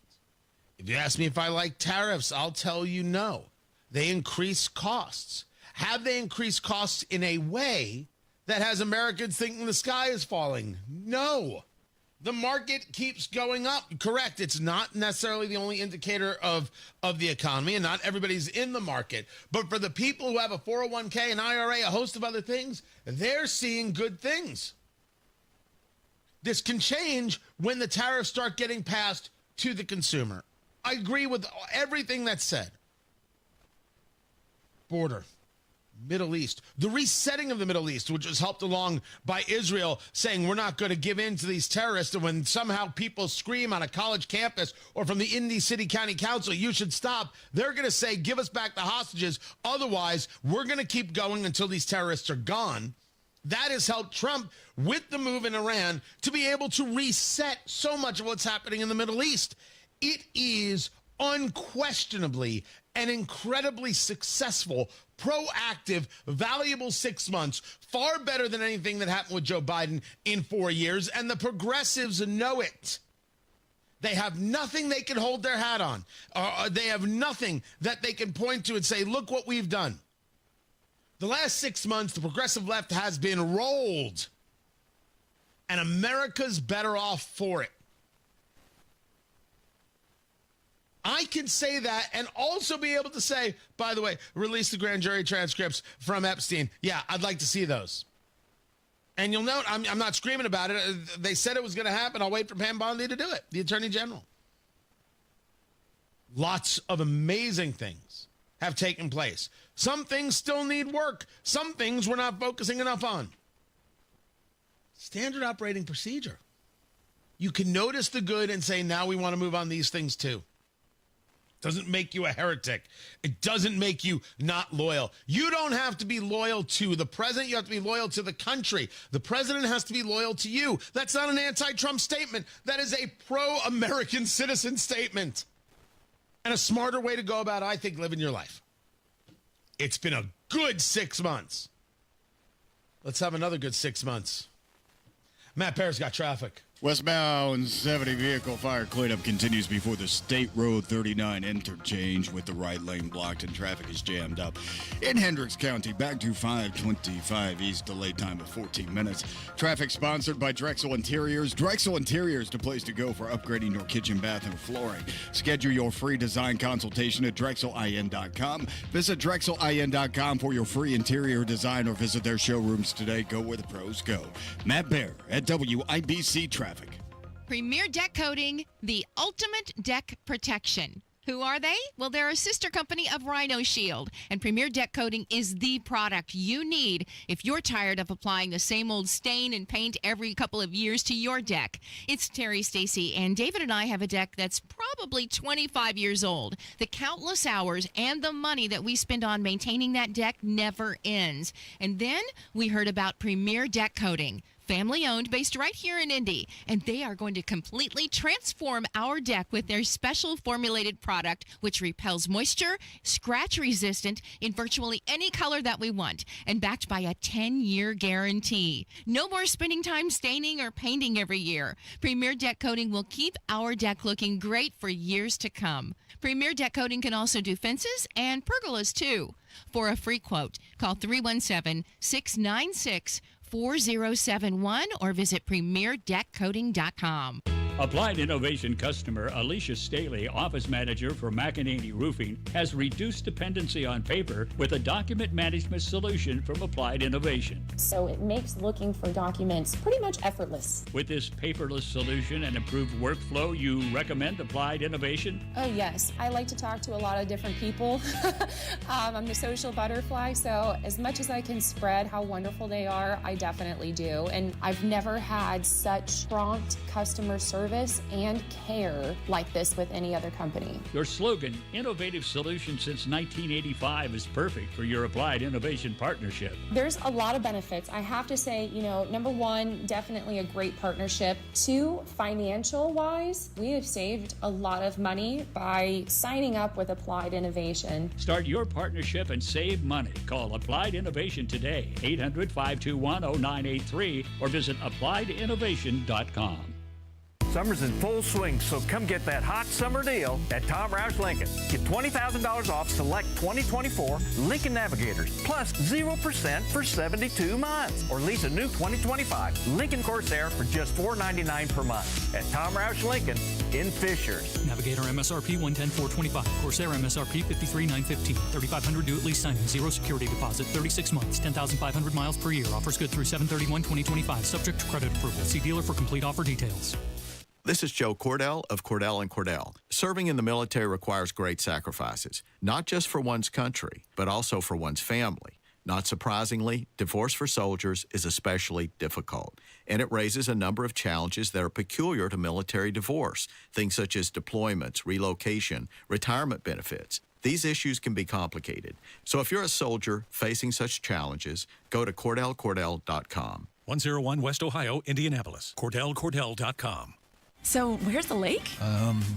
If you ask me if I like tariffs, I'll tell you no. They increase costs. Have they increased costs in a way that has Americans thinking the sky is falling? No. The market keeps going up. Correct. It's not necessarily the only indicator of the economy, and not everybody's in the market. But for the people who have a 401k, an IRA, a host of other things, they're seeing good things. This can change when the tariffs start getting passed to the consumer. I agree with everything that's said. Border. Middle East, the resetting of the Middle East, which was helped along by Israel saying we're not going to give in to these terrorists. And when somehow people scream on a college campus or from the Indy City County Council, you should stop, they're going to say, give us back the hostages. Otherwise, we're going to keep going until these terrorists are gone. That has helped Trump with the move in Iran to be able to reset so much of what's happening in the Middle East. It is unquestionably an incredibly successful, proactive, valuable 6 months, far better than anything that happened with Joe Biden in 4 years, and the progressives know it. They have nothing they can hold their hat on. They have nothing that they can point to and say, look what we've done. The last 6 months, the progressive left has been rolled, and America's better off for it. I can say that and also be able to say, by the way, release the grand jury transcripts from Epstein. Yeah, I'd like to see those. And you'll note, I'm not screaming about it. They said it was going to happen. I'll wait for Pam Bondi to do it, the Attorney General. Lots of amazing things have taken place. Some things still need work. Some things we're not focusing enough on. Standard operating procedure. You can notice the good and say, now we want to move on these things too. Doesn't make you a heretic. It doesn't make you not loyal. You don't have to be loyal to the president. You have to be loyal to the country. The president has to be loyal to you. That's not an anti-Trump statement. That is a pro-American citizen statement. And a smarter way to go about, I think, living your life. It's been a good 6 months. Let's have another good 6 months. Matt Bear's got traffic. Westbound 70 vehicle fire cleanup continues before the State Road 39 interchange with the right lane blocked and traffic is jammed up. In Hendricks County, back to 525 east, delay time of 14 minutes. Traffic sponsored by Drexel Interiors. Drexel Interiors, the place to go for upgrading your kitchen, bath, and flooring. Schedule your free design consultation at DrexelIN.com. Visit DrexelIN.com for your free interior design or visit their showrooms today. Go where the pros go. Matt Bear at WIBC Traffic. Premier Deck Coating, the ultimate deck protection. Who are they? Well, they're a sister company of Rhino Shield, and Premier Deck Coating is the product you need if you're tired of applying the same old stain and paint every couple of years to your deck. It's Terry, Stacy, and David and I have a deck that's probably 25 years old. The countless hours and the money that we spend on maintaining that deck never ends. And then we heard about Premier Deck Coating. Family owned, based right here in Indy, and they are going to completely transform our deck with their special formulated product, which repels moisture, scratch resistant in virtually any color that we want, and backed by a 10-year guarantee. No more spending time staining or painting every year. Premier Deck Coating will keep our deck looking great for years to come. Premier Deck Coating can also do fences and pergolas too. For a free quote, call 317-696-4071 or visit premierdeckcoating.com. Applied Innovation customer Alicia Staley, office manager for McEnany Roofing, has reduced dependency on paper with a document management solution from Applied Innovation. So it makes looking for documents pretty much effortless. With this paperless solution and improved workflow, you recommend Applied Innovation? Oh, yes. I like to talk to a lot of different people. I'm the social butterfly, so as much as I can spread how wonderful they are, I definitely do. And I've never had such prompt customer service and care like this with any other company. Your slogan, Innovative Solution Since 1985, is perfect for your Applied Innovation partnership. There's a lot of benefits. I have to say, number one, definitely a great partnership. Two, financial-wise, we have saved a lot of money by signing up with Applied Innovation. Start your partnership and save money. Call Applied Innovation today, 800-521-0983, or visit appliedyinnovation.com. Summer's in full swing, so come get that hot summer deal at Tom Roush Lincoln. Get $20,000 off select 2024 Lincoln Navigators, plus 0% for 72 months. Or lease a new 2025 Lincoln Corsair for just $499 per month at Tom Roush Lincoln in Fishers. Navigator MSRP $110,425. Corsair MSRP $53,915. 3,500 due at lease signing. 0 security deposit. 36 months. 10,500 miles per year. Offers good through 7/31/2025. Subject to credit approval. See dealer for complete offer details. This is Joe Cordell of Cordell & Cordell. Serving in the military requires great sacrifices, not just for one's country, but also for one's family. Not surprisingly, divorce for soldiers is especially difficult, and it raises a number of challenges that are peculiar to military divorce, things such as deployments, relocation, retirement benefits. These issues can be complicated. So if you're a soldier facing such challenges, go to CordellCordell.com. 101 West Ohio, Indianapolis. CordellCordell.com. So, where's the lake?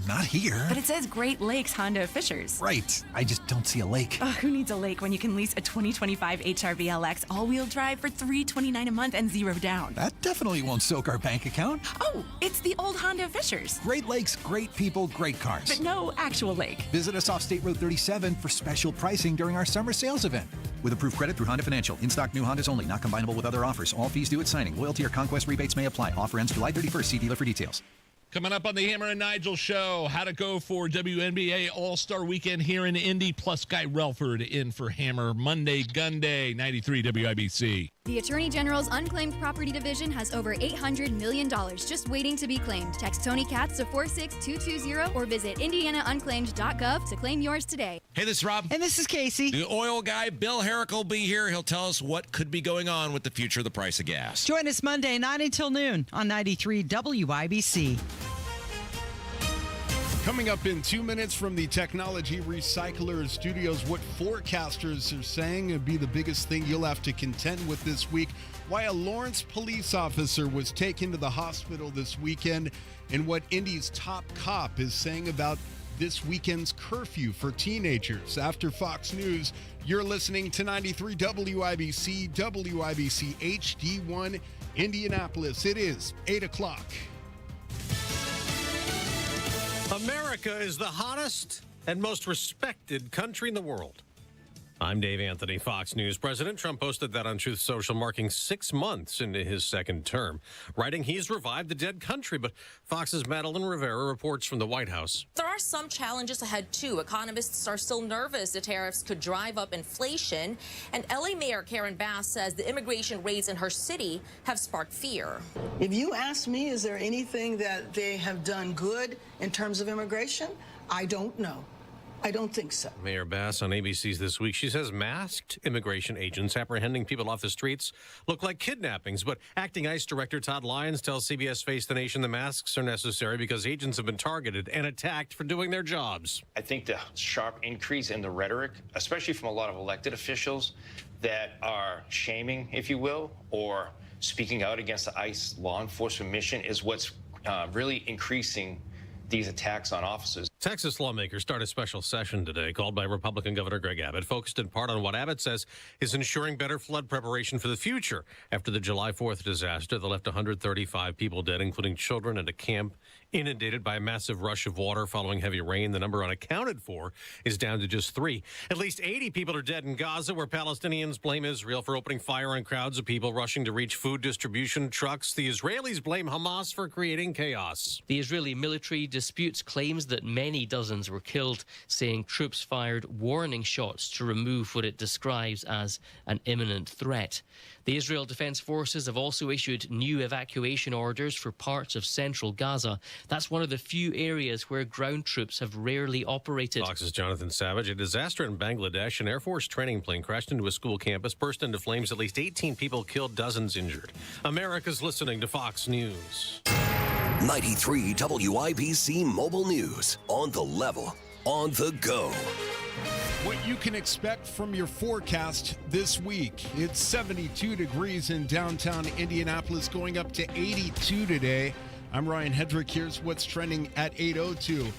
Not here. But it says Great Lakes Honda Fishers. Right. I just don't see a lake. Who needs a lake when you can lease a 2025 HRV LX all-wheel drive for $329 a month and 0 down? That definitely won't soak our bank account. Oh, it's the old Honda Fishers. Great lakes, great people, great cars. But no actual lake. Visit us off State Road 37 for special pricing during our summer sales event. With approved credit through Honda Financial. In-stock new Hondas only, not combinable with other offers. All fees due at signing. Loyalty or conquest rebates may apply. Offer ends July 31st. See dealer for details. Coming up on the Hammer and Nigel Show, how to go for WNBA All-Star Weekend here in Indy, plus Guy Relford in for Hammer Monday Gun Day, 93 WIBC. The Attorney General's Unclaimed Property Division has over $800 million just waiting to be claimed. Text Tony Katz to 46220 or visit indianaunclaimed.gov to claim yours today. Hey, this is Rob. And this is Casey. The oil guy, Bill Herrick, will be here. He'll tell us what could be going on with the future of the price of gas. Join us Monday, 9 until noon on 93 WIBC. Coming up in 2 minutes from the Technology Recyclers Studios, what forecasters are saying would be the biggest thing you'll have to contend with this week, why a Lawrence police officer was taken to the hospital this weekend, and what Indy's top cop is saying about this weekend's curfew for teenagers. After Fox News, you're listening to 93 WIBC, WIBC HD1 Indianapolis. It is 8 o'clock. America is the hottest and most respected country in the world. I'm Dave Anthony, Fox News. President Trump posted that on Truth Social, marking 6 months into his second term, writing he's revived the dead country. But Fox's Madeline Rivera reports from the White House. There are some challenges ahead, too. Economists are still nervous the tariffs could drive up inflation. And LA Mayor Karen Bass says the immigration raids in her city have sparked fear. If you ask me, is there anything that they have done good in terms of immigration? I don't know. I don't think so. Mayor Bass on ABC's This Week. She says masked immigration agents apprehending people off the streets look like kidnappings. But acting ICE Director Todd Lyons tells CBS Face the Nation the masks are necessary because agents have been targeted and attacked for doing their jobs. I think the sharp increase in the rhetoric, especially from a lot of elected officials that are shaming, if you will, or speaking out against the ICE law enforcement mission is what's really increasing these attacks on officers. Texas lawmakers start a special session today called by Republican Governor Greg Abbott, focused in part on what Abbott says is ensuring better flood preparation for the future after the July 4th disaster that left 135 people dead, including children at a camp inundated by a massive rush of water following heavy rain. The number unaccounted for is down to just 3. At least 80 people are dead in Gaza, where Palestinians blame Israel for opening fire on crowds of people rushing to reach food distribution trucks. The Israelis blame Hamas for creating chaos. The Israeli military disputes claims that many dozens were killed, saying troops fired warning shots to remove what it describes as an imminent threat. The Israel Defense Forces have also issued new evacuation orders for parts of central Gaza. That's one of the few areas where ground troops have rarely operated. Fox's Jonathan Savage. A disaster in Bangladesh. An Air Force training plane crashed into a school campus, burst into flames. At least 18 people killed, dozens injured. America's listening to Fox News. 93 WIBC Mobile News. On the level, on the go. What you can expect from your forecast this week. It's 72 degrees in downtown Indianapolis, going up to 82 today. I'm Ryan Hedrick. Here's what's trending at 8:02.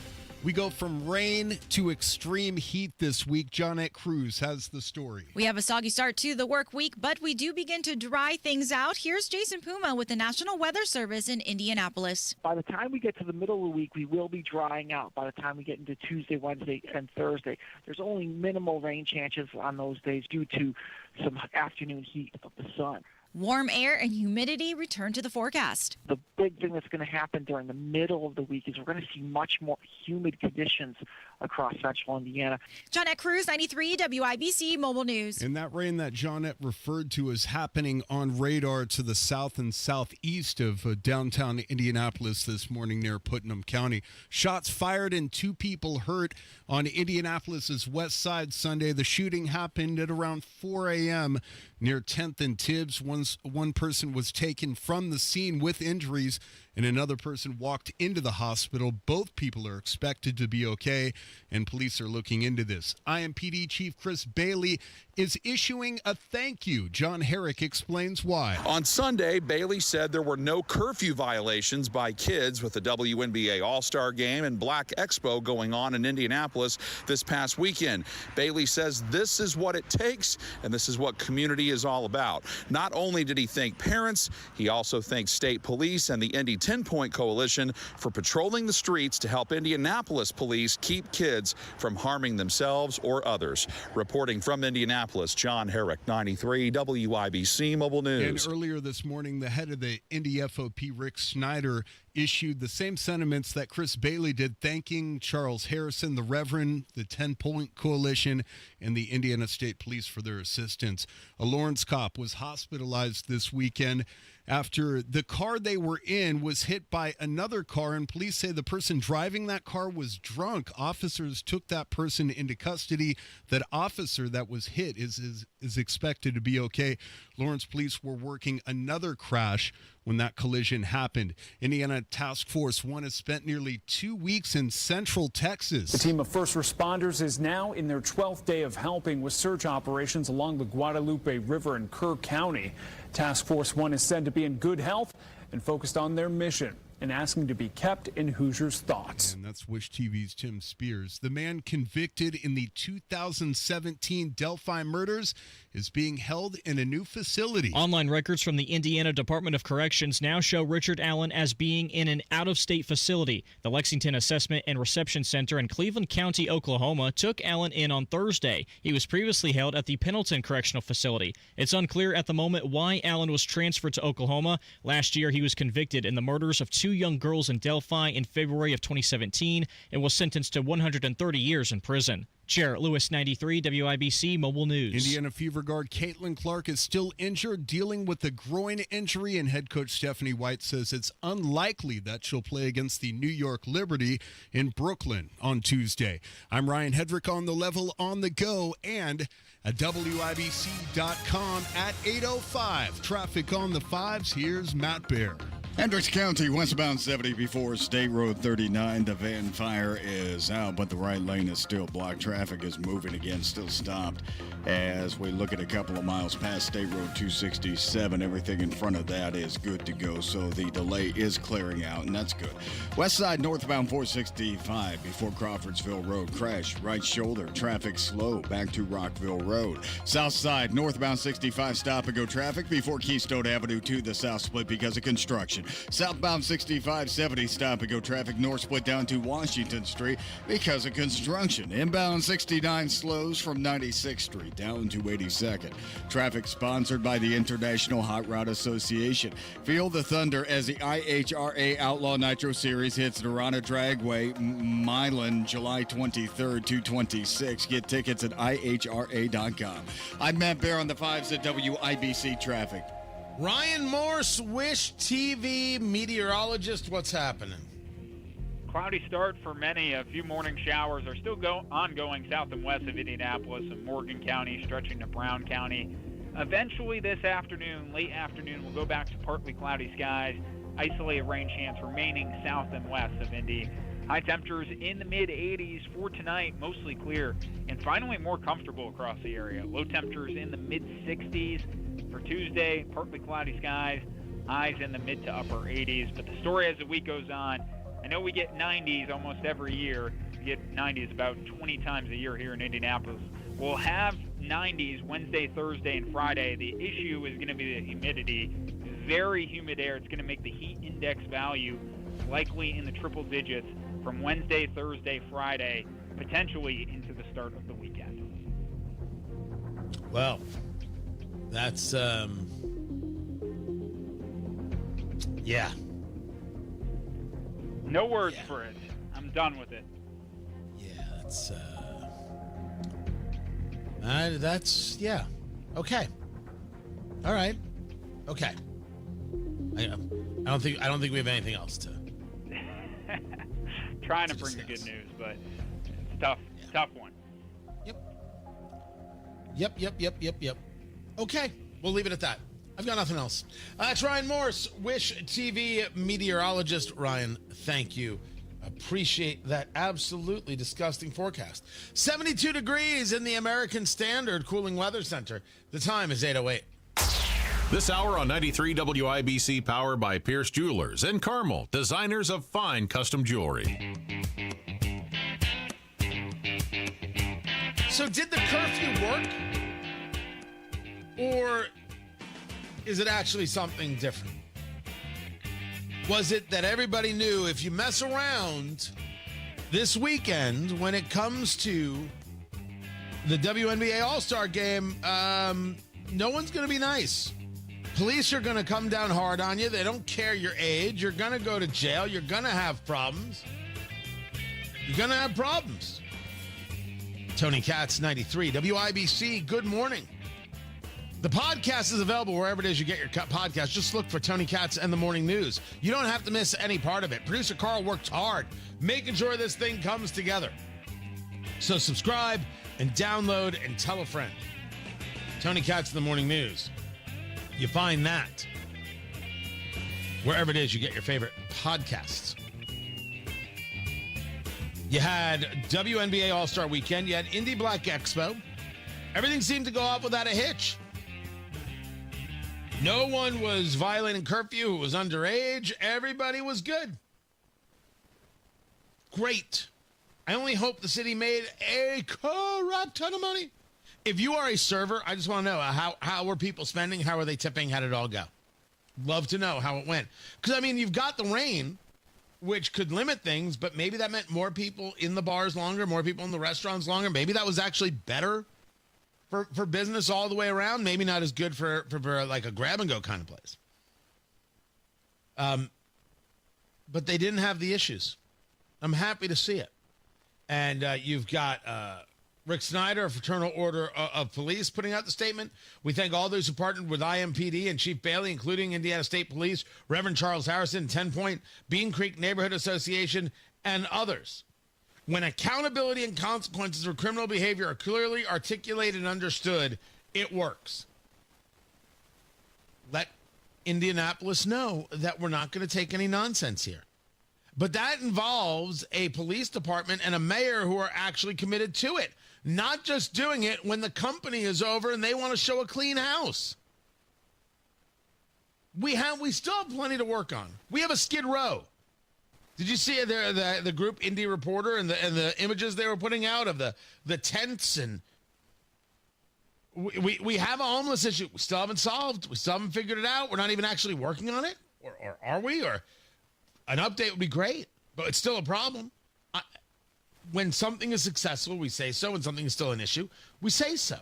We go from rain to extreme heat this week. Johnette Cruz has the story. We have a soggy start to the work week, but we do begin to dry things out. Here's Jason Puma with the National Weather Service in Indianapolis. By the time we get to the middle of the week, we will be drying out. By the time we get into Tuesday, Wednesday, and Thursday, there's only minimal rain chances on those days due to some afternoon heat of the sun. Warm air and humidity return to the forecast. The big thing that's going to happen during the middle of the week is we're going to see much more humid conditions across central Indiana. Johnette Cruz, 93 WIBC Mobile News. And that rain that Johnette referred to is happening on radar to the south and southeast of downtown Indianapolis this morning near Putnam County. Shots fired and 2 people hurt on Indianapolis's west side Sunday. The shooting happened at around 4 a.m. near 10th and Tibbs. One person was taken from the scene with injuries, and another person walked into the hospital. Both people are expected to be okay, and police are looking into this. IMPD Chief Chris Bailey is issuing a thank you. John Herrick explains why. On Sunday, Bailey said there were no curfew violations by kids with the WNBA All-Star Game and Black Expo going on in Indianapolis this past weekend. Bailey says this is what it takes, and this is what community is all about. Not only did he thank parents, he also thanked state police and the Indy 10-Point Coalition for patrolling the streets to help Indianapolis police keep kids from harming themselves or others. Reporting from Indianapolis, John Herrick, 93 WIBC Mobile News. And earlier this morning, the head of the Indy FOP, Rick Snyder, issued the same sentiments that Chris Bailey did, thanking Charles Harrison, the Reverend, the 10-Point Coalition, and the Indiana State Police for their assistance. A Lawrence cop was hospitalized this weekend after the car they were in was hit by another car, and police say the person driving that car was drunk. Officers took that person into custody. That officer that was hit is expected to be okay. Lawrence police were working another crash when that collision happened. Indiana Task Force 1 has spent nearly 2 weeks in Central Texas. The team of first responders is now in their 12th day of helping with search operations along the Guadalupe River in Kerr County. Task Force 1 is said to be in good health and focused on their mission and asking to be kept in Hoosiers' thoughts. And that's Wish TV's Tim Spears. The man convicted in the 2017 Delphi murders is being held in a new facility. Online records from the Indiana Department of Corrections now show Richard Allen as being in an out-of-state facility. The Lexington Assessment and Reception Center in Cleveland County, Oklahoma, took Allen in on Thursday. He was previously held at the Pendleton Correctional Facility. It's unclear at the moment why Allen was transferred to Oklahoma. Last year, he was convicted in the murders of 2 young girls in Delphi in February of 2017 and was sentenced to 130 years in prison. Jarrett Lewis, 93 WIBC Mobile News. Indiana Fever guard Caitlin Clark is still injured, dealing with a groin injury, and head coach Stephanie White says it's unlikely that she'll play against the New York Liberty in Brooklyn on Tuesday. I'm Ryan Hedrick on the level, on the go, and at WIBC.com at 8:05. Traffic on the 5s. Here's Matt Bear. Hendricks County, westbound 70 before State Road 39. The van fire is out, but the right lane is still blocked. Traffic is moving again, still stopped. As we look at a couple of miles past State Road 267, everything in front of that is good to go, so the delay is clearing out, and that's good. West side, northbound 465 before Crawfordsville Road. Crash, right shoulder, traffic slow, back to Rockville Road. South side, northbound 65, stop-and-go traffic before Keystone Avenue to the south split because of construction. Southbound 65-70 stop-and-go traffic north split down to Washington Street because of construction. Inbound 69 slows from 96th Street down to 82nd. Traffic sponsored by the International Hot Rod Association. Feel the thunder as the IHRA Outlaw Nitro Series hits Dorana Dragway, Milan, July 23rd to 26th. Get tickets at IHRA.com. I'm Matt Bear on the 5s at WIBC Traffic. Ryan Morse, Wish TV meteorologist, what's happening? Cloudy start for many. A few morning showers are still ongoing south and west of Indianapolis and Morgan County, stretching to Brown County. Eventually this afternoon, late afternoon, we'll go back to partly cloudy skies. Isolated rain chance remaining south and west of Indy. High temperatures in the mid-80s for tonight, mostly clear, and finally more comfortable across the area. Low temperatures in the mid-60s. For Tuesday, partly cloudy skies, highs in the mid to upper 80s. But the story as the week goes on, I know we get 90s almost every year. We get 90s about 20 times a year here in Indianapolis. We'll have 90s Wednesday, Thursday, and Friday. The issue is going to be the humidity. Very humid air. It's going to make the heat index value likely in the triple digits from Wednesday, Thursday, Friday, potentially into the start of the weekend. Well, that's, yeah. No words for it. I'm done with it. Yeah, okay. All right. Okay. I don't think we have anything else to. Trying to bring the good news, but it's tough. Yeah. Tough one. Yep. Okay, we'll leave it at that. I've got nothing else. It's Ryan Morse, Wish TV meteorologist. Ryan, thank you. Appreciate that absolutely disgusting forecast. 72 degrees in the American Standard Cooling Weather Center. The time is 8:08. This hour on 93 WIBC, powered by Pierce Jewelers and Carmel, designers of fine custom jewelry. So did the curfew work? Or is it actually something different? Was it that everybody knew if you mess around this weekend when it comes to the WNBA All-Star Game, no one's going to be nice. Police are going to come down hard on you. They don't care your age. You're going to go to jail. You're going to have problems. Tony Katz, 93 WIBC, good morning. The podcast is available wherever it is you get your podcast. Just look for Tony Katz and the Morning News. You don't have to miss any part of it. Producer Carl worked hard making sure this thing comes together. So subscribe and download and tell a friend. Tony Katz and the Morning News. You find that wherever it is you get your favorite podcasts. You had WNBA All-Star Weekend. You had Indy Black Expo. Everything seemed to go off without a hitch. No one was violating curfew who was underage. Everybody was good. Great. I only hope the city made a crap ton of money. If you are a server, I just want to know how were people spending? How were they tipping? How did it all go? Love to know how it went. Because, I mean, you've got the rain, which could limit things, but maybe that meant more people in the bars longer, more people in the restaurants longer. Maybe that was actually better for business all the way around. Maybe not as good for like a grab-and-go kind of place. But they didn't have the issues. I'm happy to see it. And you've got Rick Snyder of Fraternal Order of Police putting out the statement. We thank all those who partnered with IMPD and Chief Bailey, including Indiana State Police, Reverend Charles Harrison, 10 Point, Bean Creek Neighborhood Association, and others. When accountability and consequences for criminal behavior are clearly articulated and understood, it works. Let Indianapolis know that we're not going to take any nonsense here. But that involves a police department and a mayor who are actually committed to it, not just doing it when the company is over and they want to show a clean house. We still have plenty to work on. We have a Skid Row. Did you see the group Indie Reporter and the images they were putting out of the tents? And we have a homeless issue. We still haven't solved. We still haven't figured it out. We're not even actually working on it. Or are we? Or an update would be great, but it's still a problem. When something is successful, we say so. When something is still an issue, we say so.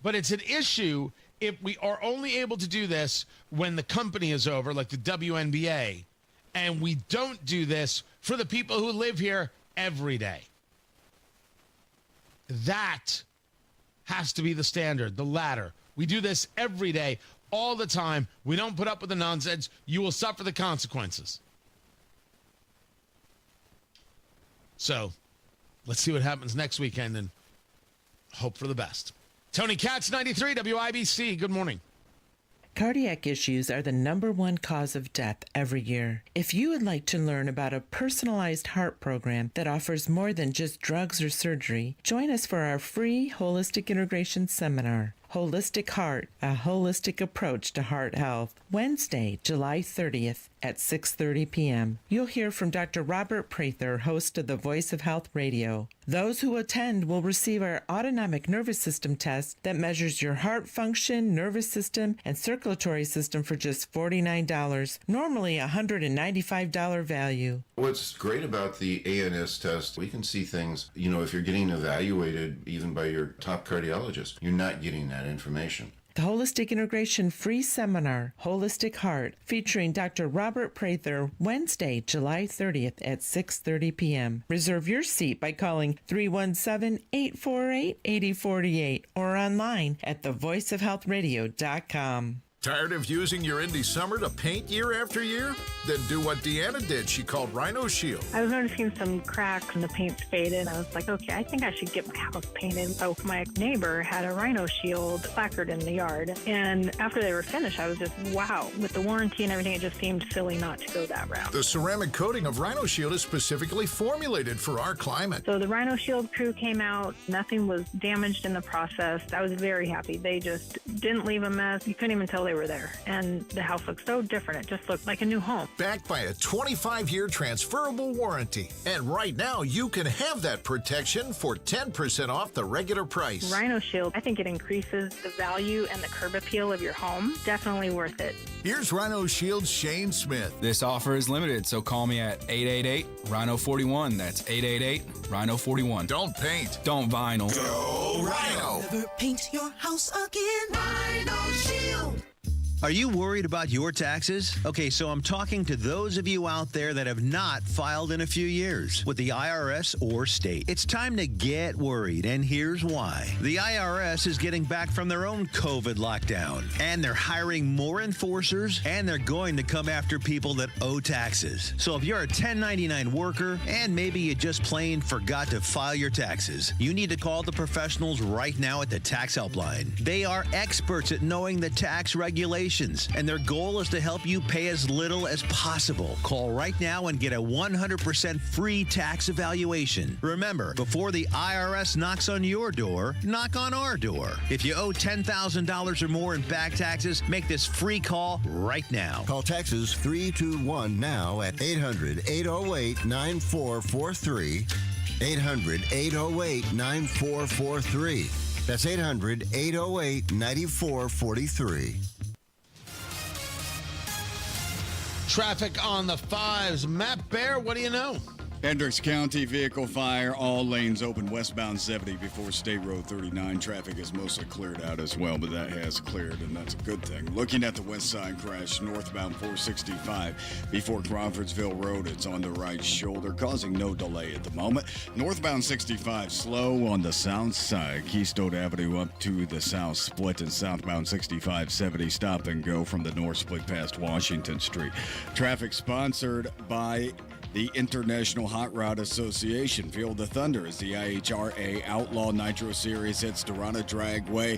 But it's an issue if we are only able to do this when the company is over, like the WNBA, and we don't do this for the people who live here every day. That has to be the standard, the ladder. We do this every day, all the time. We don't put up with the nonsense. You will suffer the consequences. So let's see what happens next weekend and hope for the best. Tony Katz, 93 WIBC. Good morning. Cardiac issues are the #1 cause of death every year. If you would like to learn about a personalized heart program that offers more than just drugs or surgery, join us for our free Holistic Integration Seminar. Holistic Heart, a holistic approach to heart health. Wednesday, July 30th at 6:30 p.m. You'll hear from Dr. Robert Prather, host of the Voice of Health Radio. Those who attend will receive our autonomic nervous system test that measures your heart function, nervous system, and circulatory system for just $49, normally a $195 value. What's great about the ANS test, we can see things, if you're getting evaluated even by your top cardiologist, you're not getting that that information. The Holistic Integration Free Seminar, Holistic Heart, featuring Dr. Robert Prather, Wednesday, July 30th at 6:30 p.m. Reserve your seat by calling 317-848-8048 or online at thevoiceofhealthradio.com. Tired of using your Indy Summer to paint year after year? Then do what Deanna did. She called Rhino Shield. I was noticing some cracks and the paint's faded. I was like, okay, I think I should get my house painted. So my neighbor had a Rhino Shield placard in the yard. And after they were finished, I was just, wow. With the warranty and everything, it just seemed silly not to go that route. The ceramic coating of Rhino Shield is specifically formulated for our climate. So the Rhino Shield crew came out. Nothing was damaged in the process. I was very happy. They just didn't leave a mess. You couldn't even tell they were there. And the house looked so different. It just looked like a new home. Backed by a 25-year transferable warranty. And right now, you can have that protection for 10% off the regular price. Rhino Shield, I think it increases the value and the curb appeal of your home. Definitely worth it. Here's Rhino Shield's Shane Smith. This offer is limited, so call me at 888-RHINO-41. That's 888-RHINO-41. Don't paint. Don't vinyl. Go Rhino. Never paint your house again. Rhino Shield. Are you worried about your taxes? Okay, so I'm talking to those of you out there that have not filed in a few years with the IRS or state. It's time to get worried, and here's why. The IRS is getting back from their own COVID lockdown, and they're hiring more enforcers, and they're going to come after people that owe taxes. So if you're a 1099 worker, and maybe you just plain forgot to file your taxes, you need to call the professionals right now at the Tax Helpline. They are experts at knowing the tax regulations, and their goal is to help you pay as little as possible. Call right now and get a 100% free tax evaluation. Remember, before the IRS knocks on your door, knock on our door. If you owe $10,000 or more in back taxes, make this free call right now. Call Taxes 321 now at 800-808-9443. 800-808-9443. That's 800-808-9443. Traffic on the 5s. Matt Bear, what do you know? Hendricks County vehicle fire. All lanes open westbound 70 before State Road 39. Traffic is mostly cleared out as well, but that has cleared, and that's a good thing. Looking at the west side crash, northbound 465 before Crawfordsville Road. It's on the right shoulder, causing no delay at the moment. Northbound 65 slow on the south side. Keystone Avenue up to the south split, and southbound 65 70 stop and go from the north split past Washington Street. Traffic sponsored by the International Hot Rod Association. Feel the thunder as the IHRA Outlaw Nitro Series hits Dorana Dragway,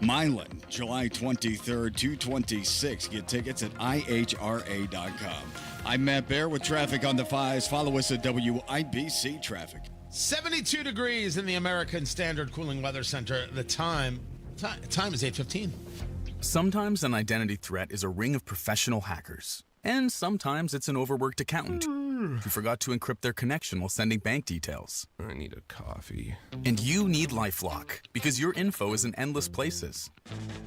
Milan, July 23rd to 26th. Get tickets at IHRA.com. I'm Matt Bear with traffic on the 5s. Follow us at WIBC Traffic. 72 degrees in the American Standard Cooling Weather Center. The time is 8:15. Sometimes an identity threat is a ring of professional hackers. And sometimes it's an overworked accountant who forgot to encrypt their connection while sending bank details. I need a coffee. And you need LifeLock, because your info is in endless places.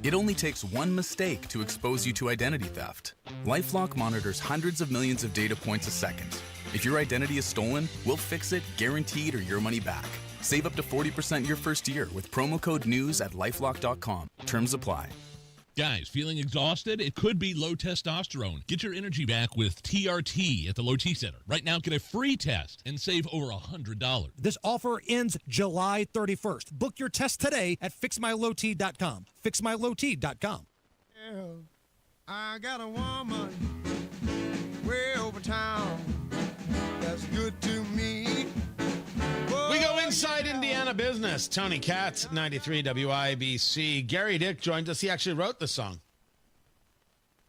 It only takes one mistake to expose you to identity theft. LifeLock monitors hundreds of millions of data points a second. If your identity is stolen, we'll fix it, guaranteed, or your money back. Save up to 40% your first year with promo code NEWS at LifeLock.com. Terms apply. Guys, feeling exhausted? It could be low testosterone. Get your energy back with TRT at the Low T Center. Right now, get a free test and save over $100. This offer ends July 31st. Book your test today at FixMyLowT.com. FixMyLowT.com. Yeah, I got a woman way over town that's good to me. We go inside Indiana business. Tony Katz, 93 WIBC. Gary Dick joined us. He actually wrote the song.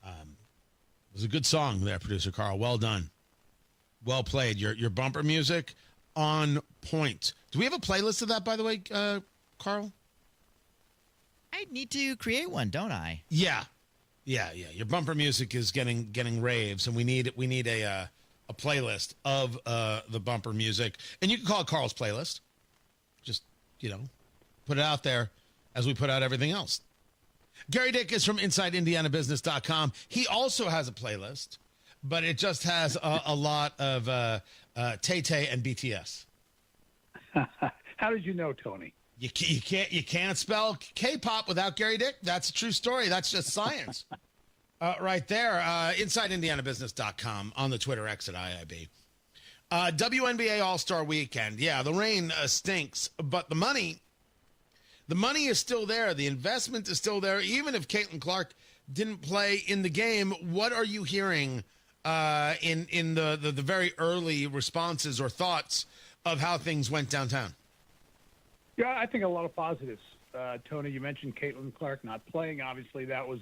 It was a good song there, producer Carl. Well done. Well played. Your bumper music on point. Do we have a playlist of that, by the way, Carl? I need to create one, don't I? Yeah. Your bumper music is getting raves, and we need a playlist of the bumper music. And you can call it Carl's playlist. Just, put it out there as we put out everything else. Gary Dick is from InsideIndianaBusiness.com. He also has a playlist, but it just has a lot of Tay-Tay and BTS. How did you know, Tony? You can't spell K-pop without Gary Dick. That's a true story. That's just science. Right there. InsideIndianaBusiness.com on the Twitter X at IIB. WNBA All-Star Weekend. Yeah, the rain stinks, but the money is still there. The investment is still there. Even if Caitlin Clark didn't play in the game, what are you hearing in the very early responses or thoughts of how things went downtown? Yeah, I think a lot of positives. Tony, you mentioned Caitlin Clark not playing. Obviously, that was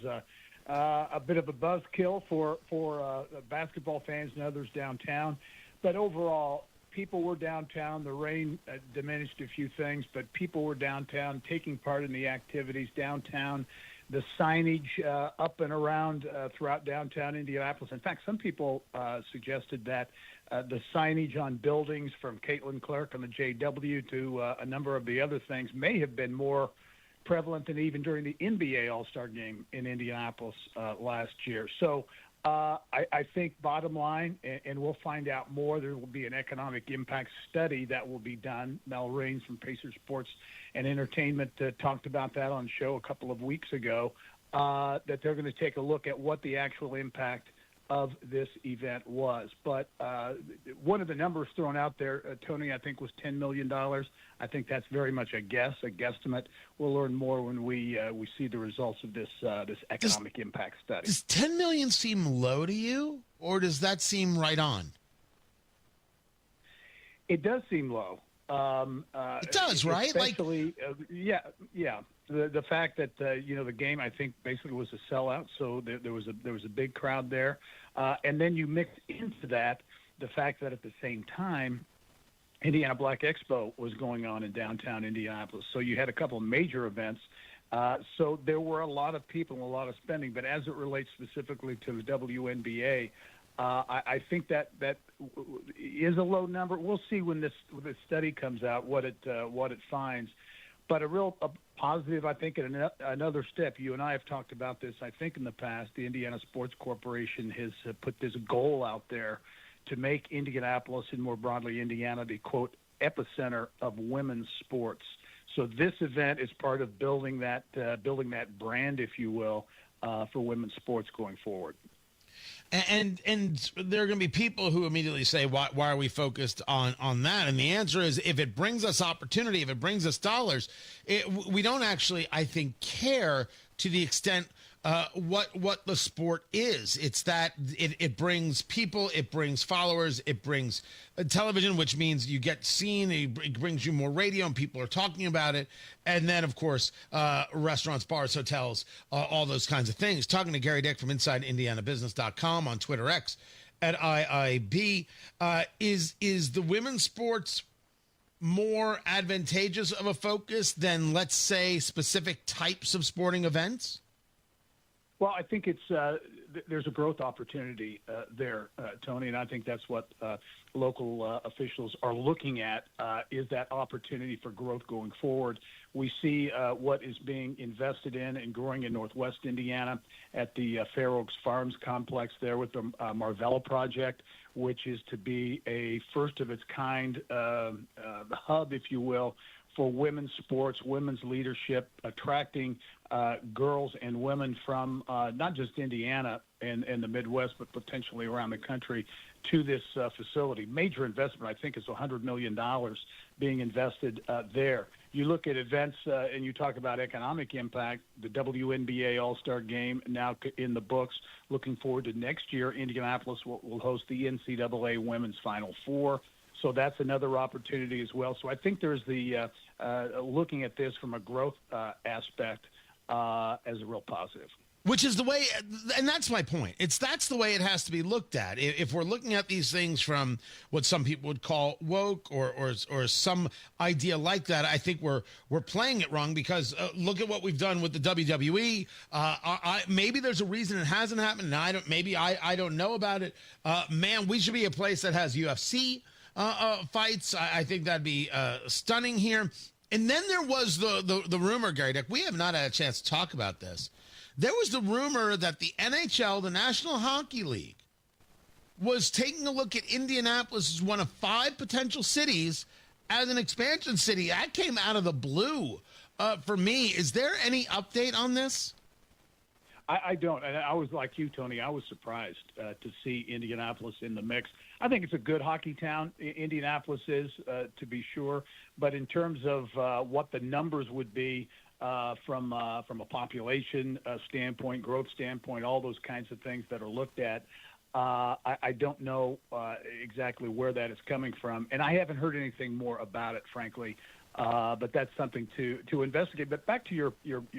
a bit of a buzzkill for basketball fans and others downtown. But overall, people were downtown. The rain diminished a few things, but people were downtown taking part in the activities downtown. The signage up and around throughout downtown Indianapolis. In fact, some people suggested that the signage on buildings from Caitlin Clark on the JW to a number of the other things may have been more prevalent than even during the NBA All-Star Game in Indianapolis last year. So I think bottom line, and we'll find out more, there will be an economic impact study that will be done. Mel Raines from Pacer Sports and Entertainment talked about that on the show a couple of weeks ago, that they're going to take a look at what the actual impact of this event was. But one of the numbers thrown out there, Tony, I think was $10 million. I think that's very much a guesstimate. We'll learn more when we see the results of this economic impact study. Does $10 million seem low to you, or does that seem right on? It does seem low. It does, right? Especially, yeah. The fact that the game, I think, basically was a sellout, so there was a big crowd there, and then you mix into that the fact that at the same time, Indiana Black Expo was going on in downtown Indianapolis, so you had a couple of major events. So there were a lot of people and a lot of spending, but as it relates specifically to the WNBA, I think that is a low number. We'll see when this study comes out what it finds. But a positive, I think, and another step. You and I have talked about this, I think, in the past. The Indiana Sports Corporation has put this goal out there to make Indianapolis and more broadly Indiana the, quote, epicenter of women's sports. So this event is part of building that brand, if you will, for women's sports going forward. And there are going to be people who immediately say, why are we focused on that? And the answer is, if it brings us opportunity, if it brings us dollars, we don't actually, I think, care to the extent what the sport is. It's that it brings people, it brings followers, it brings television, which means you get seen, it brings you more radio and people are talking about it. And then, of course, restaurants, bars, hotels, all those kinds of things. Talking to Gary Dick from InsideIndianaBusiness.com on Twitter X at IIB. Is the women's sports more advantageous of a focus than, let's say, specific types of sporting events? Well, I think there's a growth opportunity there, Tony, and I think that's what local officials are looking at, is that opportunity for growth going forward. We see what is being invested in and growing in Northwest Indiana at the Fair Oaks Farms complex there with the Marvella project, which is to be a first-of-its-kind hub, if you will, for women's sports, women's leadership, attracting girls and women from not just Indiana and the Midwest, but potentially around the country to this facility. Major investment, I think, is $100 million being invested there. You look at events and you talk about economic impact, the WNBA All-Star Game now in the books. Looking forward to next year, Indianapolis will host the NCAA Women's Final Four. So that's another opportunity as well. So I think there's the looking at this from a growth aspect as a real positive. Which is the way, and that's my point. That's the way it has to be looked at. If we're looking at these things from what some people would call woke or some idea like that, I think we're playing it wrong, because look at what we've done with the WWE. Maybe there's a reason it hasn't happened, and I don't know about it. Man, we should be a place that has UFC fights. I think that'd be stunning here. And then there was the rumor, Gary Dick. We have not had a chance to talk about this. There was the rumor that the NHL, the National Hockey League, was taking a look at Indianapolis as one of 5 potential cities as an expansion city. That came out of the blue for me. Is there any update on this? I don't. And I was like you, Tony. I was surprised to see Indianapolis in the mix. I think it's a good hockey town. Indianapolis is, to be sure. But in terms of what the numbers would be from a population standpoint, growth standpoint, all those kinds of things that are looked at, I don't know exactly where that is coming from. And I haven't heard anything more about it, frankly. But that's something to investigate. But back to your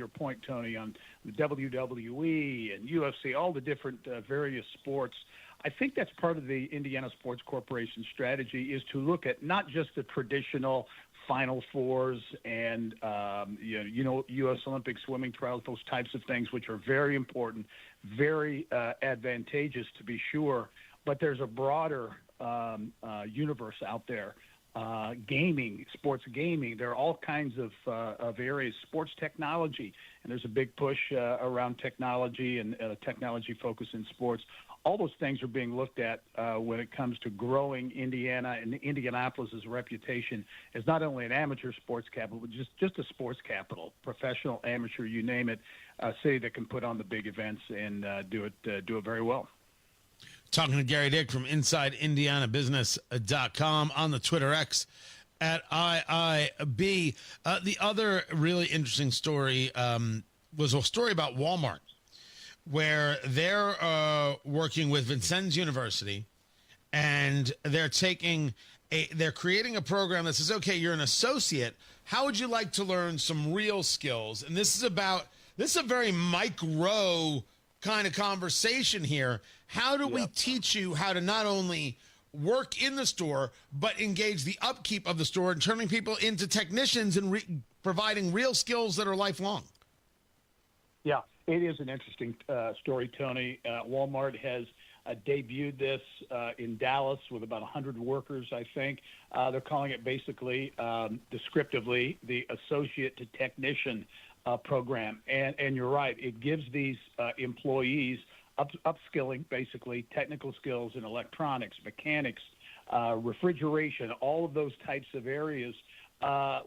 point, Tony, on the WWE and UFC, all the different various sports, I think that's part of the Indiana Sports Corporation strategy, is to look at not just the traditional Final Fours and U.S. Olympic swimming trials, those types of things, which are very important, very advantageous to be sure. But there's a broader universe out there. Gaming, sports gaming. There are all kinds of areas, sports technology, and there's a big push around technology and technology focus in sports. All those things are being looked at when it comes to growing Indiana and Indianapolis's reputation as not only an amateur sports capital, but just a sports capital, professional, amateur, you name it, a city that can put on the big events and do it very well. Talking to Gary Dick from InsideIndianaBusiness.com on the Twitter X at IIB. The other really interesting story was a story about Walmart, where they're working with Vincennes University, and they're creating a program that says, okay, you're an associate. How would you like to learn some real skills? And this is a very Mike Rowe kind of conversation here. How do we teach you how to not only work in the store, but engage the upkeep of the store and turning people into technicians and providing real skills that are lifelong? Yeah, it is an interesting story, Tony. Walmart has debuted this in Dallas with about 100 workers, I think. They're calling it basically, descriptively, the associate to technician program. And you're right, it gives these employees upskilling, basically, technical skills in electronics, mechanics, refrigeration, all of those types of areas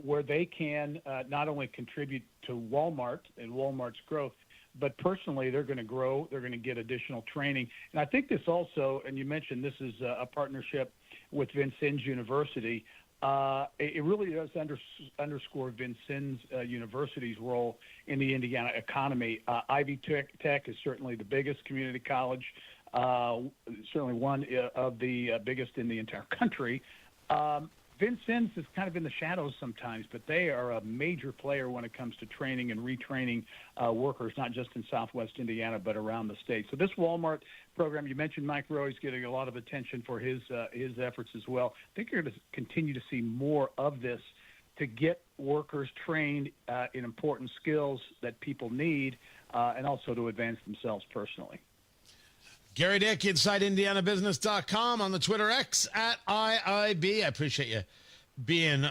where they can not only contribute to Walmart and Walmart's growth, but personally they're going to grow, they're going to get additional training. And I think this also, and you mentioned this is a partnership with Vincennes University, it really does underscore Vincennes University's role in the Indiana economy. Ivy Tech is certainly the biggest community college, certainly one of the biggest in the entire country. Vincennes is kind of in the shadows sometimes, but they are a major player when it comes to training and retraining workers, not just in Southwest Indiana, but around the state. So this Walmart program, you mentioned Mike Rowe, is getting a lot of attention for his efforts as well. I think you're going to continue to see more of this to get workers trained in important skills that people need and also to advance themselves personally. Gary Dick, InsideIndianaBusiness.com, on the Twitter X at IIB. I appreciate you being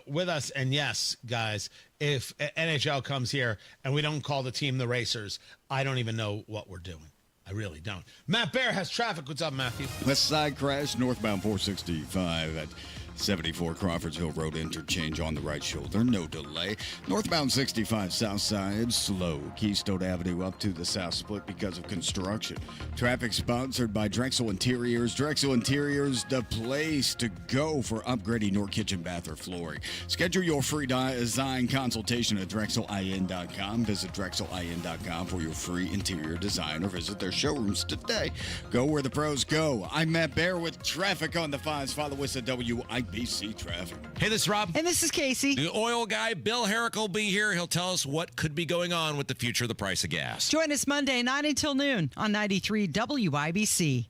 with us. And yes, guys, if NHL comes here and we don't call the team the Racers, I don't even know what we're doing. I really don't. Matt Bear has traffic. What's up, Matthew? West side crash, northbound 465 at 74 Crawfordsville Road interchange on the right shoulder. No delay. Northbound 65 south side slow. Keystone Avenue up to the south split because of construction. Traffic sponsored by Drexel Interiors. Drexel Interiors, the place to go for upgrading your kitchen, bath, or flooring. Schedule your free design consultation at DrexelIN.com. Visit DrexelIN.com for your free interior design or visit their showrooms today. Go where the pros go. I'm Matt Bear with traffic on the 5s. Follow us at WIBC Traffic. Hey, this is Rob. And this is Casey. The oil guy, Bill Herrick, will be here. He'll tell us what could be going on with the future of the price of gas. Join us Monday, 9 until noon on 93 WIBC.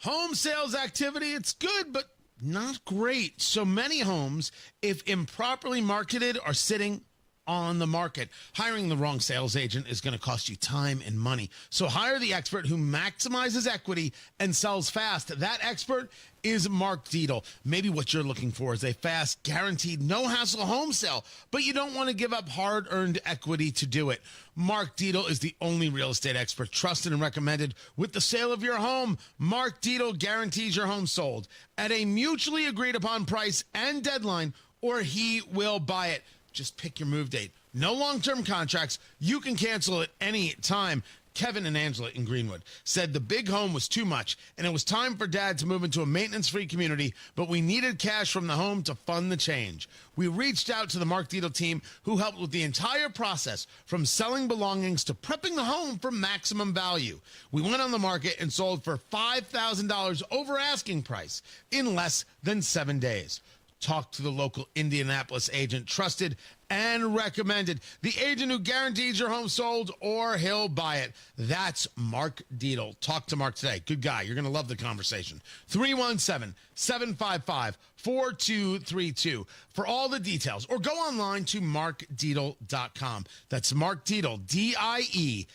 Home sales activity, it's good, but not great. So many homes, if improperly marketed, are sitting on the market. Hiring the wrong sales agent is going to cost you time and money. So hire the expert who maximizes equity and sells fast. That expert is Mark Dietl. Maybe what you're looking for is a fast, guaranteed, no-hassle home sale, but you don't want to give up hard-earned equity to do it. Mark Dietl is the only real estate expert trusted and recommended with the sale of your home. Mark Dietl guarantees your home sold at a mutually agreed-upon price and deadline or he will buy it. Just pick your move date. No long-term contracts. You can cancel at any time. Kevin and Angela in Greenwood said the big home was too much, and it was time for Dad to move into a maintenance-free community, but we needed cash from the home to fund the change. We reached out to the Mark Dietel team, who helped with the entire process, from selling belongings to prepping the home for maximum value. We went on the market and sold for $5,000 over asking price in less than 7 days. Talk to the local Indianapolis agent, trusted and recommended. The agent who guarantees your home sold or he'll buy it. That's Mark Dietel. Talk to Mark today. Good guy. You're going to love the conversation. 317-755-4232 for all the details. Or go online to markdietel.com. That's Mark Dietel, D-I-E-T-E-L,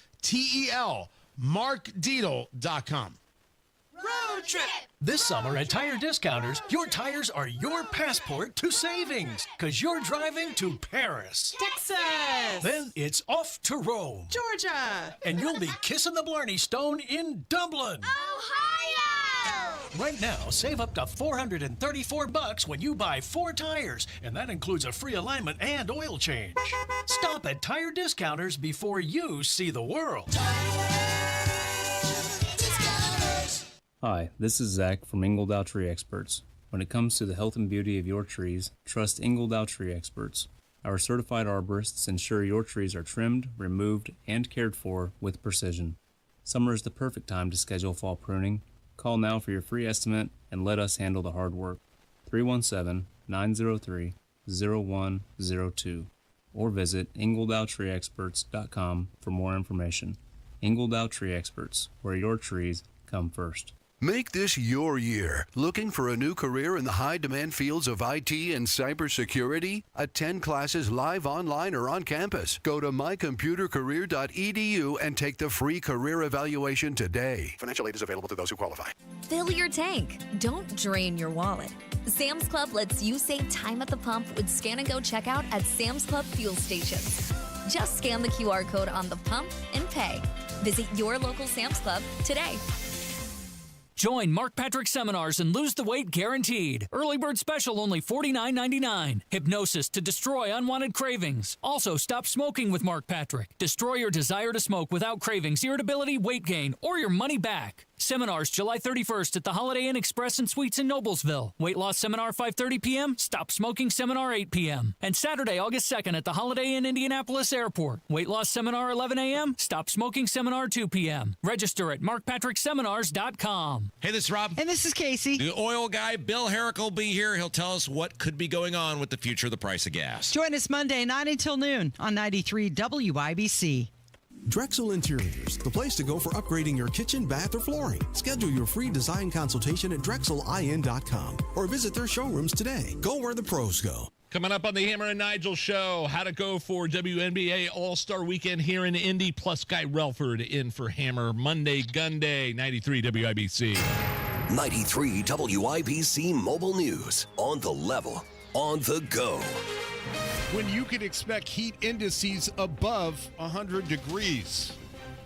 markdietel.com. Road trip! This summer at Tire Discounters, your tires are your passport to savings, because you're driving to Paris, Texas, then it's off to Rome, Georgia, and you'll be kissing the Blarney Stone in Dublin, Ohio! Right now, save up to $434 when you buy 4 tires, and that includes a free alignment and oil change. Stop at Tire Discounters before you see the world. Hi, this is Zach from Ingledow Tree Experts. When it comes to the health and beauty of your trees, trust Ingledow Tree Experts. Our certified arborists ensure your trees are trimmed, removed, and cared for with precision. Summer is the perfect time to schedule fall pruning. Call now for your free estimate and let us handle the hard work. 317-903-0102 or visit ingledowtreeexperts.com for more information. Ingledow Tree Experts, where your trees come first. Make this your year. Looking for a new career in the high-demand fields of IT and cybersecurity? Attend classes live, online, or on campus. Go to mycomputercareer.edu and take the free career evaluation today. Financial aid is available to those who qualify. Fill your tank. Don't drain your wallet. Sam's Club lets you save time at the pump with Scan and Go checkout at Sam's Club fuel stations. Just scan the QR code on the pump and pay. Visit your local Sam's Club today. Join Mark Patrick seminars and lose the weight guaranteed. Early bird special only $49.99. Hypnosis to destroy unwanted cravings. Also, stop smoking with Mark Patrick. Destroy your desire to smoke without cravings, irritability, weight gain, or your money back. Seminars July 31st at the Holiday Inn Express and Suites in Noblesville. Weight loss seminar 5:30 p.m. Stop smoking seminar 8 p.m. And Saturday, August 2nd at the Holiday Inn Indianapolis Airport. Weight loss seminar 11 a.m. Stop smoking seminar 2 p.m. Register at markpatrickseminars.com. Hey, this is Rob. And this is Casey. The oil guy, Bill Herrick, will be here. He'll tell us what could be going on with the future of the price of gas. Join us Monday, 9 until noon on 93 WIBC. Drexel Interiors, the place to go for upgrading your kitchen, bath, or flooring. Schedule your free design consultation at drexelin.com or visit their showrooms today. Go where the pros go. Coming up on the Hammer and Nigel Show, how to go for WNBA All-Star Weekend here in Indy, plus Guy Relford in for Hammer Monday Gun Day, 93 WIBC. 93 WIBC Mobile News. On the level, on the go. When you could expect heat indices above 100 degrees.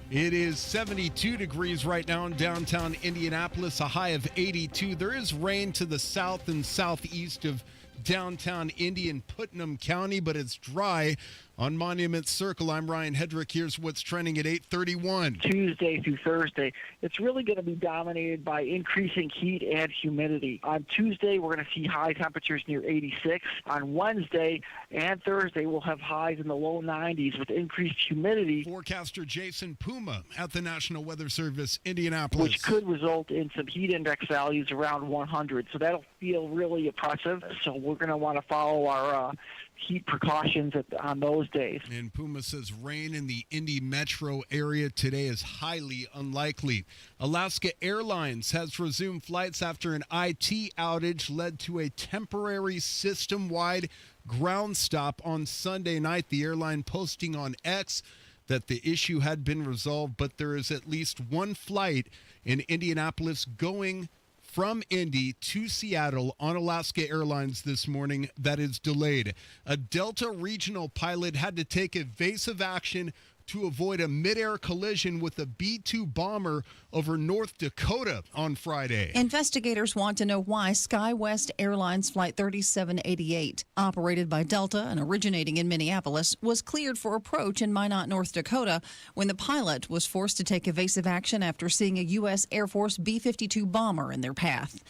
It is 72 degrees right now in downtown Indianapolis, a high of 82. There is rain to the south and southeast of downtown Indy and Putnam County, but it's dry on Monument Circle. I'm Ryan Hedrick. Here's what's trending at 8:31. Tuesday through Thursday, it's really going to be dominated by increasing heat and humidity. On Tuesday, we're going to see high temperatures near 86. On Wednesday and Thursday, we'll have highs in the low 90s with increased humidity. Forecaster Jason Puma at the National Weather Service, Indianapolis. Which could result in some heat index values around 100. So that'll feel really oppressive. So we're going to want to follow our heat precautions on those days. And Puma says rain in the Indy metro area today is highly unlikely. Alaska Airlines has resumed flights after an IT outage led to a temporary system-wide ground stop on Sunday night. The airline posting on X that the issue had been resolved, but there is at least one flight in Indianapolis going from Indy to Seattle on Alaska Airlines this morning that is delayed. A Delta regional pilot had to take evasive action to avoid a midair collision with a B-2 bomber over North Dakota on Friday. Investigators want to know why SkyWest Airlines Flight 3788, operated by Delta and originating in Minneapolis, was cleared for approach in Minot, North Dakota, when the pilot was forced to take evasive action after seeing a U.S. Air Force B-52 bomber in their path.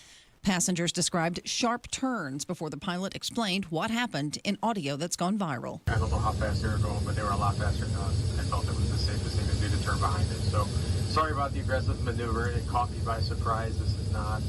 Passengers described sharp turns before the pilot explained what happened in audio that's gone viral. I don't know how fast they were going, but they were a lot faster than us. I felt it was the safest thing to do to turn behind it. So sorry about the aggressive maneuver. It caught me by surprise. This is not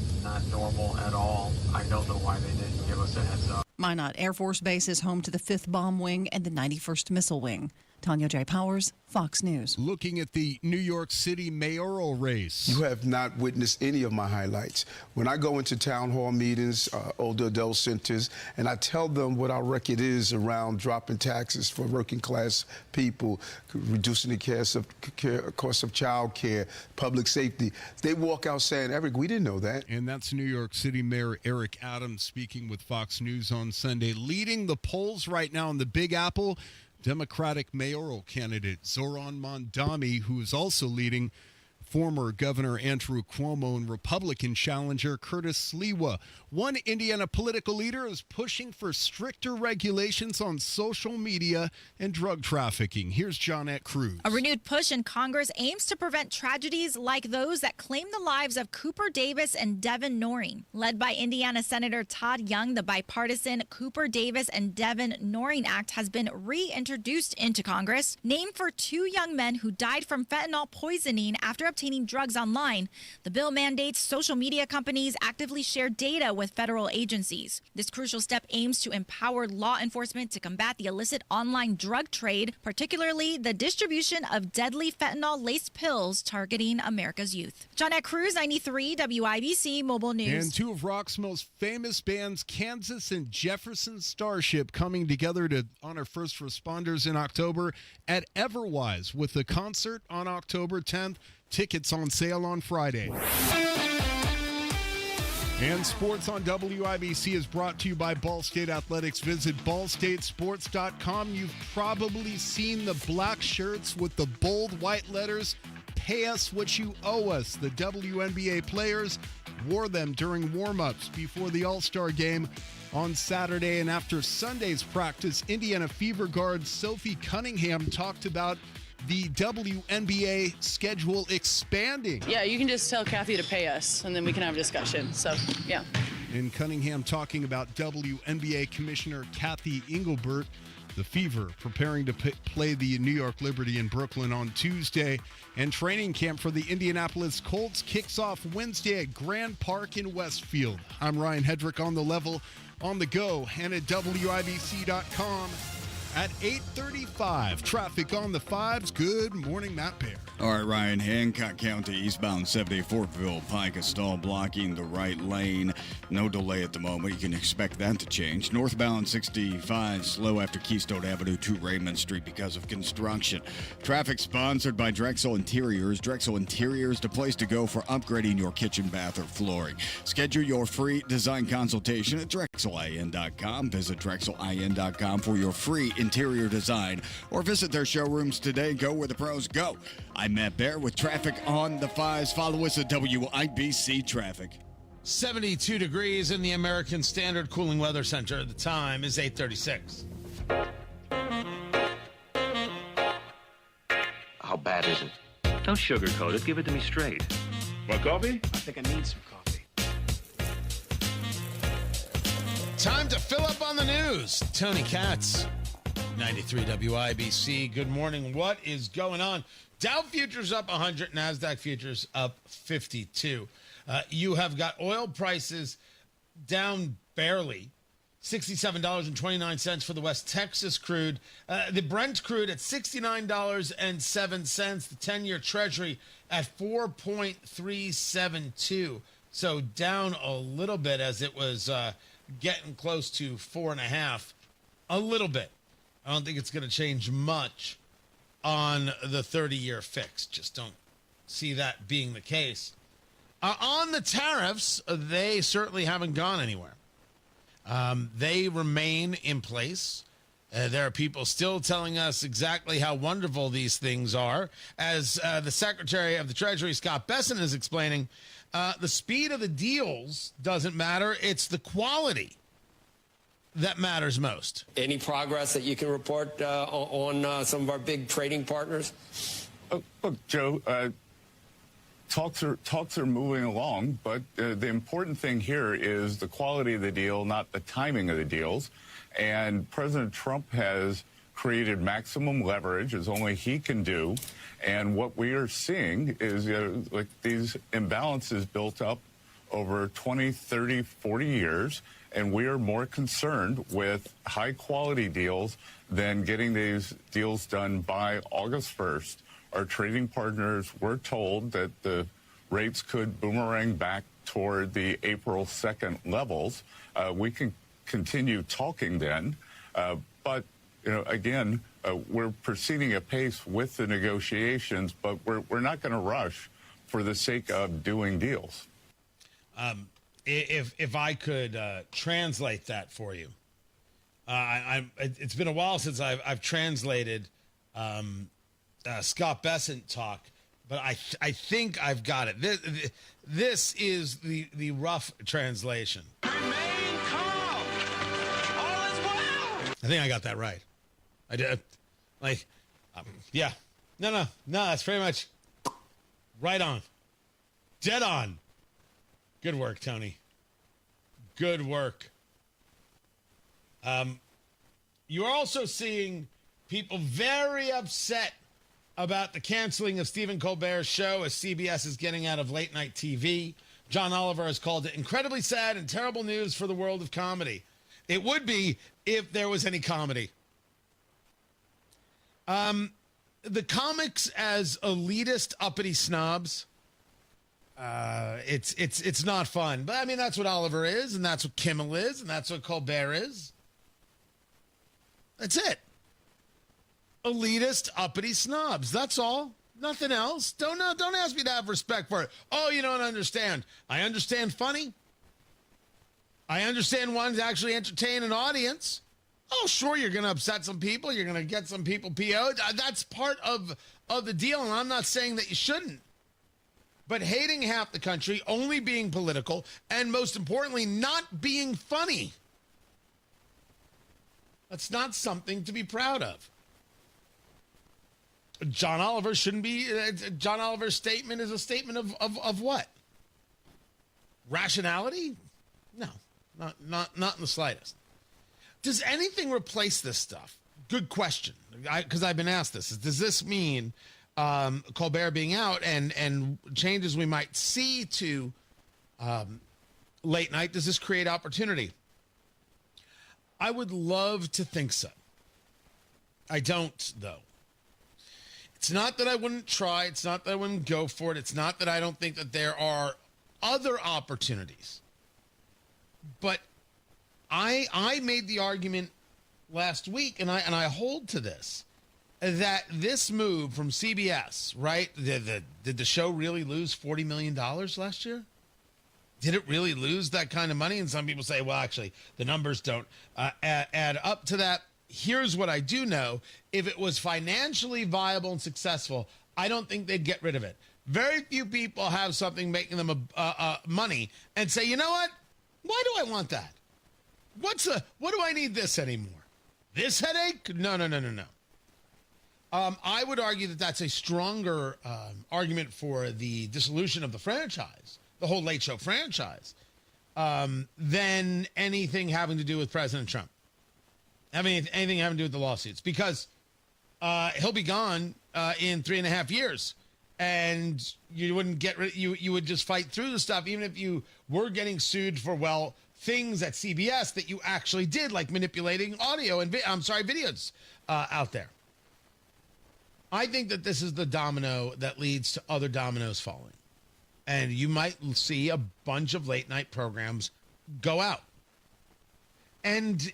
normal at all. I don't know why they didn't give us a heads up. Minot Air Force Base is home to the 5th Bomb Wing and the 91st Missile Wing. Tanya J. Powers, Fox News. Looking at the New York City mayoral race. You have not witnessed any of my highlights. When I go into town hall meetings, older adult centers, and I tell them what our record is around dropping taxes for working class people, reducing the cost of child care, public safety, they walk out saying, Eric, we didn't know that. And that's New York City Mayor Eric Adams speaking with Fox News on Sunday. Leading the polls right now in the Big Apple, Democratic mayoral candidate Zoran Mondami, who is also leading former Governor Andrew Cuomo and Republican challenger Curtis Sliwa. One Indiana political leader is pushing for stricter regulations on social media and drug trafficking. Here's Johnette Cruz. A renewed push in Congress aims to prevent tragedies like those that claimed the lives of Cooper Davis and Devin Noreen. Led by Indiana Senator Todd Young, the bipartisan Cooper Davis and Devin Noreen Act has been reintroduced into Congress. Named for two young men who died from fentanyl poisoning after obtaining drugs online. The bill mandates social media companies actively share data with federal agencies. This crucial step aims to empower law enforcement to combat the illicit online drug trade, particularly the distribution of deadly fentanyl-laced pills targeting America's youth. Johnette Cruz, 93 WIBC Mobile News. And two of rock's most famous bands, Kansas and Jefferson Starship, coming together to honor first responders in October at Everwise with a concert on October 10th. Tickets on sale on Friday. And sports on WIBC is brought to you by Ball State Athletics. Visit ballstatesports.com. You've probably seen the black shirts with the bold white letters, "Pay us what you owe us." The WNBA players wore them during warm-ups before the All-Star game on Saturday. And after Sunday's practice, Indiana Fever guard Sophie Cunningham talked about the WNBA schedule expanding. Yeah, you can just tell Kathy to pay us, and then we can have a discussion. So, yeah. And Cunningham talking about WNBA Commissioner Kathy Engelbert. The Fever preparing to play the New York Liberty in Brooklyn on Tuesday. And training camp for the Indianapolis Colts kicks off Wednesday at Grand Park in Westfield. I'm Ryan Hedrick on the level, on the go, and at WIBC.com. At 8:35, traffic on the fives. Good morning, Matt Pear. All right, Ryan. Hancock County eastbound 70 Fortville Pike, a stall blocking the right lane. No delay at the moment. You can expect that to change. Northbound 65 slow after Keystone Avenue to Raymond Street because of construction. Traffic sponsored by Drexel Interiors. Drexel Interiors, the place to go for upgrading your kitchen, bath, or flooring. Schedule your free design consultation at DrexelIN.com. Visit DrexelIN.com for your free interior design, or visit their showrooms today. Go where the pros go. I'm Matt Bear with traffic on the fives. Follow us at WIBC Traffic. 72 degrees in the American Standard Cooling Weather Center. The time is 8:36. How bad is it? Don't sugarcoat it. Give it to me straight. Want coffee? I think I need some coffee. Time to fill up on the news. Tony Katz, 93 WIBC. Good morning. What is going on? Dow futures up 100, NASDAQ futures up 52. You have got oil prices down barely, $67.29 for the West Texas crude. The Brent crude at $69.07. The 10-year Treasury at 4.372. So down a little bit as it was getting close to 4.5. A little bit. I don't think it's going to change much on the 30-year fix. Just don't see that being the case. On the tariffs, they certainly haven't gone anywhere. They remain in place. There are people still telling us exactly how wonderful these things are. As the Secretary of the Treasury, Scott Bessent, is explaining, the speed of the deals doesn't matter. It's the quality that matters most. Any progress that you can report on some of our big trading partners? Look, Joe, talks are moving along, but the important thing here is the quality of the deal, not the timing of the deals. And President Trump has created maximum leverage, as only he can do. And what we are seeing is like these imbalances built up over 20, 30, 40 years. And we are more concerned with high-quality deals than getting these deals done by August 1st. Our trading partners were told that the rates could boomerang back toward the April 2nd levels. We can continue talking then, but again, we're proceeding at pace with the negotiations, but we're not going to rush for the sake of doing deals. If I could translate that for you, it's been a while since I've translated Scott Bessent talk, but I think I've got it. This is the rough translation. I think I got that right. I did. Yeah. No, that's pretty much right on. Dead on. Good work, Tony. Good work. You are also seeing people very upset about the canceling of Stephen Colbert's show as CBS is getting out of late night TV. John Oliver has called it incredibly sad and terrible news for the world of comedy. It would be if there was any comedy. The comics as elitist, uppity snobs, it's not fun. But I mean, that's what Oliver is, and that's what Kimmel is, and that's what Colbert is. That's it. Elitist, uppity snobs. That's all. Nothing else. Don't ask me to have respect for it. Oh, you don't understand. I understand funny. I understand wanting to actually entertain an audience. Oh, sure, you're going to upset some people. You're going to get some people PO'd. That's part of the deal, and I'm not saying that you shouldn't. But hating half the country, only being political, and most importantly, not being funny. That's not something to be proud of. John Oliver shouldn't be. John Oliver's statement is a statement of what? Rationality? No, not in the slightest. Does anything replace this stuff? Good question. Because I've been asked this. Does this mean Colbert being out and changes we might see to late night? Does this create opportunity? I would love to think so. I don't, though. It's not that I wouldn't try. It's not that I wouldn't go for it. It's not that I don't think that there are other opportunities. But I made the argument last week, and I hold to this, that this move from CBS, right? Did the show really lose $40 million last year? Did it really lose that kind of money? And some people say, well, actually, the numbers don't add up to that. Here's what I do know. If it was financially viable and successful, I don't think they'd get rid of it. Very few people have something making them money and say, you know what? Why do I want that? What do I need this anymore? This headache? No. I would argue that that's a stronger argument for the dissolution of the franchise, the whole Late Show franchise, than anything having to do with President Trump. Anything having to do with the lawsuits, because he'll be gone in 3.5 years, and you wouldn't get rid. You would just fight through the stuff, even if you were getting sued for things at CBS that you actually did, like manipulating audio and videos out there. I think that this is the domino that leads to other dominoes falling, and you might see a bunch of late night programs go out, and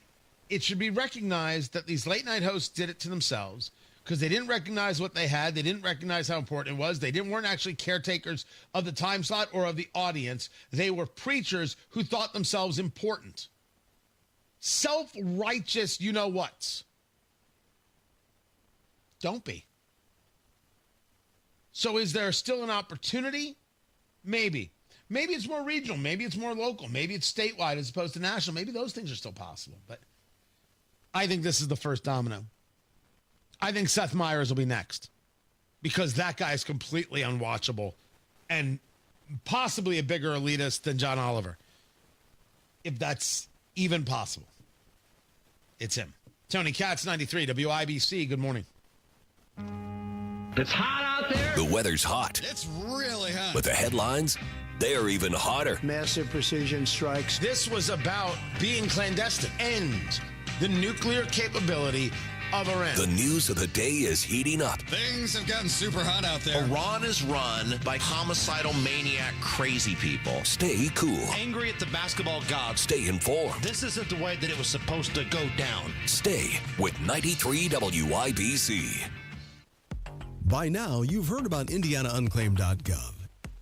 it should be recognized that these late night hosts did it to themselves because they didn't recognize what they had. They didn't recognize how important it was. They weren't actually caretakers of the time slot or of the audience. They were preachers who thought themselves important. Self-righteous you-know-whats don't be. So is there still an opportunity? Maybe. Maybe it's more regional. Maybe it's more local. Maybe it's statewide as opposed to national. Maybe those things are still possible. But I think this is the first domino. I think Seth Meyers will be next because that guy is completely unwatchable and possibly a bigger elitist than John Oliver. If that's even possible. It's him. Tony Katz, 93 WIBC. Good morning. It's hot out there. The weather's hot. It's really hot. But the headlines, they are even hotter. Massive precision strikes. This was about being clandestine and the nuclear capability of Iran. The news of the day is heating up. Things have gotten super hot out there. Iran is run by homicidal maniac crazy people. Stay cool. Angry at the basketball gods. Stay informed. This isn't the way that it was supposed to go down. Stay with 93 WIBC. By now, you've heard about IndianaUnclaimed.gov.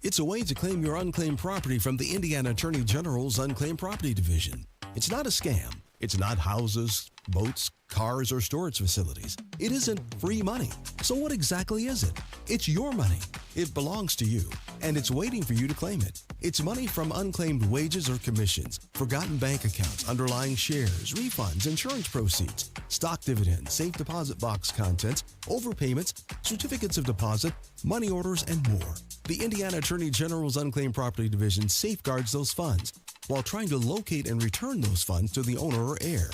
It's a way to claim your unclaimed property from the Indiana Attorney General's Unclaimed Property Division. It's not a scam. It's not houses, boats, cars, or storage facilities. It isn't free money. So what exactly is it? It's your money. It belongs to you, and it's waiting for you to claim it. It's money from unclaimed wages or commissions, forgotten bank accounts, underlying shares, refunds, insurance proceeds, stock dividends, safe deposit box contents, overpayments, certificates of deposit, money orders, and more. The Indiana Attorney General's Unclaimed Property Division safeguards those funds while trying to locate and return those funds to the owner or heir.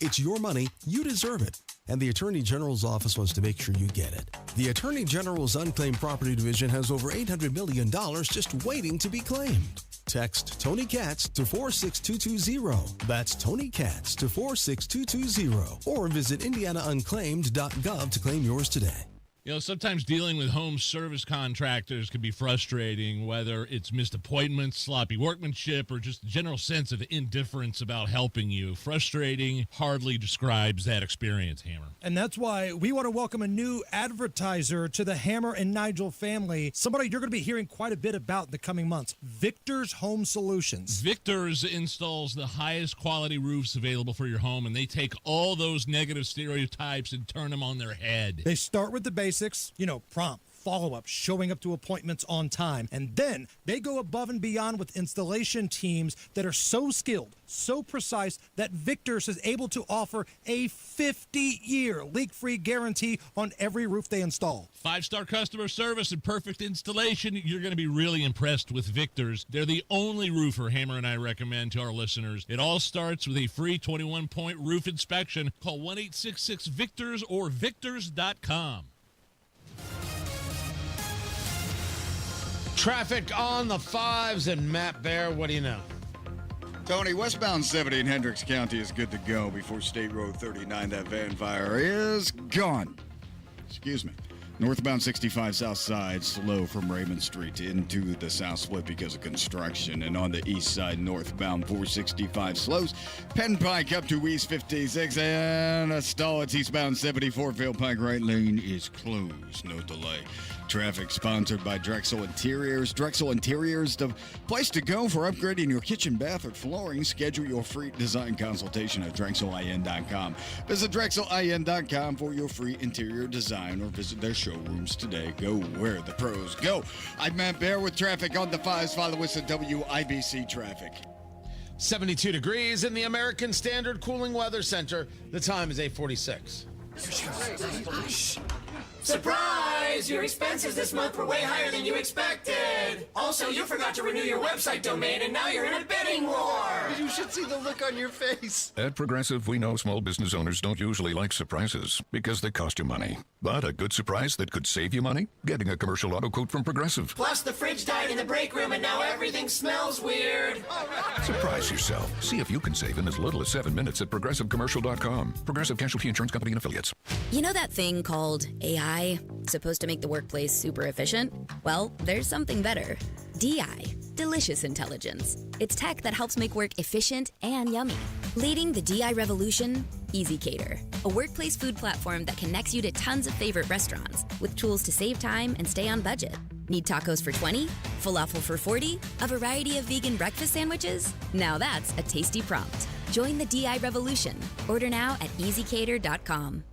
It's your money, you deserve it, and the Attorney General's office wants to make sure you get it. The Attorney General's Unclaimed Property Division has over $800 million just waiting to be claimed. Text Tony Katz to 46220. That's Tony Katz to 46220. Or visit IndianaUnclaimed.gov to claim yours today. You know, sometimes dealing with home service contractors can be frustrating, whether it's missed appointments, sloppy workmanship, or just a general sense of indifference about helping you. Frustrating hardly describes that experience, Hammer. And that's why we want to welcome a new advertiser to the Hammer and Nigel family, somebody you're going to be hearing quite a bit about in the coming months, Victor's Home Solutions. Victor's installs the highest quality roofs available for your home, and they take all those negative stereotypes and turn them on their head. They start with the basics, prompt, follow-up, showing up to appointments on time. And then they go above and beyond with installation teams that are so skilled, so precise, that Victor's is able to offer a 50-year leak-free guarantee on every roof they install. 5-star customer service and perfect installation. You're going to be really impressed with Victor's. They're the only roofer Hammer and I recommend to our listeners. It all starts with a free 21-point roof inspection. Call 1-866-VICTORS or victors.com. Traffic on the 5s, and Matt Bear, what do you know? Tony, westbound 70 in Hendricks County is good to go before State Road 39. That van fire is gone. Excuse me. Northbound 65 south side, slow from Raymond Street into the south split because of construction. And on the east side, northbound 465 slows. Penn Pike up to East 56. And a stall at eastbound 74. Vail Pike right lane is closed. No delay. Traffic sponsored by Drexel Interiors. Drexel Interiors, the place to go for upgrading your kitchen, bath, or flooring. Schedule your free design consultation at DrexelIN.com. Visit DrexelIN.com for your free interior design or visit their showrooms today. Go where the pros go. I'm Matt Bear with traffic on the 5s. Follow us at WIBC Traffic. 72 degrees in the American Standard Cooling Weather Center. The time is 8:46. Surprise! Your expenses this month were way higher than you expected. Also, you forgot to renew your website domain, and now you're in a bidding war. You should see the look on your face. At Progressive, we know small business owners don't usually like surprises because they cost you money. But a good surprise that could save you money? Getting a commercial auto quote from Progressive. Plus, the fridge died in the break room, and now everything smells weird. Surprise yourself. See if you can save in as little as 7 minutes at ProgressiveCommercial.com. Progressive Casualty Insurance Company and Affiliates. You know that thing called AI? Supposed to make the workplace super efficient? Well, there's something better. DI, Delicious Intelligence. It's tech that helps make work efficient and yummy. Leading the DI revolution, EasyCater, a workplace food platform that connects you to tons of favorite restaurants with tools to save time and stay on budget. Need tacos for $20? Falafel for $40? A variety of vegan breakfast sandwiches? Now that's a tasty prompt. Join the DI revolution. Order now at EasyCater.com.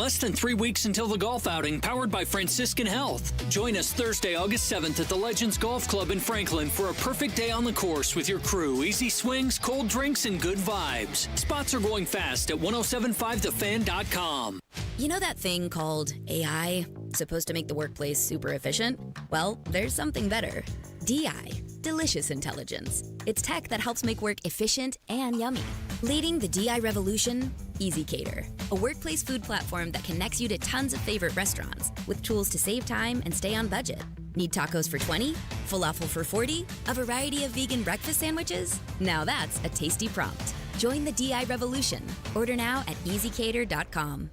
Less than 3 weeks until the golf outing, powered by Franciscan Health. Join us Thursday, August 7th at the Legends Golf Club in Franklin for a perfect day on the course with your crew. Easy swings, cold drinks, and good vibes. Spots are going fast at 1075thefan.com. You know that thing called AI? Supposed to make the workplace super efficient? Well, there's something better. DI, delicious intelligence. It's tech that helps make work efficient and yummy. Leading the DI revolution, EasyCater, a workplace food platform that connects you to tons of favorite restaurants with tools to save time and stay on budget. Need tacos for 20? Falafel for 40? A variety of vegan breakfast sandwiches? Now that's a tasty prompt. Join the DI revolution. Order now at easycater.com.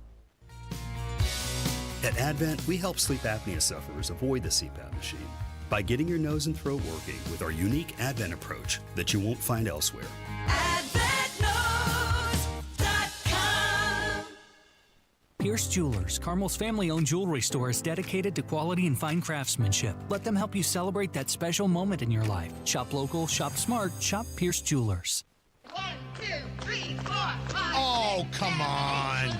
At Advent, we help sleep apnea sufferers avoid the CPAP machine by getting your nose and throat working with our unique Advent approach that you won't find elsewhere. Pierce Jewelers, Carmel's family-owned jewelry store, is dedicated to quality and fine craftsmanship. Let them help you celebrate that special moment in your life. Shop local, shop smart, shop Pierce Jewelers. 1, 2, 3, 4, 5. Oh, come on.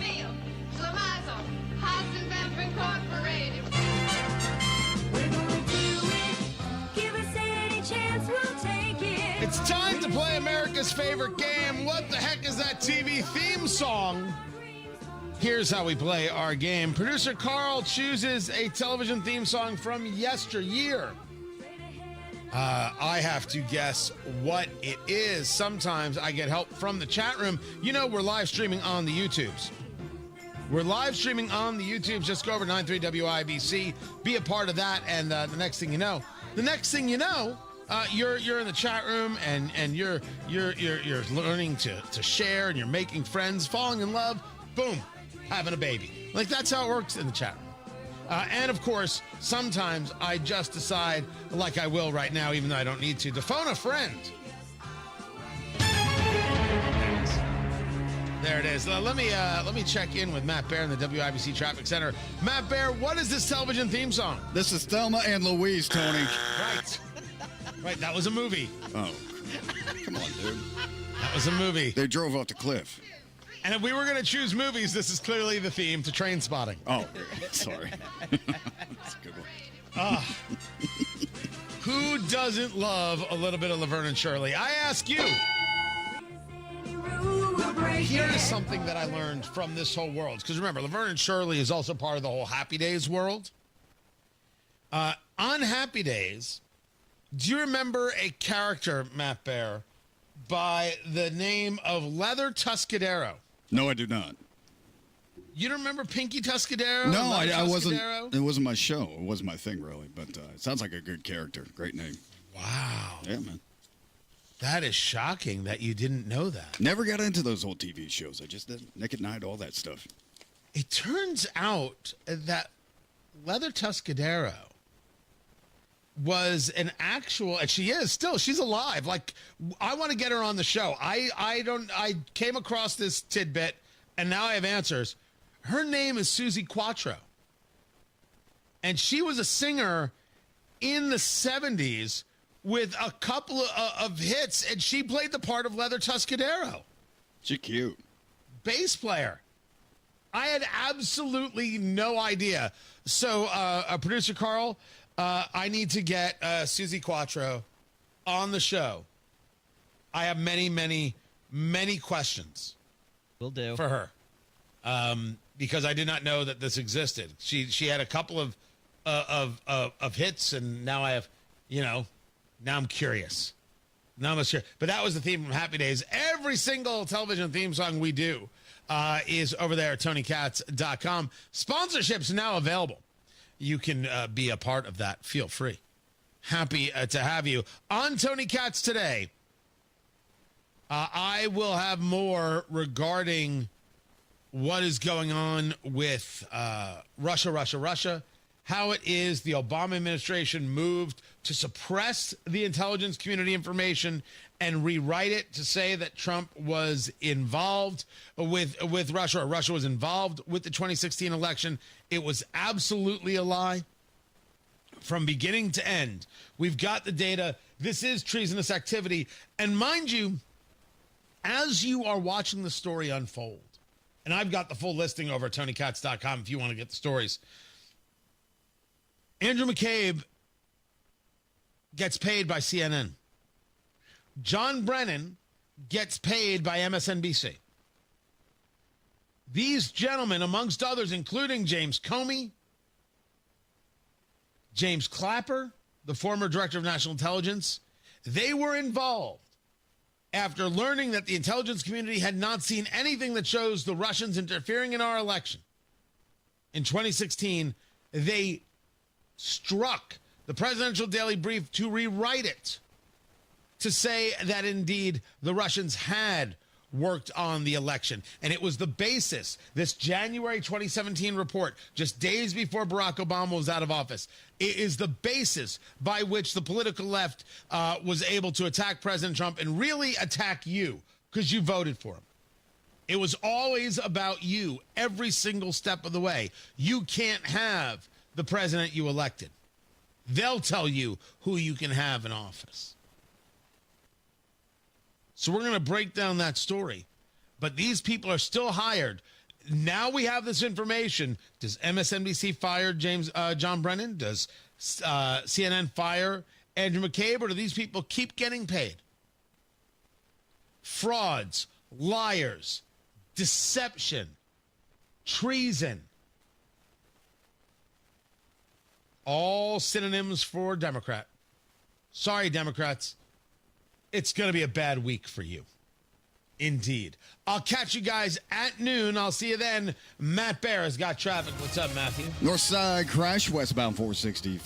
It's time to play America's favorite game. What the heck is that TV theme song? Here's how we play our game. Producer Carl chooses a television theme song from yesteryear. I have to guess what it is. Sometimes I get help from the chat room. You know, we're live streaming on the YouTubes. We're live streaming on the YouTubes. Just go over to 93 WIBC. Be a part of that. And the next thing you know, you're in the chat room and you're learning to share, and you're making friends, falling in love, boom, having a baby. Like, that's how it works in the chat room. And of course, sometimes I just decide, like I will right now, even though I don't need to phone a friend. There it is. Let me check in with Matt Bear in the WIBC Traffic Center. Matt Bear, what is this television theme song? This is Thelma and Louise, Tony. Right, that was a movie. Oh, come on, dude. That was a movie. They drove off the cliff. And if we were going to choose movies, this is clearly the theme to Train Spotting. Oh, sorry. That's a good one. Who doesn't love a little bit of Laverne and Shirley? I ask you. Here is something that I learned from this whole world. Because remember, Laverne and Shirley is also part of the whole Happy Days world. On Happy Days, do you remember a character, Matt Bear, by the name of Leather Tuscadero? No, I do not. You don't remember Pinky Tuscadero? No, I wasn't. It wasn't my show. It wasn't my thing, really. But it sounds like a good character. Great name. Wow. Yeah, man. That is shocking that you didn't know that. Never got into those old TV shows. I just did Nick at Night, all that stuff. It turns out that Leather Tuscadero was an actual, and she is still, she's alive. Like, I want to get her on the show. I came across this tidbit, and now I have answers. Her name is Susie Quattro. And she was a singer in the 70s with a couple of hits, and she played the part of Leather Tuscadero. She's cute. Bass player. I had absolutely no idea. So, producer Carl, I need to get Susie Quattro on the show. I have many, many, many questions. Will do. For her. Because I did not know that this existed. She had a couple of hits, and now I have, now I'm curious. Now I'm curious. But that was the theme from Happy Days. Every single television theme song we do is over there at TonyKatz.com. Sponsorships now available. You can be a part of that. Feel free. Happy to have you. On Tony Katz today, I will have more regarding what is going on with Russia, how it is the Obama administration moved to suppress the intelligence community information and rewrite it to say that Trump was involved with Russia, or Russia was involved with the 2016 election. It was absolutely a lie from beginning to end. We've got the data. This is treasonous activity. And mind you, as you are watching the story unfold, And I've got the full listing over at TonyKatz.com if you want to get the stories. Andrew McCabe gets paid by CNN. John Brennan gets paid by MSNBC. These gentlemen, amongst others, including James Comey, James Clapper, the former director of national intelligence, they were involved after learning that the intelligence community had not seen anything that shows the Russians interfering in our election. In 2016, they struck the presidential daily brief to rewrite it, to say that indeed the Russians had worked on the election. And it was the basis, this January 2017 report, just days before Barack Obama was out of office, it is the basis by which the political left was able to attack President Trump and really attack you because you voted for him. It was always about you every single step of the way. You can't have the president you elected. They'll tell you who you can have in office. So we're going to break down that story. But these people are still hired. Now we have this information. Does MSNBC fire John Brennan? Does CNN fire Andrew McCabe? Or do these people keep getting paid? Frauds, liars, deception, treason. All synonyms for Democrat. Sorry, Democrats. It's going to be a bad week for you. Indeed. I'll catch you guys at noon. I'll see you then. Matt Bear has got traffic. What's up, Matthew? North side crash, westbound 465.